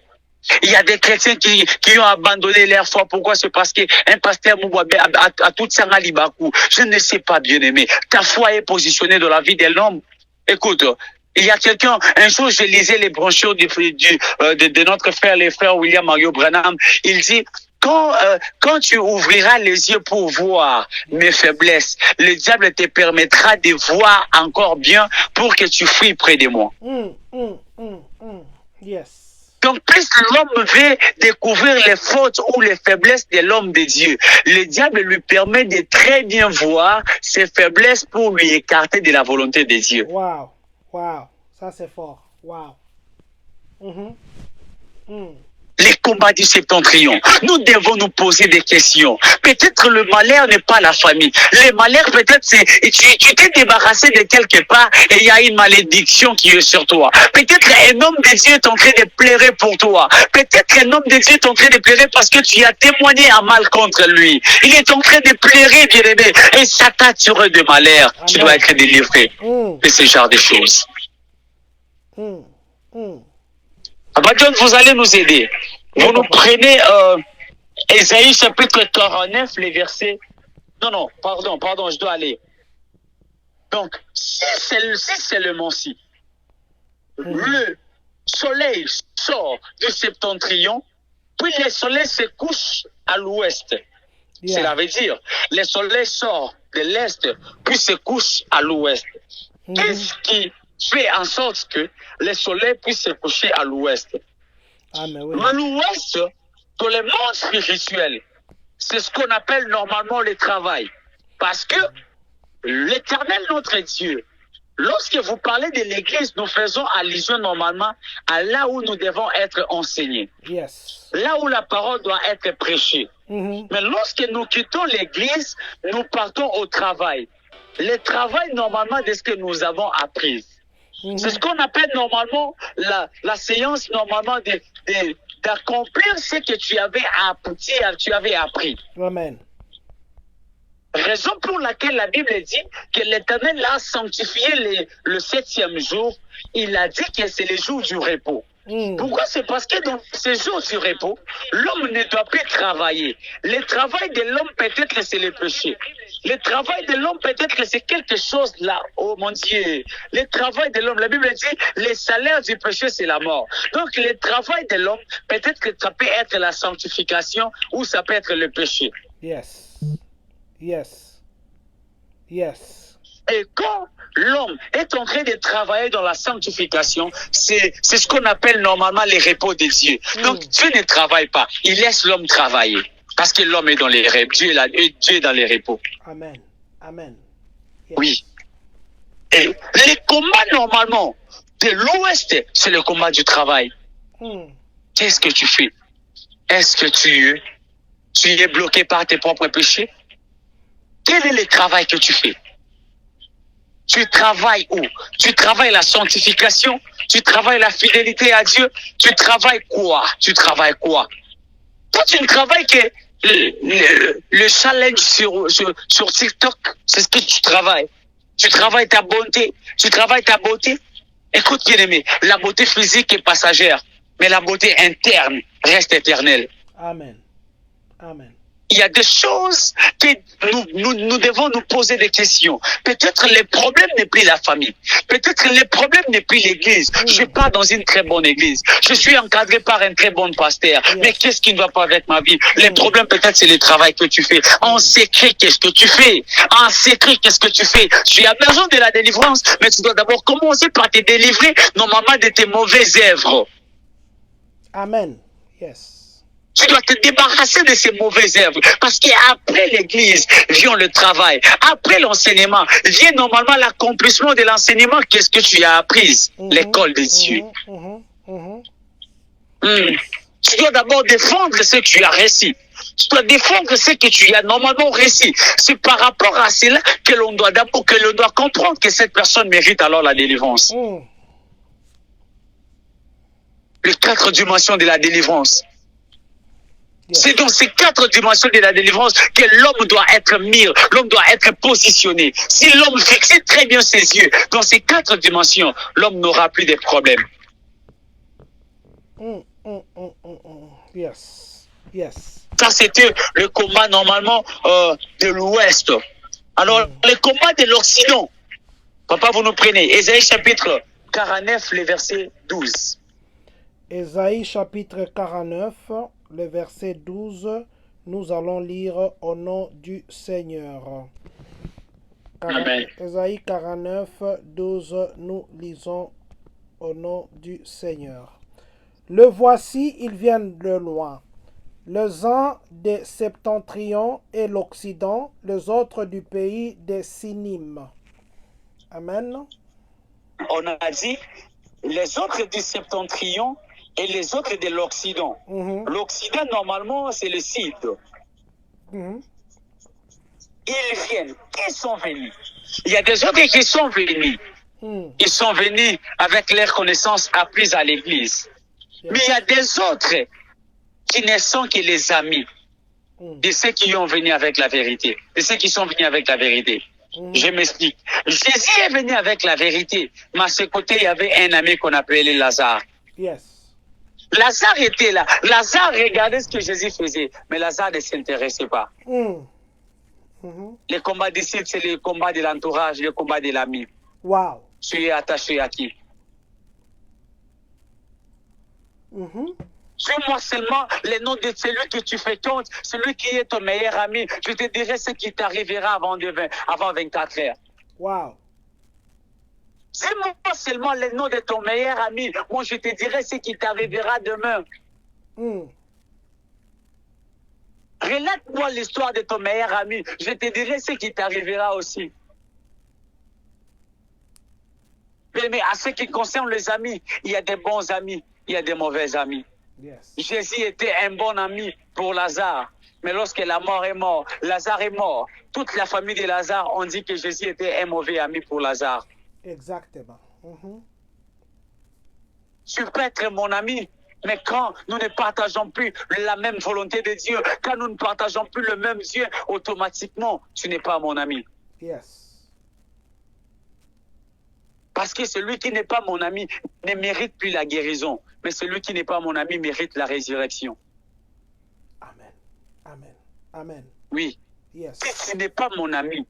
Il y a des chrétiens qui ont abandonné leur foi. Pourquoi? C'est parce qu'un pasteur Moubouabé a tout ça à Libakou. Je ne sais pas, bien-aimé. Ta foi est positionnée dans la vie de l'homme. Écoute, il y a quelqu'un, un jour, je lisais les brochures de notre frère, les frères William Mario Branham. Il dit, quand tu ouvriras les yeux pour voir mes faiblesses, le diable te permettra de voir encore bien pour que tu fuis près de moi. Mm. Mm. Mm. Mm. Yes. Donc, plus l'homme veut découvrir les fautes ou les faiblesses de l'homme de Dieu, le diable lui permet de très bien voir ses faiblesses pour lui écarter de la volonté de Dieu. Wow. Wow. Ça, c'est fort. Wow. Mm-hmm. Mm. Les combats du Septentrion, nous devons nous poser des questions. Peut-être le malheur n'est pas la famille. Le malheur, peut-être, c'est tu t'es débarrassé de quelque part et il y a une malédiction qui est sur toi. Peut-être un homme de Dieu est en train de pleurer pour toi. Peut-être un homme de Dieu est en train de pleurer parce que tu as témoigné un mal contre lui. Il est en train de pleurer, bien-aimé, et ça t'a tiré de malheur. Amen. Tu dois être délivré de ce genre de choses. Mm. Mm. Abadjon, vous allez nous aider. Vous nous prenez Ésaïe chapitre 49, les versets... Non, pardon, je dois aller. Donc, si c'est le mont-ci, le soleil sort du septentrion, puis le soleil se couche à l'ouest. Yeah. Cela veut dire, le soleil sort de l'est, puis se couche à l'ouest. Qu'est-ce qui fait en sorte que le soleil puisse se coucher à l'ouest? Ah, mais oui. Mais l'ouest, dans le monde spirituel, c'est ce qu'on appelle normalement le travail. Parce que l'Éternel, notre Dieu, lorsque vous parlez de l'Église, nous faisons allusion normalement à là où nous devons être enseignés. Yes. Là où la parole doit être prêchée. Mm-hmm. Mais lorsque nous quittons l'Église, nous partons au travail. Le travail normalement de ce que nous avons appris. Mm-hmm. C'est ce qu'on appelle normalement la séance normalement d'accomplir ce que tu avais appris. Amen. Raison pour laquelle la Bible dit que l'Éternel a sanctifié le 7e jour. Il a dit que c'est le jour du repos. Pourquoi? C'est parce que dans ces jours du repos, l'homme ne doit plus travailler. Le travail de l'homme peut-être c'est le péché. Le travail de l'homme peut-être c'est quelque chose là. Oh mon Dieu. Le travail de l'homme, la Bible dit, le salaire du péché c'est la mort. Donc le travail de l'homme, peut-être que ça peut être la sanctification ou ça peut être le péché. Yes. Yes. Yes. Et quand l'homme est en train de travailler dans la sanctification, c'est ce qu'on appelle normalement les repos de Dieu. Donc Dieu ne travaille pas, il laisse l'homme travailler. Parce que l'homme est dans les repos, Dieu est dans les repos. Amen. Amen. Yes. Oui. Et les combats normalement de l'Ouest, c'est le combat du travail. Qu'est-ce que tu fais? Est-ce que tu es bloqué par tes propres péchés? Quel est le travail que tu fais? Tu travailles où? Tu travailles la sanctification? Tu travailles la fidélité à Dieu? Tu travailles quoi? Toi, tu ne travailles que le challenge sur TikTok. C'est ce que tu travailles. Tu travailles ta bonté. Écoute, bien-aimé, la beauté physique est passagère, mais la beauté interne reste éternelle. Amen. Amen. Il y a des choses que nous devons nous poser des questions. Peut-être le problème n'est plus la famille. Peut-être le problème n'est plus l'église. Je suis pas dans une très bonne église. Je suis encadré par un très bon pasteur. Mais qu'est-ce qui ne va pas avec ma vie? Le problème peut-être c'est le travail que tu fais. En secret, qu'est-ce que tu fais? En secret, qu'est-ce que tu fais? Tu as besoin de la délivrance, mais tu dois d'abord commencer par te délivrer normalement de tes mauvaises œuvres. Amen. Yes. Tu dois te débarrasser de ces mauvaises œuvres. Parce qu'après l'église, vient le travail. Après l'enseignement, vient normalement l'accomplissement de l'enseignement. Qu'est-ce que tu as appris? L'école de Dieu. Tu dois d'abord défendre ce que tu as réussi. Tu dois défendre ce que tu as normalement réussi. C'est par rapport à cela que l'on doit comprendre que cette personne mérite alors la délivrance. Les 4 dimensions de la délivrance. C'est dans ces 4 dimensions de la délivrance que l'homme doit être mis, l'homme doit être positionné. Si l'homme fixe très bien ses yeux dans ces 4 dimensions, l'homme n'aura plus de problèmes. Yes. Yes. Ça, c'était le combat normalement de l'Ouest. Alors, le combat de l'Occident. Papa, vous nous prenez. Ésaïe chapitre 49, le verset 12. Ésaïe chapitre 49, le verset 12, nous allons lire au nom du Seigneur. Amen. Ésaïe 49, 12, nous lisons au nom du Seigneur. Le voici, ils viennent de loin. Les uns des septentrions et l'Occident, les autres du pays des Sinim. Amen. On a dit les autres du septentrion et les autres de l'Occident. L'Occident, normalement, c'est le sud. Ils viennent. Ils sont venus. Il y a des autres qui sont venus. Ils sont venus avec leurs connaissances apprises à l'église. Mais il y a des autres qui ne sont que les amis de ceux qui ont venu avec la vérité. De ceux qui sont venus avec la vérité. Je m'explique. Jésus est venu avec la vérité. Mais à ses côtés, il y avait un ami qu'on appelait Lazare. Yes. Lazare était là. Lazare regardait ce que Jésus faisait. Mais Lazare ne s'intéressait pas. Le combat d'ici, c'est le combat de l'entourage, le combat de l'ami. Wow. Tu es attaché à qui? Dis-moi seulement le nom de celui que tu fréquentes, celui qui est ton meilleur ami. Je te dirai ce qui t'arrivera avant 24 heures. Wow. Dis-moi seulement le nom de ton meilleur ami. Moi, je te dirai ce qui t'arrivera demain. Relate-moi l'histoire de ton meilleur ami. Je te dirai ce qui t'arrivera aussi. Mais à ce qui concerne les amis, il y a des bons amis, il y a des mauvais amis. Yes. Jésus était un bon ami pour Lazare. Mais lorsque la mort est morte, Lazare est mort. Toute la famille de Lazare ont dit que Jésus était un mauvais ami pour Lazare. Exactement. Tu peux être mon ami, mais quand nous ne partageons plus la même volonté de Dieu, quand nous ne partageons plus le même Dieu, automatiquement, tu n'es pas mon ami. Yes. Parce que celui qui n'est pas mon ami ne mérite plus la guérison. Mais celui qui n'est pas mon ami mérite la résurrection. Amen. Amen. Amen. Oui. Yes. Si tu n'es pas mon ami,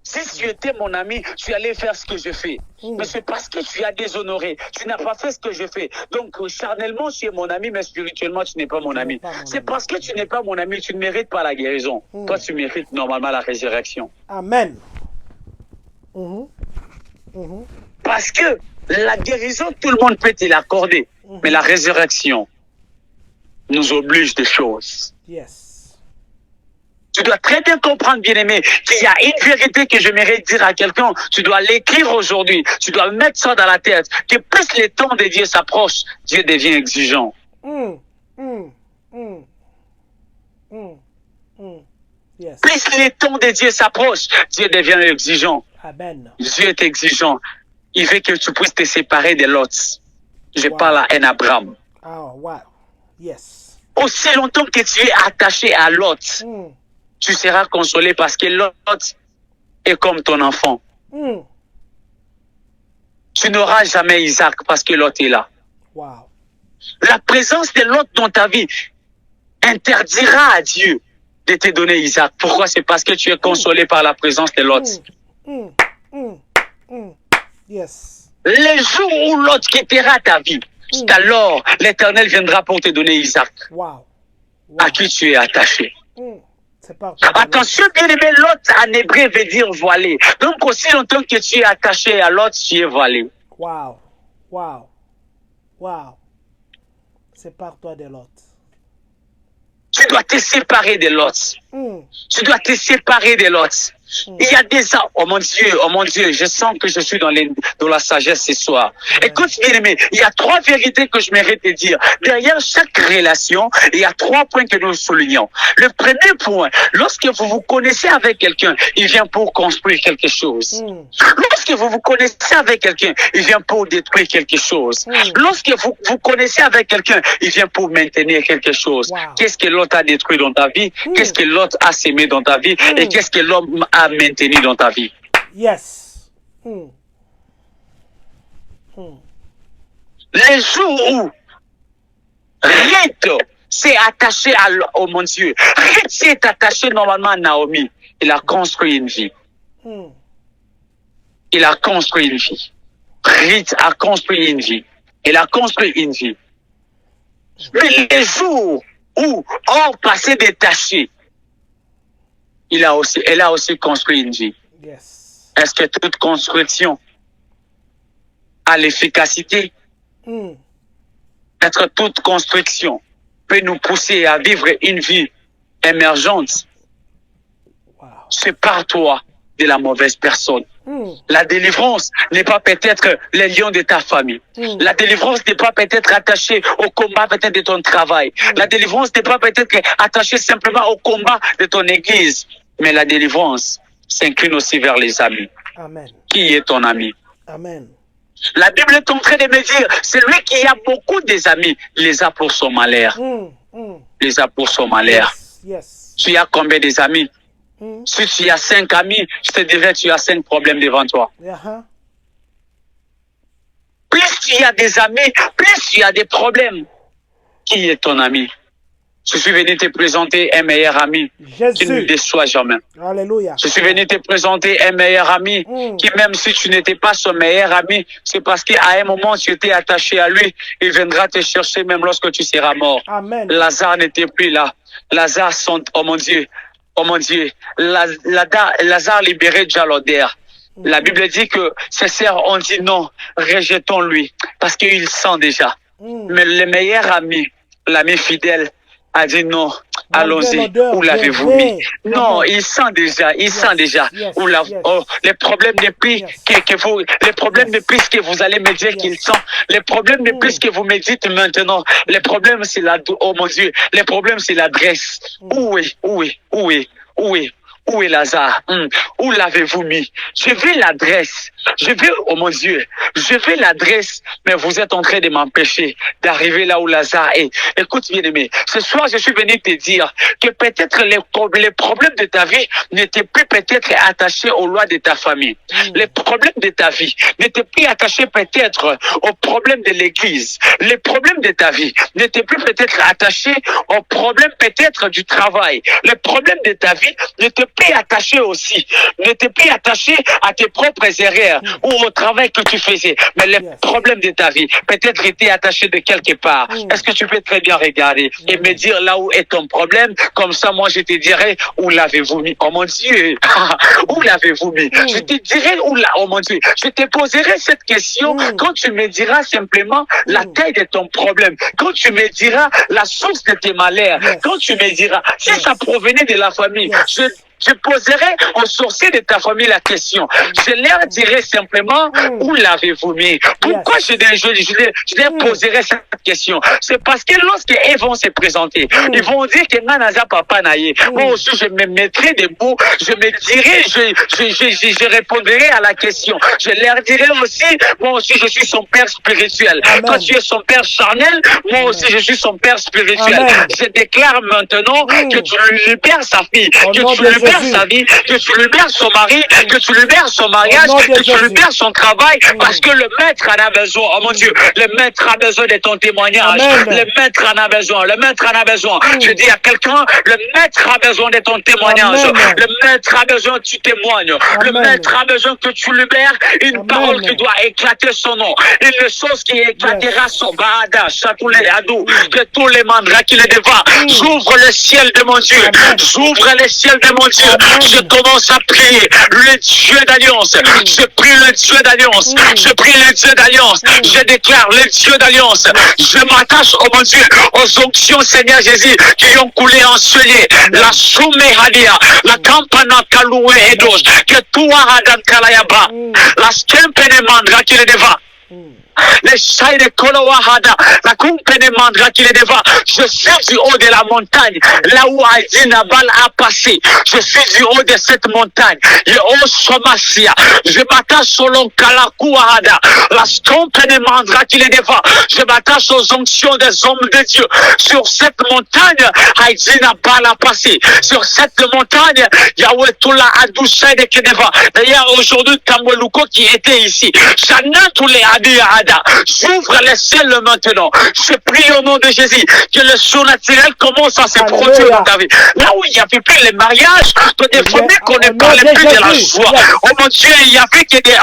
si tu étais mon ami, tu allais faire ce que je fais. Mais c'est parce que tu as déshonoré. Tu n'as pas fait ce que je fais. Donc, charnellement, tu es mon ami, mais spirituellement, tu n'es pas mon ami. C'est parce que tu n'es pas mon ami, tu ne mérites pas la guérison. Toi, tu mérites normalement la résurrection. Amen. Parce que la guérison, tout le monde peut te l'accorder. Mais la résurrection nous oblige des choses. Yes. Tu dois très bien comprendre, bien-aimé, qu'il y a une vérité que j'aimerais dire à quelqu'un. Tu dois l'écrire aujourd'hui. Tu dois mettre ça dans la tête. Que plus le temps de Dieu s'approche, Dieu devient exigeant. Yes. Plus le temps de Dieu s'approche, Dieu devient exigeant. Amen. Dieu est exigeant. Il veut que tu puisses te séparer de l'autre. Je parle à un Abraham. Oh, wow. Yes. Aussi longtemps que tu es attaché à l'autre, tu seras consolé parce que l'autre est comme ton enfant. Tu n'auras jamais Isaac parce que l'autre est là. Wow. La présence de l'autre dans ta vie interdira à Dieu de te donner Isaac. Pourquoi? C'est parce que tu es consolé par la présence de l'autre. Yes. Les jours où l'autre quittera ta vie, alors l'Éternel viendra pour te donner Isaac, Wow. à qui tu es attaché. C'est pas toi. Attention, bien aimé, l'autre en hébreu veut dire voilé. Donc aussi longtemps que tu es attaché à l'autre, tu es voilé. Wow. Wow. Wow. Sépare-toi de l'autre. Tu dois te séparer de l'autre. Tu dois te séparer de l'autre. Il y a des ans, oh mon Dieu, je sens que je suis dans la sagesse ce soir. Écoute, bien aimé, il y a trois vérités que je mérite de dire. Derrière chaque relation, il y a trois points que nous soulignons. Le premier point, lorsque vous vous connaissez avec quelqu'un, il vient pour construire quelque chose. Lorsque vous vous connaissez avec quelqu'un, il vient pour détruire quelque chose. Lorsque vous vous connaissez avec quelqu'un, il vient pour maintenir quelque chose. Wow. Qu'est-ce que l'autre a détruit dans ta vie? Qu'est-ce que l'autre a sémé dans ta vie? Et qu'est-ce que l'homme a maintenu dans ta vie? Yes. Les jours où Ruth s'est attaché au mon Dieu, Ruth s'est attaché normalement à Naomi, il a construit une vie. Il a construit une vie. Ruth a construit une vie. Il a construit une vie. Mais les jours où hors passé détaché, elle a aussi construit une vie. Yes. Est-ce que toute construction a l'efficacité? Est-ce que toute construction peut nous pousser à vivre une vie émergente? Wow. Sépare-toi de la mauvaise personne. La délivrance n'est pas peut-être les lions de ta famille. La délivrance n'est pas peut-être attachée au combat peut-être de ton travail. La délivrance n'est pas peut-être attachée simplement au combat de ton église. Mais la délivrance s'incline aussi vers les amis. Amen. Qui est ton ami? Amen. La Bible est en train de me dire, celui qui a beaucoup des amis, les a pour son malheur. Les a pour son malheur. Yes. Tu as combien des amis? Si tu as 5 amis, je te dirais tu as 5 problèmes devant toi. Plus tu as des amis, plus tu as des problèmes. Qui est ton ami? Je suis venu te présenter un meilleur ami qui ne déçoit jamais. Alléluia. Je suis venu te présenter un meilleur ami qui, même si tu n'étais pas son meilleur ami, c'est parce qu'à un moment tu étais attaché à lui. Il viendra te chercher même lorsque tu seras mort. Amen. Lazare n'était plus là. Lazare oh mon Dieu, Lazare libérait déjà l'odeur. La Bible dit que ses sœurs ont dit non, rejetons-lui, parce qu'il sent déjà. Mais le meilleur ami, l'ami fidèle, a dit non, allons-y, où l'avez-vous mis? Non, il sent déjà, où les problèmes de plus les problèmes de plus que vous allez me dire qu'il sent, les problèmes de plus que vous me dites maintenant, les problèmes c'est oh mon Dieu, les problèmes c'est l'adresse. Où est Lazare? Où l'avez-vous mis? Je veux l'adresse. Oh mon Dieu, je veux l'adresse, mais vous êtes en train de m'empêcher d'arriver là où Lazare est. Écoute, bien-aimé, ce soir, je suis venu te dire que peut-être les problèmes de ta vie n'étaient plus peut-être attachés aux lois de ta famille. Les problèmes de ta vie n'étaient plus attachés peut-être aux problèmes de l'église. Les problèmes de ta vie n'étaient plus peut-être attachés aux problèmes peut-être du travail. Les problèmes de ta vie n'étaient plus attaché aussi. N'étais plus attaché à tes propres erreurs ou au travail que tu faisais. Mais les problèmes de ta vie, peut-être étaient attachés de quelque part. Est-ce que tu peux très bien regarder et me dire là où est ton problème? Comme ça, moi, je te dirai où l'avez-vous mis. Oh mon Dieu, où l'avez-vous mis? Je te dirai où là. Oh mon Dieu, je te poserai cette question quand tu me diras simplement la taille de ton problème. Quand tu me diras la source de tes malheurs. Quand tu me diras si ça provenait de la famille. Je poserai aux sorciers de ta famille la question. Je leur dirai simplement où l'avez-vous mis. Pourquoi je leur poserai cette question? C'est parce que lorsqu'ils vont se présenter, ils vont dire que Nanaza Papa Naye. Moi aussi, je me mettrai debout, je me dirai, je répondrai à la question. Je leur dirai aussi, moi aussi, je suis son père spirituel. Toi, tu es son père charnel, moi aussi, je suis son père spirituel. Je déclare maintenant que tu lui libères sa fille, que tu lui libères sa vie, que tu libères son mari, que tu libères son mariage, que tu libères son travail, parce que le maître en a besoin. Oh mon Dieu, le maître a besoin de ton témoignage. Le maître en a besoin. Le maître en a besoin. Je dis à quelqu'un, le maître a besoin de ton témoignage. Le maître a besoin que tu témoignes. Le maître a besoin que tu libères une parole qui doit éclater son nom. Une chose qui éclatera son bada, chatoulé, adou, que tous les mandats qui le devant. J'ouvre le ciel de mon Dieu. J'ouvre le ciel de mon Dieu. Je commence à prier le Dieu d'alliance. Je prie le Dieu d'alliance. Je prie le Dieu d'alliance. Je déclare le Dieu d'alliance. Je m'attache, oh mon Dieu, aux onctions, Seigneur Jésus, qui ont coulé en soleil. La Soume Hadia, la Campana Kaloué Edos, que toi Hadan Kalayaba, la Skempene Mandra qui le devant. Les chais de Kolowahada, la compagnie mandra qui les devant. Je suis du haut de la montagne, là où Adinabal a passé. Je suis du haut de cette montagne. Le haut Somasia. Je m'attache sur l'Onkalakuahada, la compagnie mandra qui les devant. Je m'attache aux onctions des hommes de Dieu. Sur cette montagne, Adinabal a passé. Sur cette montagne, Yahweh Toula Adoucha de Keneva. D'ailleurs, aujourd'hui, Kamweluko qui était ici. J'en tous les Adiahada. J'ouvre les ciels maintenant. Je prie au nom de Jésus que le surnaturel commence à se produire dans ta vie. Là où il n'y avait plus les mariages, dans des familles qu'on ne parlait plus de la joie. Oh mon Dieu, il y avait que des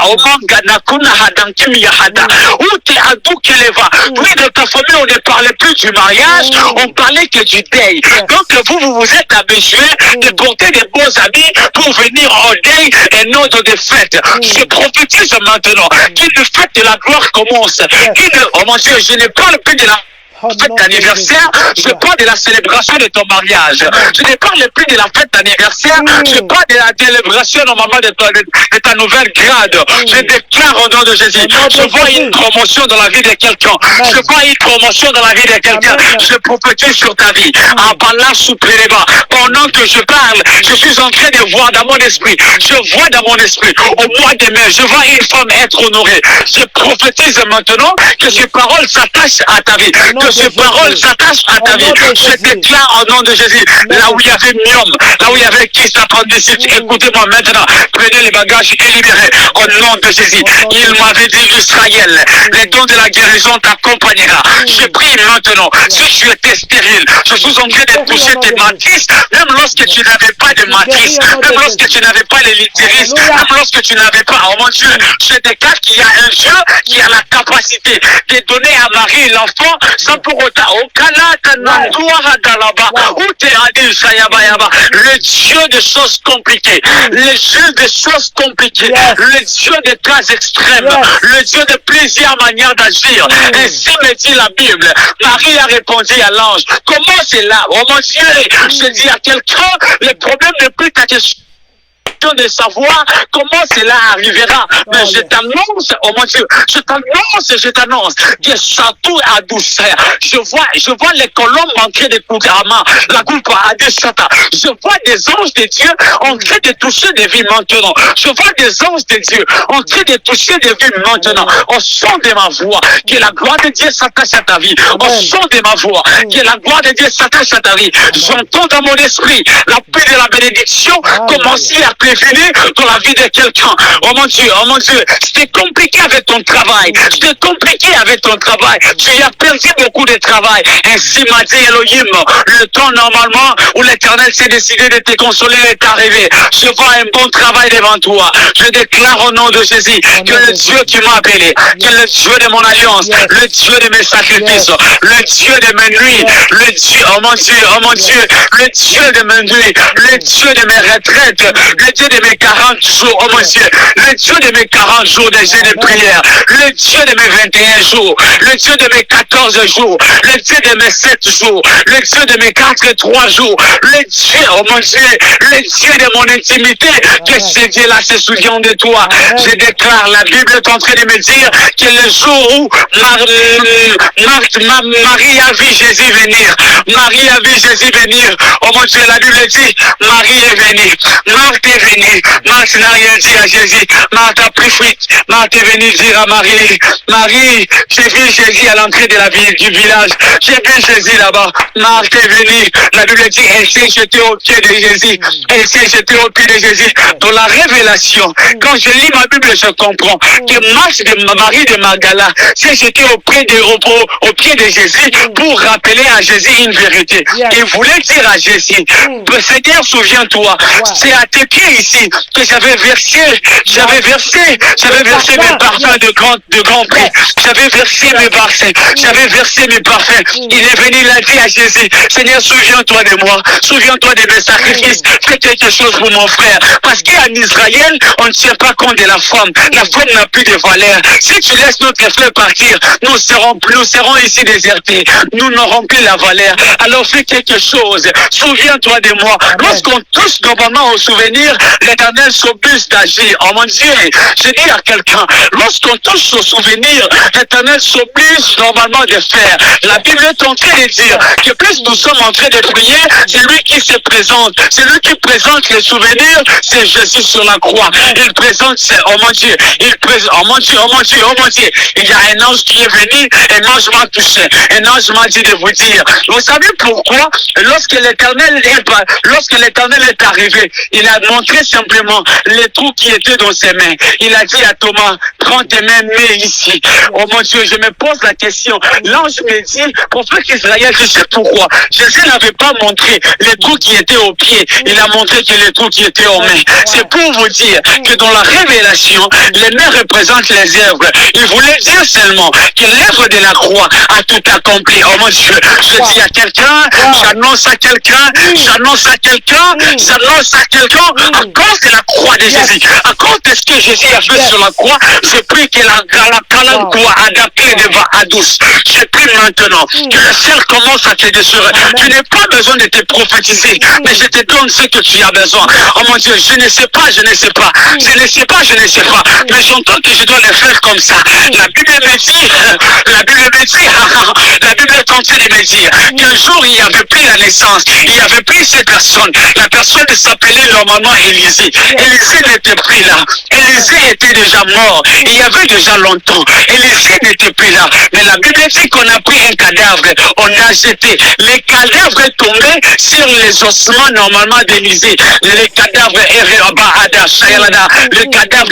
où tu es à tout qui les va. Oui, dans ta famille, on ne parlait plus du mariage, on parlait que du deuil. Donc vous êtes habitués de porter des beaux habits pour venir en deuil et non dans des fêtes. Je prophétise maintenant qu'une fête de la gloire commence. Oh mon Dieu, je ne parle plus de la fête d'anniversaire, je parle de la célébration de ton mariage. Je ne parle plus de la fête d'anniversaire, je parle de la célébration normalement de ta nouvelle grade. Je déclare au nom de Jésus, je vois une promotion dans la vie de quelqu'un. Je vois une promotion dans la vie de quelqu'un. Je prophétise sur ta vie. Pendant que je parle, je suis en train de voir dans mon esprit. Je vois dans mon esprit, au mois de mai, je vois une femme être honorée. Je prophétise maintenant que ces paroles s'attachent à ta vie. Que ces paroles s'attachent à ta vie. Je déclare au nom de Jésus, là où il y avait Miom, là où il y avait qui s'appendicite, écoutez-moi maintenant, prenez les bagages et libérez au nom de Jésus. Il m'avait dit, Israël, les dons de la guérison t'accompagnera. Je prie maintenant, si tu étais stérile, je suis en train de toucher tes matrices, même lorsque tu n'avais pas de matrice, même lorsque tu n'avais pas les litéristes, même lorsque tu n'avais pas, oh mon Dieu, je déclare qu'il y a un Dieu qui a la capacité de donner à Marie l'enfant sans pour autant, le Dieu des choses compliquées, le Dieu des choses compliquées, le Dieu des cas extrêmes, le Dieu de plusieurs manières d'agir. Ainsi me dit la Bible. Marie a répondu à l'ange, comment c'est là? Oh mon Dieu, je dis à quelqu'un, le problème n'est plus ta question de savoir comment cela arrivera. Mais je t'annonce, oh mon Dieu, je t'annonce que Chatou a douceur. Je vois les colombes manquer de couramment. La coupe a des chata. Je vois des anges de Dieu en train de toucher des vies maintenant. Je vois des anges de Dieu en train de toucher des vies maintenant. Au son de ma voix, que la gloire de Dieu s'attache à ta vie. Au son de ma voix, que la gloire de Dieu s'attache à ta vie. J'entends dans mon esprit la paix de la bénédiction commencer à pleurer venu dans la vie de quelqu'un. Oh mon Dieu, c'était compliqué avec ton travail. C'était compliqué avec ton travail. Tu as perdu beaucoup de travail. Ainsi m'a dit Elohim, le temps normalement où l'Éternel s'est décidé de te consoler est arrivé. Je vois un bon travail devant toi. Je déclare au nom de Jésus que le Dieu qui m'a appelé, que le Dieu de mon alliance, le Dieu de mes sacrifices, le Dieu de mes nuits, le Dieu, oh mon Dieu, le Dieu de mes nuits, le Dieu de mes retraites, le Dieu de mes 40 jours, oh mon Dieu, le Dieu de mes 40 jours de jeûne et prière, le Dieu de mes 21 jours, le Dieu de mes 14 jours, le Dieu de mes 7 jours, le Dieu de mes 4 et 3 jours, le Dieu, oh mon Dieu, le Dieu de mon intimité, que ce Dieu-là se souvient de toi. Je déclare, la Bible est en train de me dire que le jour où Marie a vu Jésus venir, Marie a vu Jésus venir, oh mon Dieu, la Bible dit, Marie est venue, Marthe est venue, Marthe n'a rien dit à Jésus, Marthe a pris fuite, Marthe est venue dire à Marie, Marie, j'ai vu Jésus à l'entrée de la ville, du village, j'ai vu Jésus là-bas, Marthe est venue, la Bible dit, elle s'est jetée au pied de Jésus, elle s'est jetée au pied de Jésus, dans la révélation, quand je lis ma Bible, je comprends que Marie de Magdala s'est jetée au pied de Jésus pour rappeler à Jésus une vérité. Il voulait dire à Jésus, Seigneur, souviens-toi, c'est à tes pieds ici que j'avais versé mes parfums de grand prix. J'avais versé mes parfums, Il est venu, il a dit à Jésus, Seigneur, souviens-toi de moi, souviens-toi de mes sacrifices, fais quelque chose pour mon frère. Parce qu'en Israël, on ne tient pas compte de la femme. La femme n'a plus de valeur. Si tu laisses notre frère partir, nous serons ici désertés. Nous n'aurons plus la valeur. Alors fais quelque chose. Souviens-toi de moi. Lorsqu'on touche normalement au souvenir, l'Éternel s'oblige d'agir. Oh mon Dieu, je dis à quelqu'un, lorsqu'on touche au souvenir, l'Éternel s'oblige normalement de faire. La Bible est en train de dire que plus nous sommes en train de prier, c'est lui qui se présente. C'est lui qui présente les souvenirs, c'est Jésus sur la croix. Il présente, oh mon Dieu, il présente, oh mon Dieu, il y a un ange qui est venu, un ange m'a touché, un ange m'a dit de vous dire. Vous savez pourquoi? Lorsque l'Éternel est arrivé, il a montré simplement les trous qui étaient dans ses mains. Il a dit à Thomas, prends tes mains, mets ici. Oh mon Dieu, je me pose la question. L'ange me dit, prophète Israël, je sais pourquoi. Jésus n'avait pas montré les trous qui étaient aux pieds. Il a montré que les trous qui étaient aux mains. C'est pour vous dire que dans la révélation, les mains représentent les œuvres. Il voulait dire seulement que l'œuvre de la croix a tout accompli. Oh mon Dieu, je dis à quelqu'un, j'annonce à quelqu'un, à cause de la croix de Jésus, à cause de ce que Jésus a fait sur la croix, je prie que la croix adaptée devant à douce. Je prie maintenant que le ciel commence à te déchirer. Tu n'as pas besoin de te prophétiser, mais je te donne ce que tu as besoin. Oh mon Dieu, je ne sais pas, mais j'entends que je dois le faire comme ça. La Bible est en train de me dire qu'un jour il n'y avait plus la naissance, il n'y avait plus cette personne. La personne s'appelait normalement Élisée. Élisée n'était plus là. Élisée était déjà mort. Il y avait déjà longtemps. Élisée n'était plus là. Mais la Bible dit qu'on a pris un cadavre, on a jeté. Les cadavres tombaient sur les ossements normalement d'Élisée. Le cadavre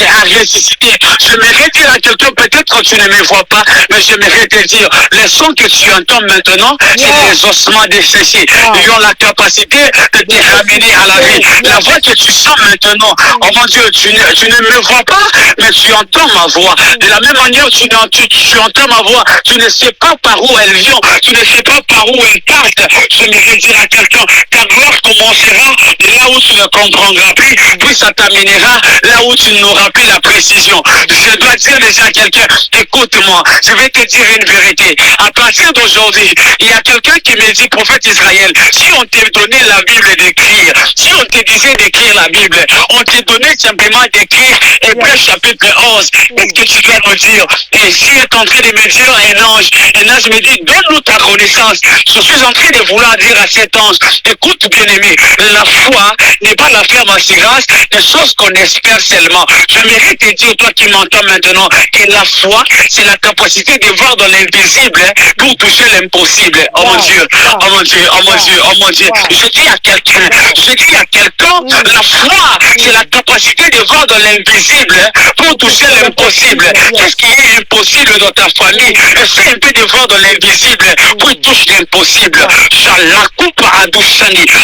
a ressuscité. Je m'aimerais dire à quelqu'un, peut-être tu ne me vois pas, mais je m'aimerais te dire, les sons que tu entends maintenant, c'est les ossements desséchés. Ils ont la capacité de te ramener à la vie. La voix que tu sens maintenant, oh mon Dieu, tu ne me vois pas, mais tu entends ma voix. De la même manière, tu entends ma voix, tu ne sais pas par où elle vient, tu ne sais pas par où elle parte. Je m'aimerais dire à quelqu'un, ta gloire commencera là où tu ne comprendras plus, puis ça t'amènera là où tu n'auras plus la précision. Je dois dire déjà à quelqu'un, écoute-moi, je vais te dire une vérité. À partir d'aujourd'hui, il y a quelqu'un qui me dit, prophète Israël, si on t'a donné la Bible d'écrire, si on te disait d'écrire la Bible, on t'a donné simplement d'écrire Hébreux chapitre 11, qu'est-ce que tu dois nous dire? Et si est en train de me dire un ange me dit, donne-nous ta connaissance. Je suis en train de vouloir dire à cet ange, écoute bien aimé, la foi n'est pas la ferme assurance des choses qu'on espère seulement. Je mérite de dire, toi qui m'entends maintenant, que la foi, c'est la capacité de voir dans l'invisible pour toucher l'impossible. Oh mon Dieu, oh mon Dieu, oh mon Dieu, oh mon Dieu. Je dis à quelqu'un, la foi foi, c'est la capacité de voir dans l'invisible pour toucher l'impossible. Qu'est-ce qui est impossible dans ta famille? Essaie un peu de voir dans l'invisible pour toucher l'impossible.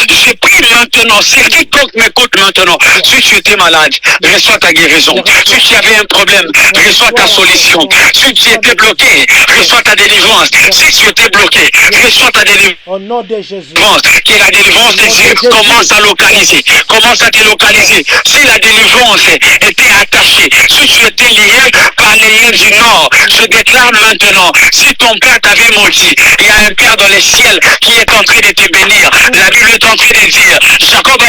Je prie maintenant, si quiconque m'écoute maintenant, si tu étais malade, reçois ta guérison. Si tu avais un problème, reçois ta solution. Si tu étais bloqué, reçois ta délivrance. Si tu étais bloqué, reçois ta délivrance. Au nom de Jésus. Que la délivrance de Dieu commence à localiser. Commence à te localiser. Si la délivrance était attachée, si tu étais lié par les liens du Nord, je déclare maintenant, si ton père t'avait menti, il y a un père dans les ciels qui est en train de te bénir. La Bible est en train de dire, Jacob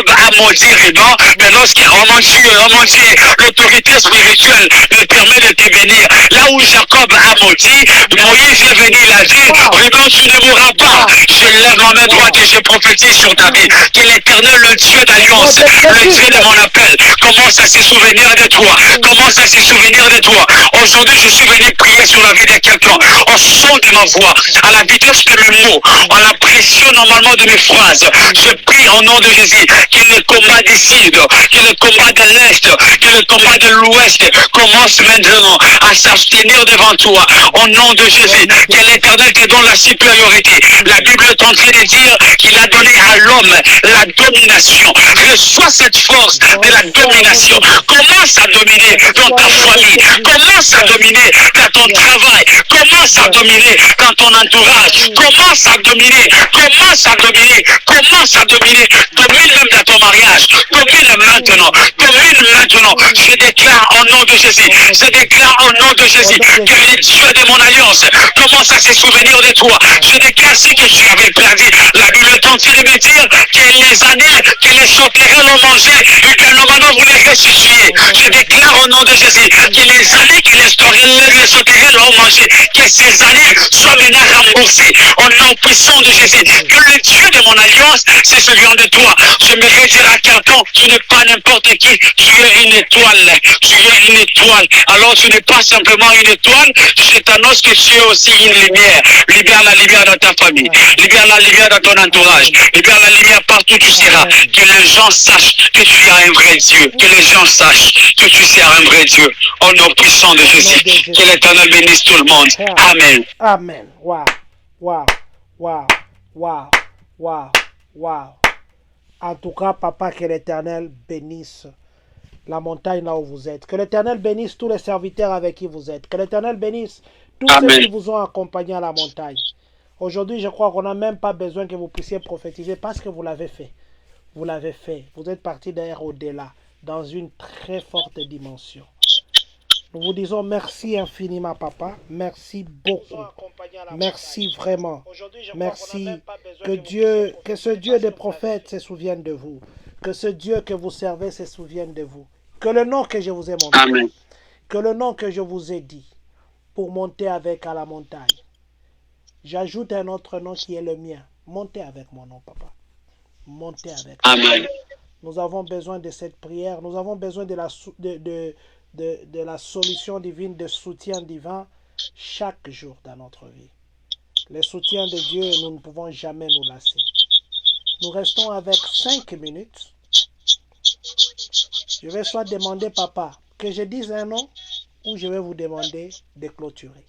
a maudit Riban, mais lorsqu'il a menti, l'autorité spirituelle lui permet de te bénir. Là où Jacob a maudit, Moïse est venu, il a dit, Riban, tu ne mourras pas. Je lève ma main droite et je prophétise sur ta vie. Que l'Éternel, le Dieu d'alliance, le Dieu de mon appel, commence à se souvenir de toi. Commence à se souvenir de toi. Aujourd'hui, je suis venu prier sur la vie de quelqu'un. Au son de ma voix, à la vitesse de mes mots, en la pression normalement de mes phrases. Je prie au nom de Jésus que le combat du sud, que le combat de l'est, que le combat de l'ouest commence maintenant à s'abstenir devant toi. Au nom de Jésus, que l'Éternel te donne la supériorité. La Bible est en train de dire qu'il a donné à l'homme la domination. Reçois cette force de la domination. Commence à dominer dans ta famille. Commence à dominer dans ton travail. Commence à dominer dans ton entourage. Commence à dominer. Commence à dominer. Commence à dominer. Domine même dans ton mariage. Domine maintenant. Domine maintenant. Je déclare au nom de Jésus. Je déclare au nom de Jésus que le Dieu de mon alliance commence à se souvenir de toi. Je déclare ce que tu avais perdu. La Bible est en train de me dire que les années que les sauterelles ont mangé et que maintenant vous les ressuscitez. Je déclare au nom de Jésus que les années que les sauterelles ont mangé, que ces années soient maintenant remboursées au nom puissant de Jésus. Que le Dieu de mon alliance se souvienne de toi. Je me redire à quelqu'un, tu n'es pas n'importe qui, tu es une étoile. Tu es une étoile. Alors tu n'es pas simplement une étoile, je t'annonce que tu es aussi une lumière. Libère la lumière dans ta famille. Libère la lumière dans ton entourage. Libère la lumière partout où tu seras. Que les gens sachent que tu as un vrai Dieu. Que les gens sachent que tu sers un vrai Dieu. Au nom puissant de Jésus. Que l'Éternel bénisse tout le monde. Amen. Amen. Wow. Wow. Wow. Wow. Wow. Wow. En tout cas, papa, que l'Éternel bénisse la montagne là où vous êtes. Que l'Éternel bénisse tous les serviteurs avec qui vous êtes. Que l'Éternel bénisse tous ceux qui vous ont accompagné à la montagne. Aujourd'hui, je crois qu'on n'a même pas besoin que vous puissiez prophétiser parce que vous l'avez fait. Vous l'avez fait. Vous êtes parti d'ailleurs au-delà, dans une très forte dimension. Nous vous disons merci infiniment, papa. Merci beaucoup. Merci vraiment. Merci. Que ce Dieu des prophètes se souvienne de vous. Que ce Dieu que vous servez se souvienne de vous. Que le nom que je vous ai montré. Amen. Que le nom que je vous ai dit pour monter avec à la montagne. J'ajoute un autre nom qui est le mien. Montez avec mon nom, papa. Montez avec. Amen. Nous avons besoin de cette prière. Nous avons besoin de la solution divine, de soutien divin chaque jour dans notre vie. Le soutien de Dieu, nous ne pouvons jamais nous lasser. Nous restons avec 5 minutes. Je vais soit demander, papa, que je dise un nom ou je vais vous demander de clôturer.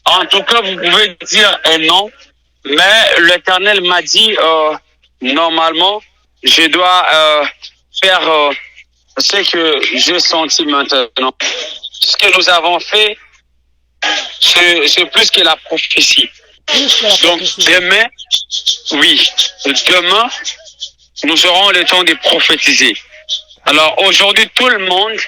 En tout cas, vous pouvez dire un nom, mais l'Éternel m'a dit, normalement, je dois faire ce que j'ai senti maintenant. Ce que nous avons fait, c'est plus que la prophétie. Donc, demain, oui, demain, nous aurons le temps de prophétiser. Alors, aujourd'hui, tout le monde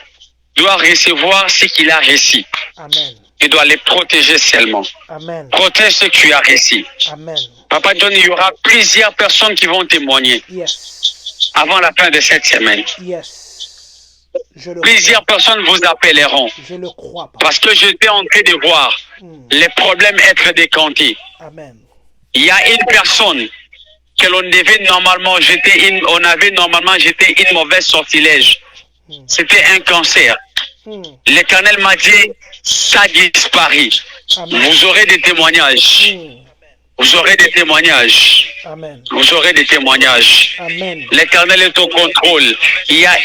doit recevoir ce qu'il a reçu. Amen. Il doit les protéger seulement. Amen. Protège ce que tu as reçu. Amen. Papa John, il y aura plusieurs personnes qui vont témoigner. Yes. Avant la fin de cette semaine. Yes. Plusieurs personnes vous appelleront. Je le crois, papa. Parce que j'étais en train de voir les problèmes être décantés. Amen. Il y a une personne que l'on devait normalement jeter on avait normalement jeté une mauvaise sortilège. C'était un cancer. L'Éternel m'a dit, ça disparaît. Vous aurez des témoignages. Vous aurez des témoignages. Amen. Vous aurez des témoignages. Amen. L'Éternel est au contrôle. Il y a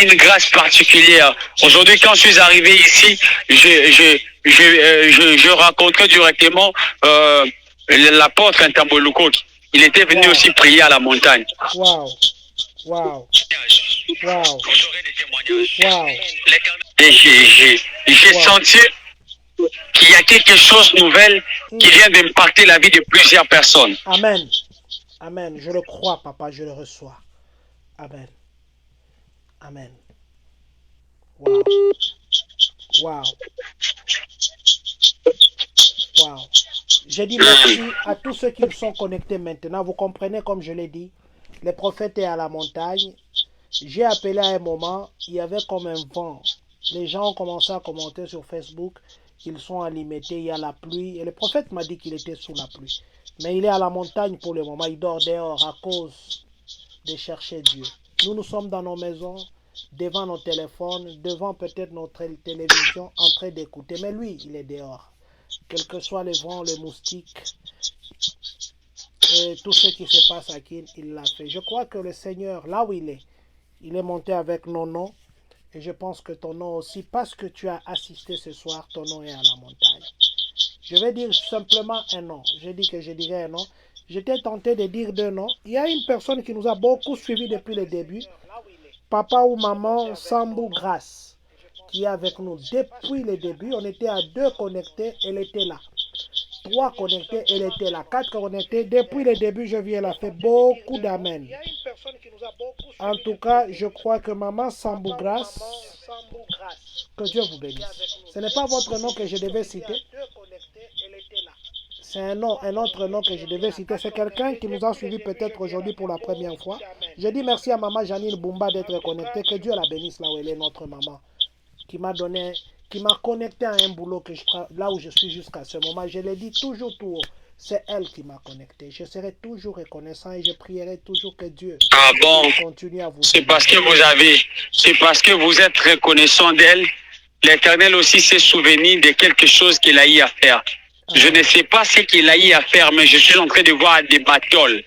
une grâce particulière. Aujourd'hui, quand je suis arrivé ici, je rencontrais directement l'apôtre Ntamboloko. Il était venu Wow. aussi prier à la montagne. Wow. Wow. Wow. Vous aurez des témoignages. Wow. Et j'ai Wow. senti qu'il y a quelque chose de nouvel qui vient d'impacter la vie de plusieurs personnes. Amen. Amen. Je le crois, papa, je le reçois. Amen. Amen. Wow. Wow. Wow. J'ai dit merci à tous ceux qui sont connectés maintenant. Vous comprenez, comme je l'ai dit, les prophètes est à la montagne. J'ai appelé à un moment, il y avait comme un vent. Les gens ont commencé à commenter sur Facebook qu'ils sont alimentés, il y a la pluie. Et le prophète m'a dit qu'il était sous la pluie. Mais il est à la montagne pour le moment, il dort dehors à cause de chercher Dieu. Nous sommes dans nos maisons, devant nos téléphones, devant peut-être notre télévision, en train d'écouter. Mais lui, il est dehors. Quel que soit le vent, le moustique, et tout ce qui se passe à qui il l'a fait. Je crois que le Seigneur, là où il est monté avec nos noms. Et je pense que ton nom aussi, parce que tu as assisté ce soir, ton nom est à la montagne. Je vais dire simplement un nom. J'ai dit que je dirais un nom. J'étais tenté de dire deux noms. Il y a une personne qui nous a beaucoup suivis depuis le début. Papa ou maman Sambou Grâce, qui est avec nous depuis le début. On était à 2 connectés, elle était là. 3 connectés, elle était là. 4 connectés. Depuis le début, je viens, elle a fait beaucoup d'amen. En tout cas, je crois que maman Sambou Grâce, que Dieu vous bénisse. Ce n'est pas votre nom que je devais citer. C'est un autre nom que je devais citer. C'est quelqu'un qui nous a suivis peut-être aujourd'hui pour la première fois. Je dis merci à maman Janine Bumba d'être connectée. Que Dieu la bénisse là où elle est, notre maman. Qui m'a connecté à un boulot que là où je suis jusqu'à ce moment. Je l'ai dit toujours tout haut. C'est elle qui m'a connecté. Je serai toujours reconnaissant et je prierai toujours que Dieu continue à vous. C'est parce que vous êtes reconnaissant d'elle. L'Éternel aussi s'est souvenu de quelque chose qu'il a eu à faire. Je ne sais pas ce qu'il a eu à faire, mais je suis en train de voir des batolles.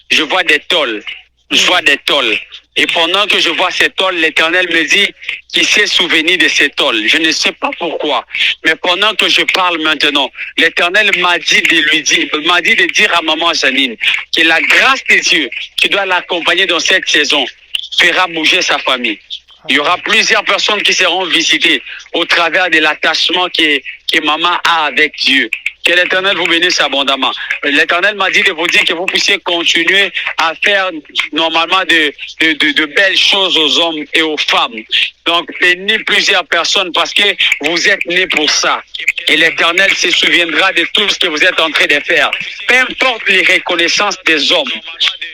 Je vois des tolls. Je vois des tolls. Et pendant que je vois ces tolls, l'Éternel me dit qu'il s'est souvenu de ces tolls. Je ne sais pas pourquoi. Mais pendant que je parle maintenant, l'Éternel m'a dit de dire à maman Janine que la grâce de Dieu qui doit l'accompagner dans cette saison fera bouger sa famille. Il y aura plusieurs personnes qui seront visitées au travers de l'attachement que maman a avec Dieu. Que l'Éternel vous bénisse abondamment. L'Éternel m'a dit de vous dire que vous puissiez continuer à faire normalement de belles choses aux hommes et aux femmes. Donc, bénis plusieurs personnes parce que vous êtes nés pour ça. Et l'Éternel se souviendra de tout ce que vous êtes en train de faire. Peu importe les reconnaissances des hommes.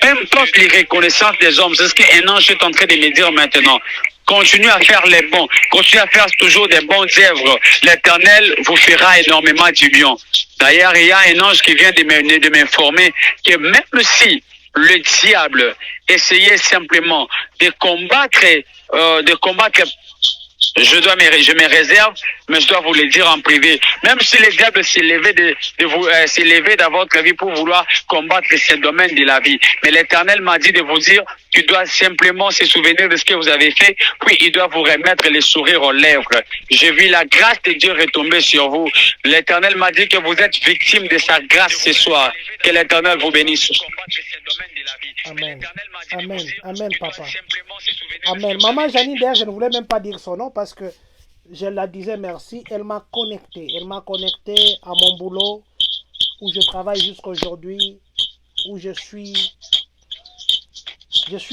Peu importe les reconnaissances des hommes. C'est ce qu'un ange est en train de me dire maintenant. Continuez à faire les bons. Continuez à faire toujours des bonnes œuvres. L'Éternel vous fera énormément du bien. D'ailleurs, il y a un ange qui vient de m'informer que même si le diable essayait simplement de combattre, je me réserve, mais je dois vous le dire en privé. Même si le diable s'est levé dans votre vie pour vouloir combattre ces domaines de la vie. Mais l'Éternel m'a dit de vous dire, tu dois simplement se souvenir de ce que vous avez fait, puis il doit vous remettre les sourires aux lèvres. J'ai vu la grâce de Dieu retomber sur vous. L'Éternel m'a dit que vous êtes victime de sa grâce ce soir. Que l'Éternel vous bénisse. Amen. Amen. Amen, papa. Amen. Maman Janine, d'ailleurs, je ne voulais même pas dire son nom parce que je la disais merci. Elle m'a connecté. Elle m'a connecté à mon boulot où je travaille jusqu'à aujourd'hui, où je suis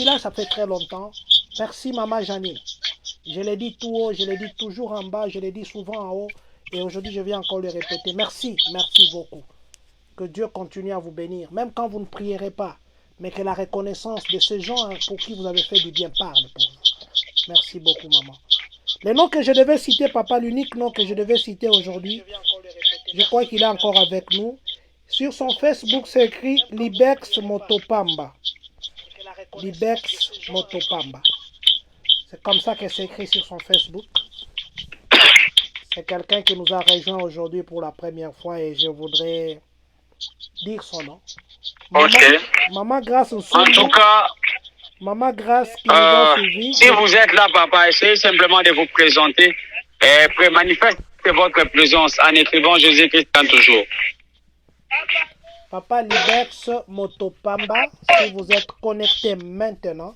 là, ça fait très longtemps. Merci, maman Janine. Je l'ai dit tout haut, je l'ai dit toujours en bas, je l'ai dit souvent en haut. Et aujourd'hui, je viens encore le répéter. Merci, merci beaucoup. Que Dieu continue à vous bénir. Même quand vous ne prierez pas, mais que la reconnaissance de ces gens pour qui vous avez fait du bien parle pour vous. Merci beaucoup, maman. Le nom que je devais citer, papa, l'unique nom que je devais citer aujourd'hui, je crois qu'il est encore avec nous. Sur son Facebook, c'est écrit Libex Motopamba. Libex Motopamba. C'est comme ça que c'est écrit sur son Facebook. C'est quelqu'un qui nous a rejoint aujourd'hui pour la première fois et je voudrais dire son nom. Ok. Maman Grâce En tout cas, Maman Grâce qui nous a suivis. si vous êtes là, papa, essayez simplement de vous présenter et manifestez votre présence en écrivant Jésus-Christ en toujours. Papa Liberx Motopamba, si vous êtes connecté maintenant,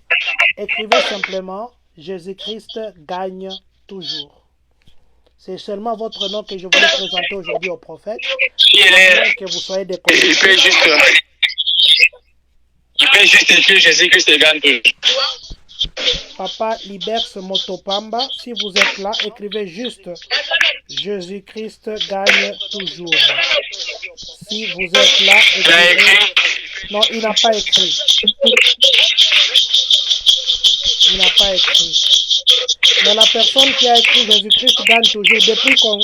écrivez simplement Jésus-Christ gagne toujours. C'est seulement votre nom que je voulais présenter aujourd'hui au prophète. Que vous soyez déconnectés. Il peut juste écrire Jésus-Christ gagne toujours. Papa Liberx Motopamba, si vous êtes là, écrivez juste Jésus-Christ gagne toujours. Si vous êtes là, écrivez... Non, il n'a pas écrit. Il n'a pas écrit. Mais la personne qui a écrit Jésus-Christ gagne toujours, depuis qu'on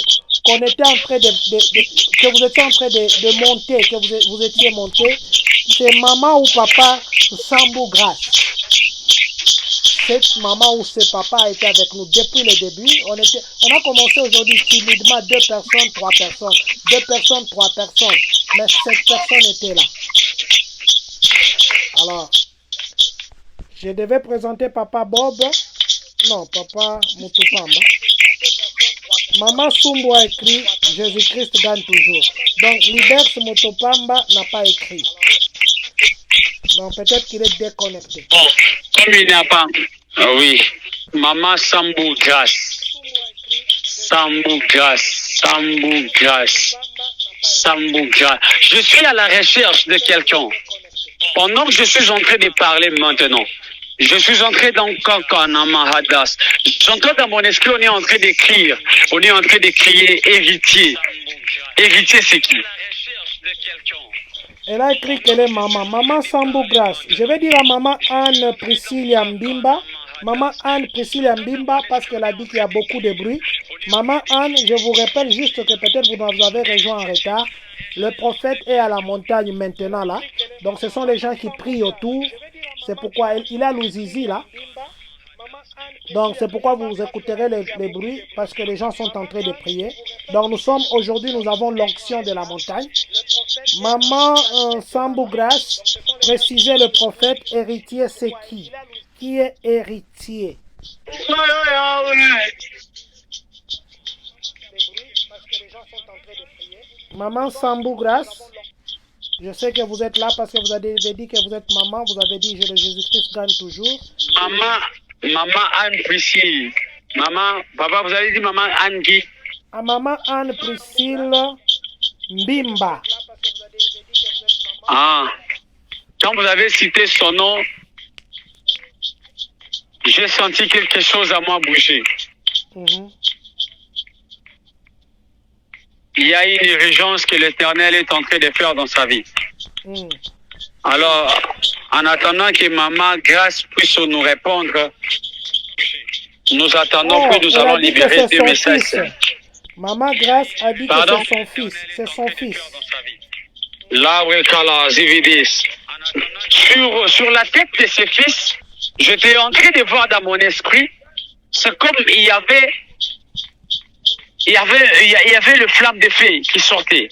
était en train que vous étiez en train de monter, que vous étiez monté, c'est maman ou papa Sambou Grâce. Cette maman ou ce papa a été avec nous depuis le début. On a commencé aujourd'hui timidement 2 personnes, 3 personnes. 2 personnes, 3 personnes. Mais cette personne était là. Alors, je devais présenter papa Bob. Non, papa Mutupamba. Maman Sumbo a écrit Jésus-Christ gagne toujours. Donc, Liberx Mutupamba n'a pas écrit. Donc, peut-être qu'il est déconnecté. Bon, comme il n'y a pas... oui. Maman Sambou Grâce. Sambou Grâce. Sambou Grâce. Sambou Grâce. Je suis à la recherche de quelqu'un. Pendant que je suis en train de parler maintenant, je suis entré dans Kakanamahadas. J'entends dans mon esprit, on est en train d'écrire. On est en train de crier héritier. Héritier, c'est qui? Elle a écrit qu'elle est maman. Maman Sambou Grâce. Je vais dire à maman Anne Priscilla Mbimba. Maman Anne Priscilla Mbimba, parce qu'elle a dit qu'il y a beaucoup de bruit. Maman Anne, je vous rappelle juste que peut-être vous nous avez rejoint en retard. Le prophète est à la montagne maintenant là. Donc ce sont les gens qui prient autour. C'est pourquoi il a l'ouzizi là. Donc c'est pourquoi vous écouterez les bruits, parce que les gens sont en train de prier. Donc nous avons l'onction de la montagne. Maman Sambou Grâce, précisez le prophète, héritier c'est qui? Qui est héritier? Maman Sambou Grâce, je sais que vous êtes là parce que vous avez dit que vous êtes maman, vous avez dit que Jésus-Christ gagne toujours. Maman Anne Priscille. Maman, papa, vous avez dit maman Anne qui? Maman Anne Priscille Mbimba. Ah, quand vous avez cité son nom, j'ai senti quelque chose à moi bouger. Il y a une urgence que l'Éternel est en train de faire dans sa vie. Alors, en attendant que Maman Grâce puisse nous répondre, nous attendons que nous allons libérer 2 messages. Maman Grâce a dit que c'est son fils. C'est son fils. Sur la tête de ses fils, j'étais en train de voir dans mon esprit, c'est comme il y avait le flamme de feu qui sortait.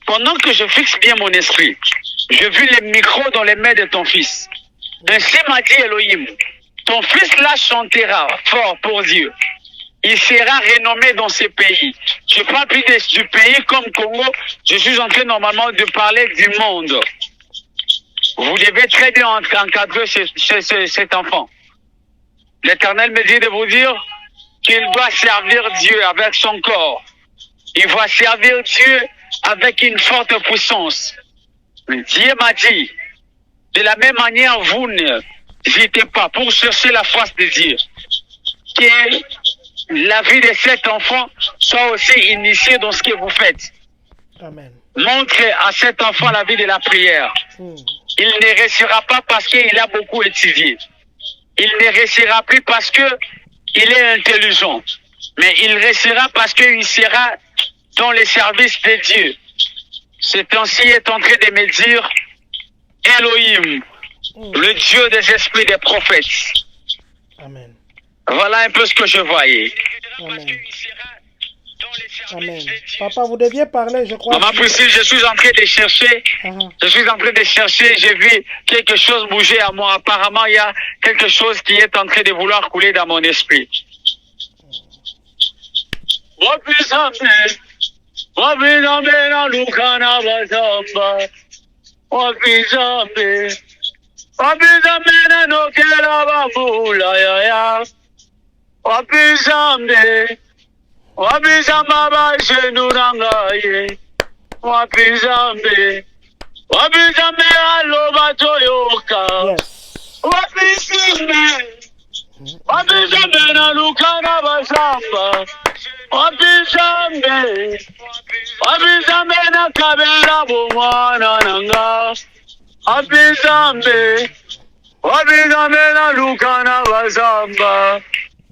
Pendant que je fixe bien mon esprit, je vis le micro dans les mains de ton fils. Ainsi m'a dit Elohim, ton fils là chantera fort pour Dieu. Il sera renommé dans ce pays. Je parle plus du pays comme Congo. Je suis en train normalement de parler du monde. Vous devez très bien encadrer cet enfant. L'Éternel me dit de vous dire qu'il doit servir Dieu avec son corps. Il va servir Dieu avec une forte puissance. Dieu m'a dit, de la même manière, vous n'hésitez pas pour chercher la face de Dieu. Que la vie de cet enfant soit aussi initiée dans ce que vous faites. Amen. Montre à cet enfant la vie de la prière. Il ne réussira pas parce qu'il a beaucoup étudié. Il ne réussira plus parce qu'il est intelligent. Mais il réussira parce qu'il sera dans les services de Dieu. Cet ancien est en train de me dire, Elohim, le Dieu des esprits des prophètes. Amen. Voilà un peu ce que je voyais. Amen. Amen. Papa, vous deviez parler, je crois. Maman Priscille, je suis en train de chercher. Je suis en train de chercher. J'ai vu quelque chose bouger à moi. Apparemment, il y a quelque chose qui est en train de vouloir couler dans mon esprit. Wabizamba bashenurangaye wabizambe wabizambe aloba toyoka wabizambe wabizambe na lukana basamba wabizambe wabizambe na kabera bomwana nanga wabizambe wabizambe na lukana basamba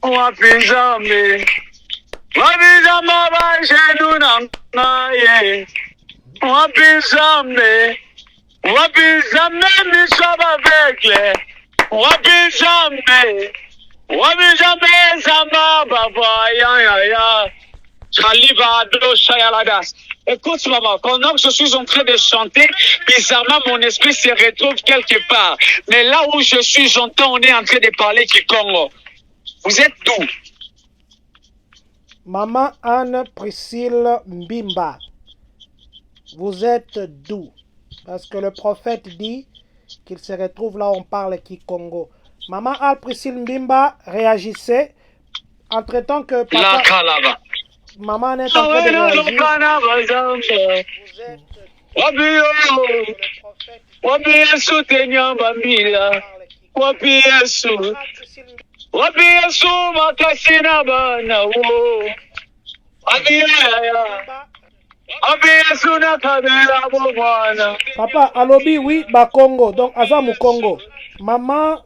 wabizambe wabizamba bashenunangaye wabizambe wabizambe misaba vekle wabizambe wabizambe zamba baba ya Chaliva Adlo Shayaladas. Écoute maman, pendant que je suis en train de chanter, bizarrement mon esprit se retrouve quelque part. Mais là où je suis, j'entends on est en train de parler Kikongo. Vous êtes d'où? Maman Anne Priscille Mbimba, vous êtes d'où? Parce que le prophète dit qu'il se retrouve là où on parle Kikongo. Maman Anne Priscille Mbimba, réagissez. Entre-temps que papa, maman est en train de réagir. Papa, alobi, oui, Congo, donc Azamu Congo. Maman,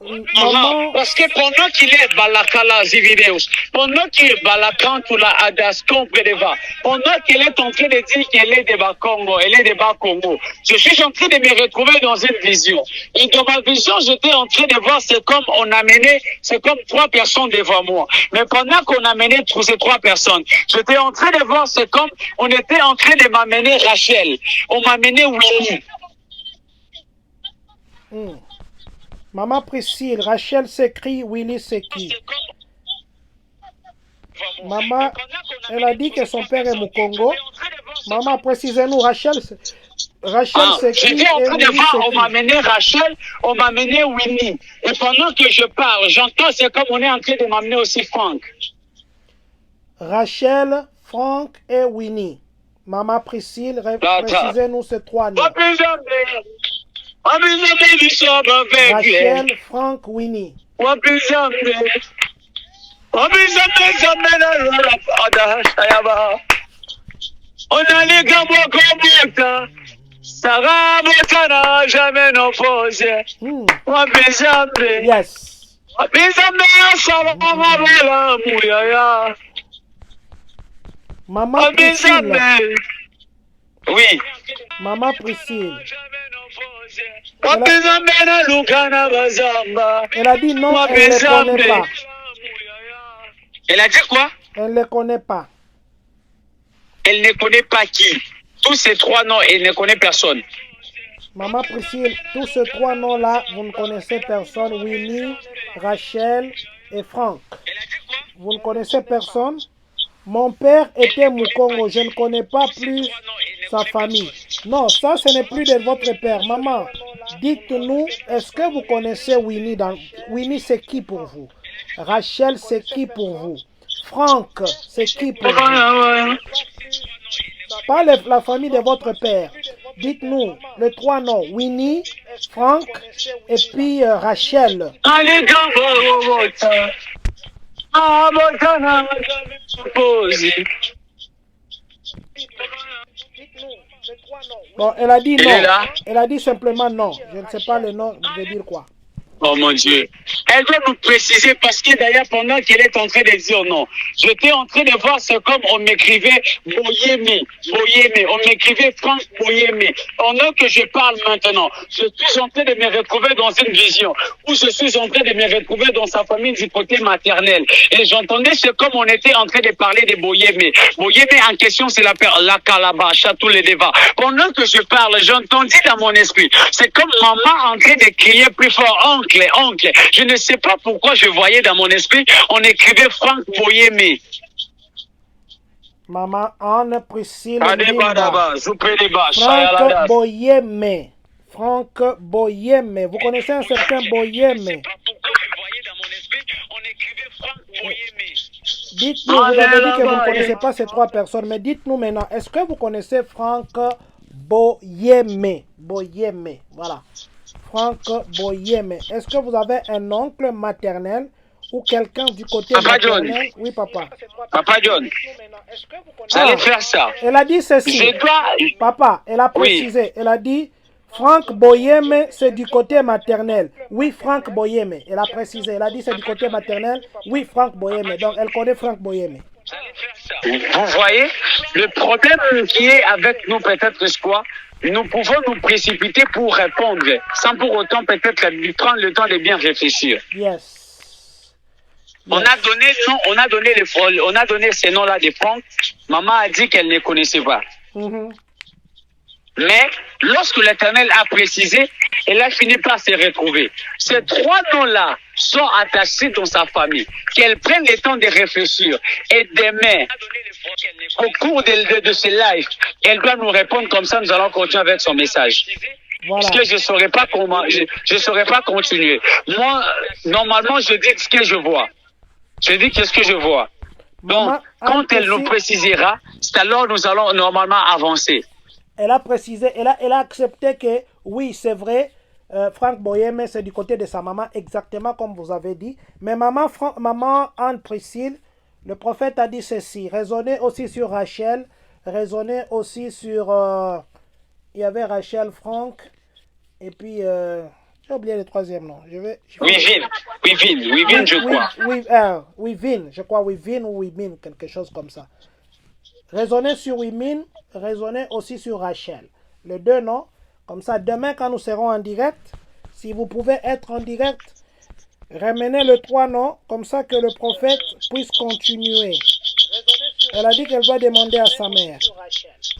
parce que pendant qu'il est balakala vidéos, pendant qu'il est balakantula adas compredeva, pendant qu'elle est en train de dire qu'elle est de Congo, elle est de Congo, je suis en train de me retrouver dans une vision. Et dans ma vision, j'étais en train de voir, c'est comme on amenait, c'est comme 3 personnes devant moi. Mais pendant qu'on amenait ces 3 personnes, j'étais en train de voir, c'est comme on était en train de m'amener Rachel, on m'amenait Winnie. Maman Priscille, Rachel s'écrit, Willy c'est qui? Maman, elle a dit que son père est Mukongo. Maman, précisez-nous, Rachel c'est qui? J'étais en train de voir, on m'a amené Rachel, on m'a amené Winnie. Et pendant que je parle, j'entends, c'est comme on est en train de m'amener aussi Franck. Rachel, Franck et Winnie. Maman Priscille, précisez-nous ces 3 noms. Rachel, Franck, Winnie. Yes. Maman Priscille. Oui. Maman Priscille. Elle a dit non, elle ne les connaît pas. Elle a dit quoi? Elle ne les connaît pas. Elle ne connaît pas qui? Tous ces 3 noms, elle ne connaît personne. Maman Priscille, tous ces 3 noms-là, vous ne connaissez personne. Winnie, Rachel et Franck. Vous ne connaissez personne? Mon père était Mukongo, je ne connais pas plus sa famille. Non, ça ce n'est plus de votre père. Maman, dites-nous, est-ce que vous connaissez Winnie? Winnie c'est qui pour vous? Rachel c'est qui pour vous? Franck c'est qui pour vous? Pas la famille de votre père. Dites-nous les 3 noms. Winnie, Franck et puis Rachel. Bon, elle a dit non. Elle a dit simplement non. Je ne sais pas le nom veut dire quoi. Oh mon Dieu. Elle doit nous préciser parce que d'ailleurs, pendant qu'elle est en train de dire non, j'étais en train de voir, c'est comme on m'écrivait Boyémé, Boyémé, on m'écrivait Franck Boyémé. Pendant que je parle maintenant, je suis en train de me retrouver dans une vision où je suis en train de me retrouver dans sa famille du côté maternel. Et j'entendais, c'est comme on était en train de parler de Boyémé. Boyémé en question, c'est la calabache, tous les débats. Pendant que je parle, j'entendis dans mon esprit, c'est comme maman en train de crier plus fort, oncle, oncle. Je ne sais pas pourquoi je voyais dans mon esprit, on écrivait Franck Boyémé. Maman Anne Priscille Adebadaba, Zoupedeba, Franck Chayaladas. Boyémé. Franck Boyémé. Vous connaissez un certain Boyémé? Je ne sais pas pourquoi je voyais dans mon esprit, on écrivait Franck Boyémé. Dites-nous, vous avez dit que vous ne connaissez pas ces trois personnes, mais dites-nous maintenant, est-ce que vous connaissez Franck Boyémé? Boyémé, voilà. Franck Boyémé. Est-ce que vous avez un oncle maternel ou quelqu'un du côté Papa maternel? John. Oui, papa. Papa John, vous allez faire ça. Elle a dit ceci. Je dois... Papa, elle a précisé. Elle a dit, Franck Boyémé, c'est du côté maternel. Oui, Franck Boyémé. Elle a précisé. Elle a dit c'est du côté maternel. Oui, Franck Boyémé. Donc, elle connaît Franck Boyémé. Vous voyez, le problème qui est avec nous, peut-être, c'est quoi? Nous pouvons nous précipiter pour répondre, sans pour autant peut-être prendre le temps de bien réfléchir. Yes. On a donné non, on a donné ces noms-là des Franck. Maman a dit qu'elle ne connaissait pas. Mais lorsque l'Éternel a précisé, elle a fini par se retrouver. Ces trois noms-là sont attachés dans sa famille. Qu'elle prenne le temps de réfléchir. Et demain, au cours de ce live, elle doit nous répondre comme ça. Nous allons continuer avec son message. Voilà. Parce que je ne saurais pas comment, je saurais pas continuer. Moi, normalement, je dis ce que je vois. Je dis qu'est-ce que je vois. Donc, quand elle nous précisera, c'est alors nous allons normalement avancer. Elle a précisé, elle a accepté que oui, c'est vrai, Franck Boyémé, c'est du côté de sa maman, exactement comme vous avez dit. Mais maman Anne Priscille, le prophète a dit ceci, raisonnez aussi sur Rachel, raisonnez aussi sur, il y avait Rachel, Franck, et puis, j'ai oublié le troisième nom. Wivine, je crois. Wivine, je crois Wivine ou Wimine, quelque chose comme ça. Raisonnez sur Wimine, raisonnez aussi sur Rachel. Les deux noms. Comme ça, demain, quand nous serons en direct, si vous pouvez être en direct, ramenez les trois noms, comme ça que le prophète puisse continuer. Elle a dit qu'elle va demander à sa mère.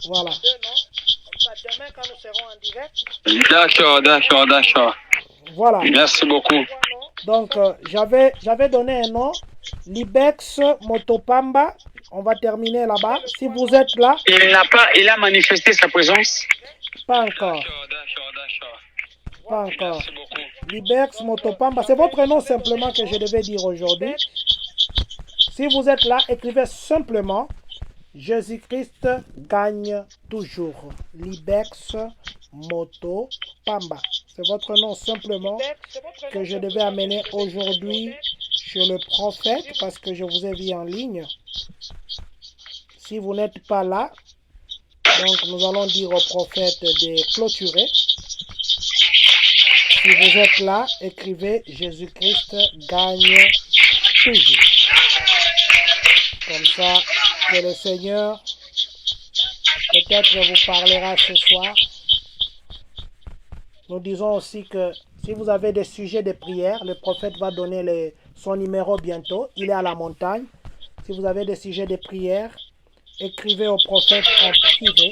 Voilà. Comme ça, demain, quand nous serons en direct. D'accord. Voilà. Merci beaucoup. Donc, j'avais donné un nom, Libex Motopamba. On va terminer là-bas. Si vous êtes là... Il a manifesté sa présence? Pas encore. Pas encore. Libex Motopamba. C'est votre nom simplement que je devais dire aujourd'hui. Si vous êtes là, écrivez simplement Jésus-Christ gagne toujours. Libex Motopamba. C'est votre nom simplement que je devais amener aujourd'hui chez le prophète parce que je vous ai vu en ligne. Si vous n'êtes pas là, donc nous allons dire au prophète de clôturer. Si vous êtes là, écrivez Jésus-Christ gagne toujours. Comme ça, que le Seigneur peut-être vous parlera ce soir. Nous disons aussi que si vous avez des sujets de prière, le prophète va donner son numéro bientôt. Il est à la montagne. Si vous avez des sujets de prière, écrivez au prophète en privé.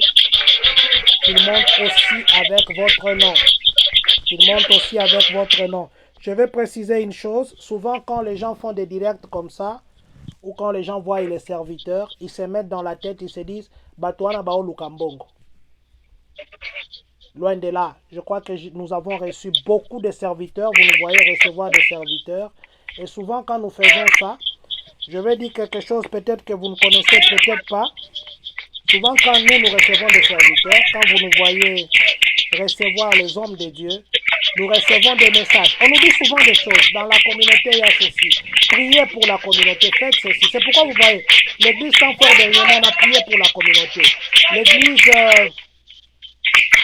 Il monte aussi avec votre nom. Il monte aussi avec votre nom. Je vais préciser une chose. Souvent, quand les gens font des directs comme ça, ou quand les gens voient les serviteurs, ils se mettent dans la tête, ils se disent « Batuana bao lukambongo ». Loin de là, je crois que nous avons reçu beaucoup de serviteurs. Vous nous voyez recevoir des serviteurs. Et souvent, quand nous faisons ça, je vais dire quelque chose peut-être que vous ne connaissez peut-être pas. Souvent, quand nous recevons des serviteurs, quand vous nous voyez recevoir les hommes de Dieu, nous recevons des messages. On nous dit souvent des choses. Dans la communauté, il y a ceci. Priez pour la communauté, faites ceci. C'est pourquoi vous voyez, l'église sans faire de rien, on a prié pour la communauté.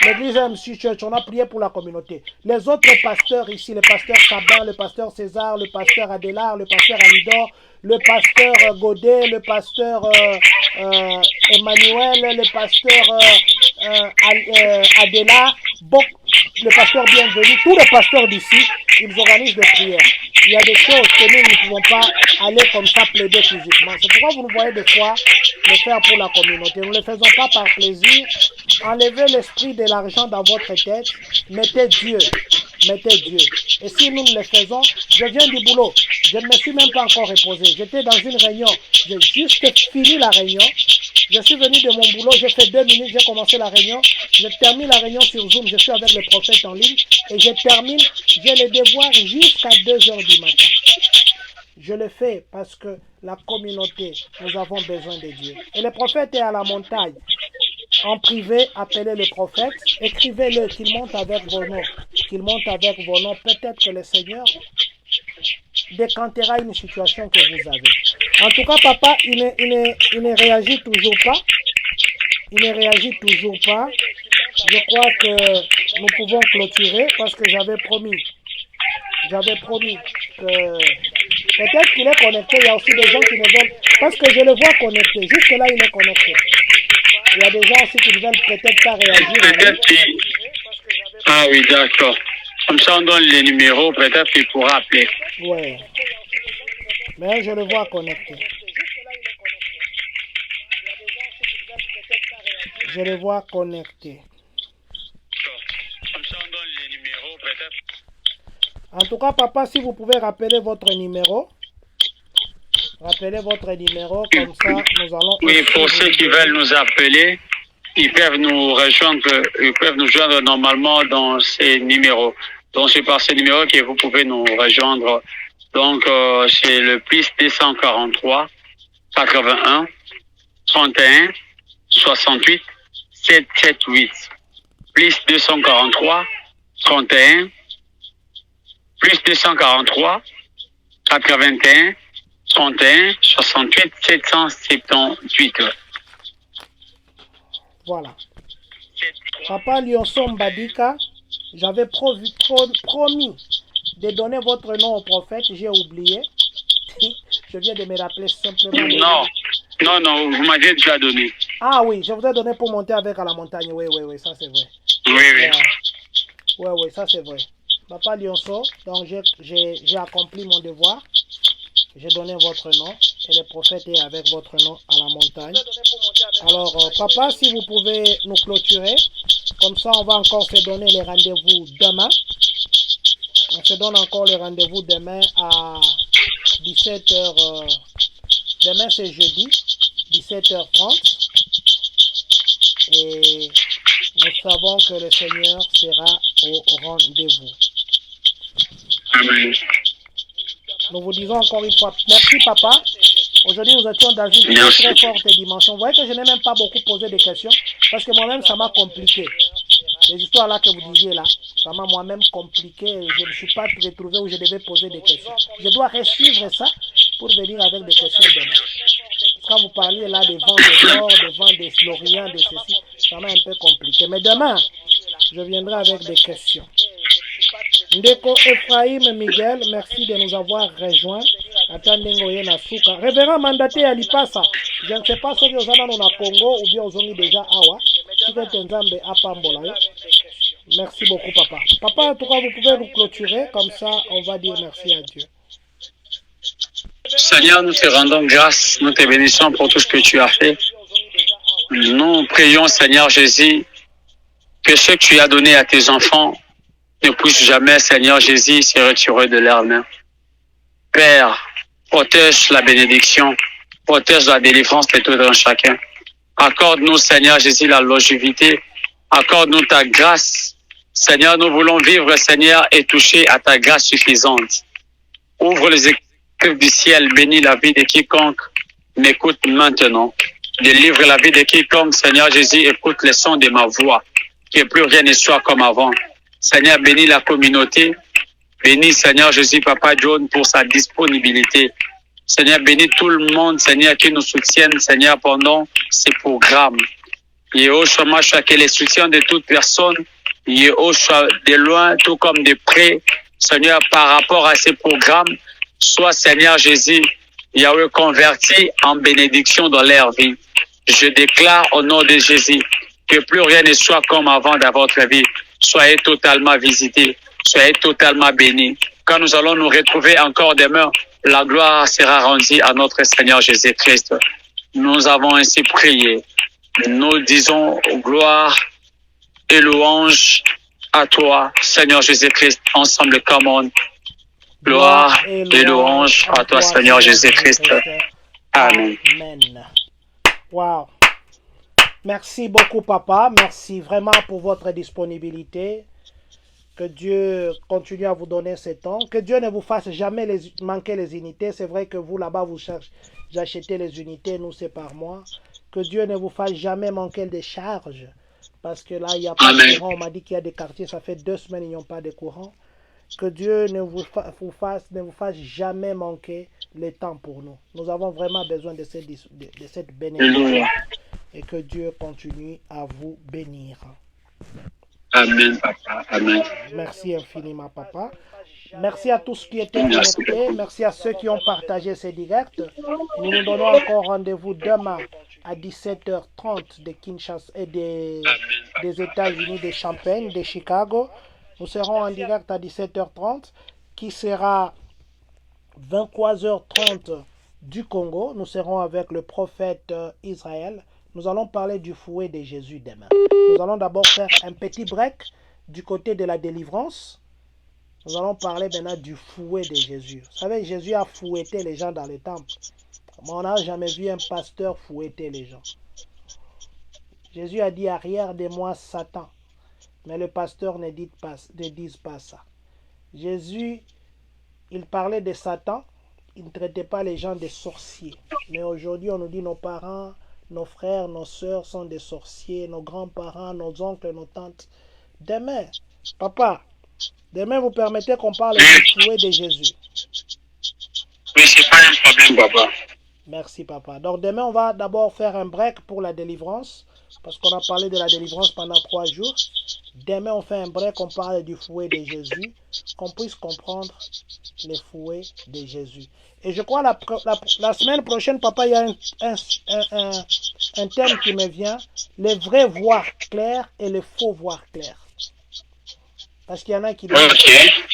l'église MC Church, on a prié pour la communauté. Les autres pasteurs ici, le pasteur Sabin, le pasteur César, le pasteur Adélard, le pasteur Alidor, le pasteur Godet, le pasteur Emmanuel, le pasteur Adélard, le pasteur Bienvenu, tous les pasteurs d'ici, ils organisent des prières. Il y a des choses que nous ne pouvons pas aller comme ça plaider physiquement. C'est pourquoi vous nous voyez des fois le faire pour la communauté. Nous ne le faisons pas par plaisir. Enlevez l'esprit de l'argent dans votre tête. Mettez Dieu. Mettez Dieu. Et si nous le faisons, je viens du boulot. Je ne me suis même pas encore reposé. J'étais dans une réunion. J'ai juste fini la réunion. Je suis venu de mon boulot. J'ai fait 2 minutes. J'ai commencé la réunion. Je termine la réunion sur Zoom. Je suis avec le prophète en ligne. Et je termine. J'ai les devoirs jusqu'à 2 heures du matin. Je le fais parce que la communauté, nous avons besoin de Dieu. Et le prophète est à la montagne. En privé, appelez le prophète, écrivez-le qu'il monte avec vos noms. Qu'il monte avec vos noms. Peut-être que le Seigneur décantera une situation que vous avez. En tout cas, papa, il ne réagit toujours pas. Il ne réagit toujours pas. Je crois que nous pouvons clôturer parce que j'avais promis que peut-être qu'il est connecté. Il y a aussi des gens qui ne veulent, parce que je le vois connecté. Jusque là, il est connecté. Il y a des gens aussi qui ne veulent peut-être pas réagir. Peut-être qu'il... Ah oui, d'accord. Comme ça, on donne les numéros, peut-être qu'il pourra appeler. Oui. Mais je le vois connecté. Je le vois connecté. Comme ça, on donne les numéros, peut-être. En tout cas, papa, si vous pouvez rappeler votre numéro. Rappelez votre numéro, comme ça, nous allons... Oui, pour ceux qui veulent nous appeler, ils peuvent nous joindre normalement dans ces numéros. Donc, c'est par ces numéros que vous pouvez nous rejoindre. Donc, c'est le plus 243 81 31 68 778. Plus 243 31 plus 243 81 31 68 778. Voilà. Papa Lionson Mbadika, j'avais promis de donner votre nom au prophète, j'ai oublié. Je viens de me rappeler simplement. Non, vous m'avez déjà donné. Ah oui, je vous ai donné pour monter avec à la montagne. Oui, ça c'est vrai. Oui, ça c'est vrai. Papa Lionson, donc j'ai accompli mon devoir. J'ai donné votre nom et le prophète est avec votre nom à la montagne. Alors, papa, si vous pouvez nous clôturer, comme ça on va encore se donner les rendez-vous demain. On se donne encore le rendez-vous demain à 17h. Demain c'est jeudi, 17h30. Et nous savons que le Seigneur sera au rendez-vous. Amen. Nous vous disons encore une fois, merci papa. Aujourd'hui, nous étions dans une très forte dimension. Vous voyez que je n'ai même pas beaucoup posé de questions parce que moi-même, ça m'a compliqué. Les histoires là que vous disiez là, ça m'a moi-même compliqué. Je ne me suis pas retrouvé où je devais poser des questions. Je dois resuivre ça pour venir avec des questions demain. Quand vous parliez là des vents de nord, des vents des Floriens, de ceci, ça m'a un peu compliqué. Mais demain, je viendrai avec des questions. Ndeko Ephraim Miguel, merci de nous avoir rejoints. Révérend mandaté à Lipasa, je ne sais pas si vous êtes au Congo ou bien vous êtes déjà Awa. Merci beaucoup, papa. Papa, en tout cas, vous pouvez nous clôturer, comme ça, on va dire merci à Dieu. Seigneur, nous te rendons grâce, nous te bénissons pour tout ce que tu as fait. Nous prions, Seigneur Jésus, que ce que tu as donné à tes enfants ne puisse jamais, Seigneur Jésus, se retirer de leurs mains. Père, protège la bénédiction, protège la délivrance de tout un chacun. Accorde-nous, Seigneur Jésus, la longévité. Accorde-nous ta grâce. Seigneur, nous voulons vivre, Seigneur, et toucher à ta grâce suffisante. Ouvre les écrits du ciel, bénis la vie de quiconque m'écoute maintenant. Délivre la vie de quiconque, Seigneur Jésus, écoute le son de ma voix. Que plus rien ne soit comme avant. Seigneur, bénis la communauté. Bénis, Seigneur Jésus, Papa John, pour sa disponibilité. Seigneur, bénis tout le monde, Seigneur, qui nous soutienne, Seigneur, pendant ces programmes. Yehoshua, chaque les soutiens de toute personne, Yehoshua, de loin, tout comme de près, Seigneur, par rapport à ces programmes, soit Seigneur Jésus, Yahweh converti en bénédiction dans leur vie. Je déclare au nom de Jésus que plus rien ne soit comme avant dans votre vie. Soyez totalement visités, soyez totalement bénis. Quand nous allons nous retrouver encore demain, la gloire sera rendue à notre Seigneur Jésus-Christ. Nous avons ainsi prié. Nous disons gloire et louange à toi, Seigneur Jésus-Christ, ensemble comme on. Gloire et louange à toi, Seigneur Jésus-Christ. Amen. Amen. Wow. Merci beaucoup, papa. Merci vraiment pour votre disponibilité. Que Dieu continue à vous donner ce temps. Que Dieu ne vous fasse jamais manquer les unités. C'est vrai que vous, là-bas, vous achetez les unités. Nous, c'est par mois. Que Dieu ne vous fasse jamais manquer des charges. Parce que là, il n'y a pas de courant. On m'a dit qu'il y a des quartiers, ça fait 2 semaines, ils n'ont pas de courant. Que Dieu ne vous fasse jamais manquer le temps pour nous. Nous avons vraiment besoin de cette bénédiction. Et que Dieu continue à vous bénir. Amen, papa. Amen. Merci infiniment, papa. Merci à tous qui étaient connectés. Merci à ceux qui ont partagé ces directs. Nous nous donnons encore rendez-vous demain à 17h30 de Kinshasa et des États-Unis, de Champaign, de Chicago. Nous serons en direct à 17h30, qui sera 23h30 du Congo. Nous serons avec le prophète Israël. Nous allons parler du fouet de Jésus demain. Nous allons d'abord faire un petit break du côté de la délivrance. Nous allons parler maintenant du fouet de Jésus. Vous savez, Jésus a fouetté les gens dans le temple. Mais on n'a jamais vu un pasteur fouetter les gens. Jésus a dit, arrière de moi, Satan. Mais le pasteur ne dit pas ça. Jésus, il parlait de Satan. Il ne traitait pas les gens de sorciers. Mais aujourd'hui, on nous dit nos parents, nos frères, nos sœurs sont des sorciers, nos grands-parents, nos oncles, nos tantes. Demain, papa, demain vous permettez qu'on parle du fouet de Jésus. Oui, c'est pas un problème, papa. Merci, papa. Donc demain, on va d'abord faire un break pour la délivrance, parce qu'on a parlé de la délivrance pendant 3 jours. Demain, on fait un break, on parle du fouet de Jésus, qu'on puisse comprendre le fouet de Jésus. Et je crois la semaine prochaine, papa, il y a un thème qui me vient, les vrais voir clairs et les faux voir clairs. Parce qu'il y en a qui disent,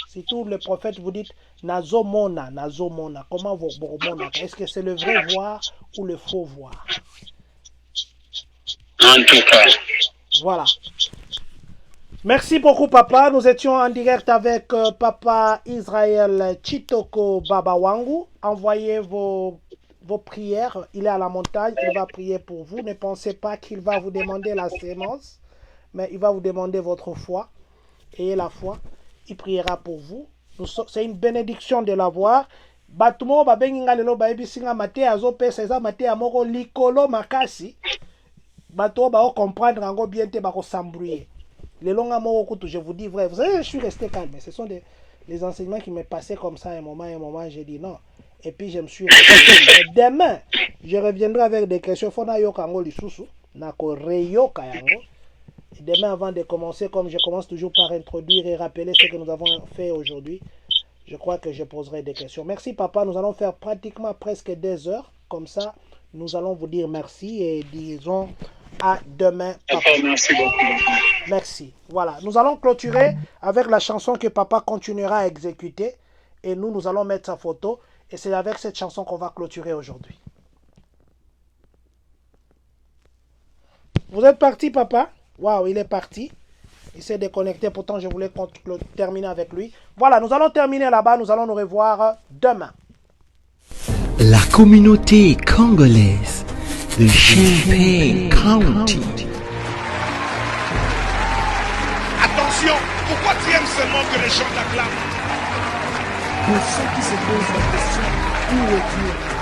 si tout le prophète vous dit, nazomona, comment vous mona, est-ce que c'est le vrai voir ou le faux voir? En tout cas. Voilà. Merci beaucoup, papa. Nous étions en direct avec papa Israël Chitoko Babawangu. Envoyez vos prières. Il est à la montagne. Il va prier pour vous. Ne pensez pas qu'il va vous demander la sémence, mais il va vous demander votre foi. Ayez la foi. Il priera pour vous. C'est une bénédiction de l'avoir. Batumo babenginga lelo baebisinga mate azo pesa eza mate ya moko likolo makasi. Bato ba comprendre ngo bien te ba ko s'embrouiller. Les longs amours, je vous dis vrai. Vous savez, je suis resté calme. Ce sont les enseignements qui me passaient comme ça à un moment, j'ai dit non. Et puis je me suis resté. Demain, je reviendrai avec des questions. Demain, avant de commencer, comme je commence toujours par introduire et rappeler ce que nous avons fait aujourd'hui, je crois que je poserai des questions. Merci, papa. Nous allons faire pratiquement presque 2 heures. Comme ça, nous allons vous dire merci et disons à demain, papa. Merci beaucoup. Merci. Voilà. Nous allons clôturer avec la chanson que papa continuera à exécuter. Et nous allons mettre sa photo. Et c'est avec cette chanson qu'on va clôturer aujourd'hui. Vous êtes parti, papa? Waouh, il est parti. Il s'est déconnecté. Pourtant, je voulais terminer avec lui. Voilà, nous allons terminer là-bas. Nous allons nous revoir demain. La communauté congolaise de Champaign County. Attention, pourquoi tu aimes seulement que les gens t'acclament? Pour ceux qui se posent la question, où est Dieu?